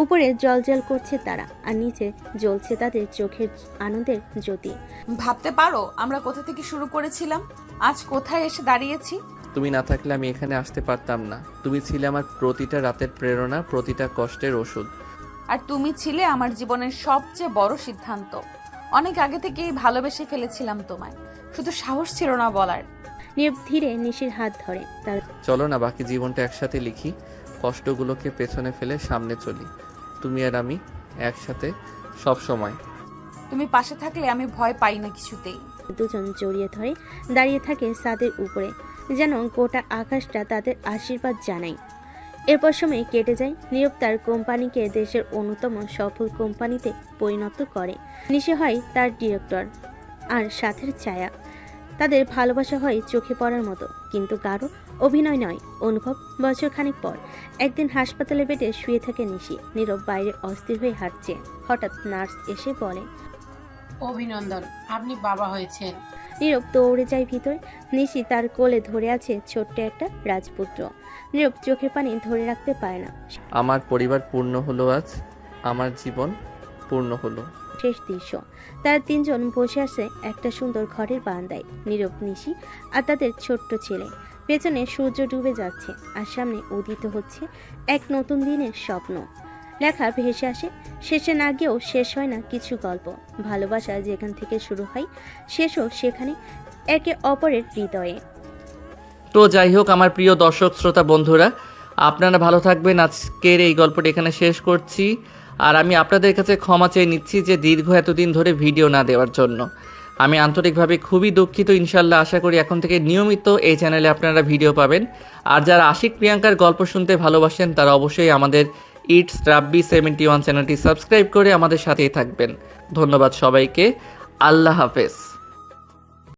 উপরে জল করছে তারা, আর নিচে জ্বলছে তাদের চোখের আনন্দের জ্যোতি। ভাবতে পারো আমরা কোথা থেকে শুরু করেছিলাম, আজ কোথায় এসে দাঁড়িয়েছি। তুমি না থাকলে আমি এখানে আসতে পারতাম না। তুমি ছিলে আমার প্রতিটা রাতের প্রেরণা, প্রতিটা কষ্টের ওষুধ। আর তুমি ছিলে আমার জীবনের সবচেয়ে বড় সিদ্ধান্ত। অনেক আগে থেকেই ভালোবেসে ফেলেছিলাম তোমায়, শুধু সাহস ছিল না বলার। নীরব ধীরে নিশির হাত ধরে। তার চলো না বাকি জীবনটা একসাথে লিখি, কষ্টগুলোকে পেছনে ফেলে সামনে চলি, তুমি আর আমি একসাথে সব সময়। তুমি পাশে থাকলে আমি ভয় পাই না কিছুতেই। দুজন জড়িয়ে ধরে দাঁড়িয়ে থাকে ছাদের উপরে, যেন গোটা আকাশটা তাদের আশীর্বাদ জানায়। এরপর সময় কেটে যায়। নীরব তার কোম্পানিকে দেশের অন্যতম সফল কোম্পানিতে পরিণত করে। নিশি হয় তার ডিরেক্টর আর সাথের ছায়া। তাদের ভালোবাসা হয় চোখে পড়ার মতো, কিন্তু গাঢ় অভিনয় নয়, অনুভব। বছরখানেক পর একদিন হাসপাতালে বেডে শুয়ে থাকে নিশি। নীরব বাইরে অস্থির হয়ে হাঁটছে। হঠাৎ নার্স এসে বলে, অভিনন্দন, আপনি বাবা হয়েছেন। নীরব দৌড়ে যায় ভিতরে। নিশি তার কোলে ধরে আছে ছোট্ট একটা রাজপুত্র। নীরব চোখের পানি ধরে রাখতে পারে না। আমার পরিবার পূর্ণ হলো আজ, আমার জীবন পূর্ণ হলো। শেষ দৃশ্য, তারা তিনজন বসে আছে একটা সুন্দর ঘরের বারান্দায়। নীরব, নিশি আর তাদের ছোট্ট ছেলে। পেছনে সূর্য ডুবে যাচ্ছে আর সামনে উদিত হচ্ছে এক নতুন দিনের স্বপ্ন। লেখা ভেসে আসে, শেষে না গিয়েও শেষ হয় না কিছু গল্প। ভালোবাসা যেখান থেকে শুরু হয় শেষও সেখানে, একে অপরের হৃদয়ে। তো যাই হোক আমার প্রিয় দর্শক শ্রোতা বন্ধুরা, আপনারা ভালো থাকবেন। আজকের এই গল্পটা এখানে শেষ করছি। আর আমি আপনাদের কাছে ক্ষমা চেয়ে নিচ্ছি যে দীর্ঘ এতদিন ধরে ভিডিও না দেওয়ার জন্য। আমি আন্তরিকভাবে খুবই দুঃখিত। ইনশাল্লাহ আশা করি এখন থেকে নিয়মিত এই চ্যানেলে আপনারা ভিডিও পাবেন। আর যারা আশিক প্রিয়াঙ্কার গল্প শুনতে ভালোবাসেন তারা অবশ্যই আমাদের ইটস রাব্বি 71 চ্যানেলটি সাবস্ক্রাইব করে আমাদের সাথেই থাকবেন। ধন্যবাদ সবাইকে। আল্লাহ হাফেজ।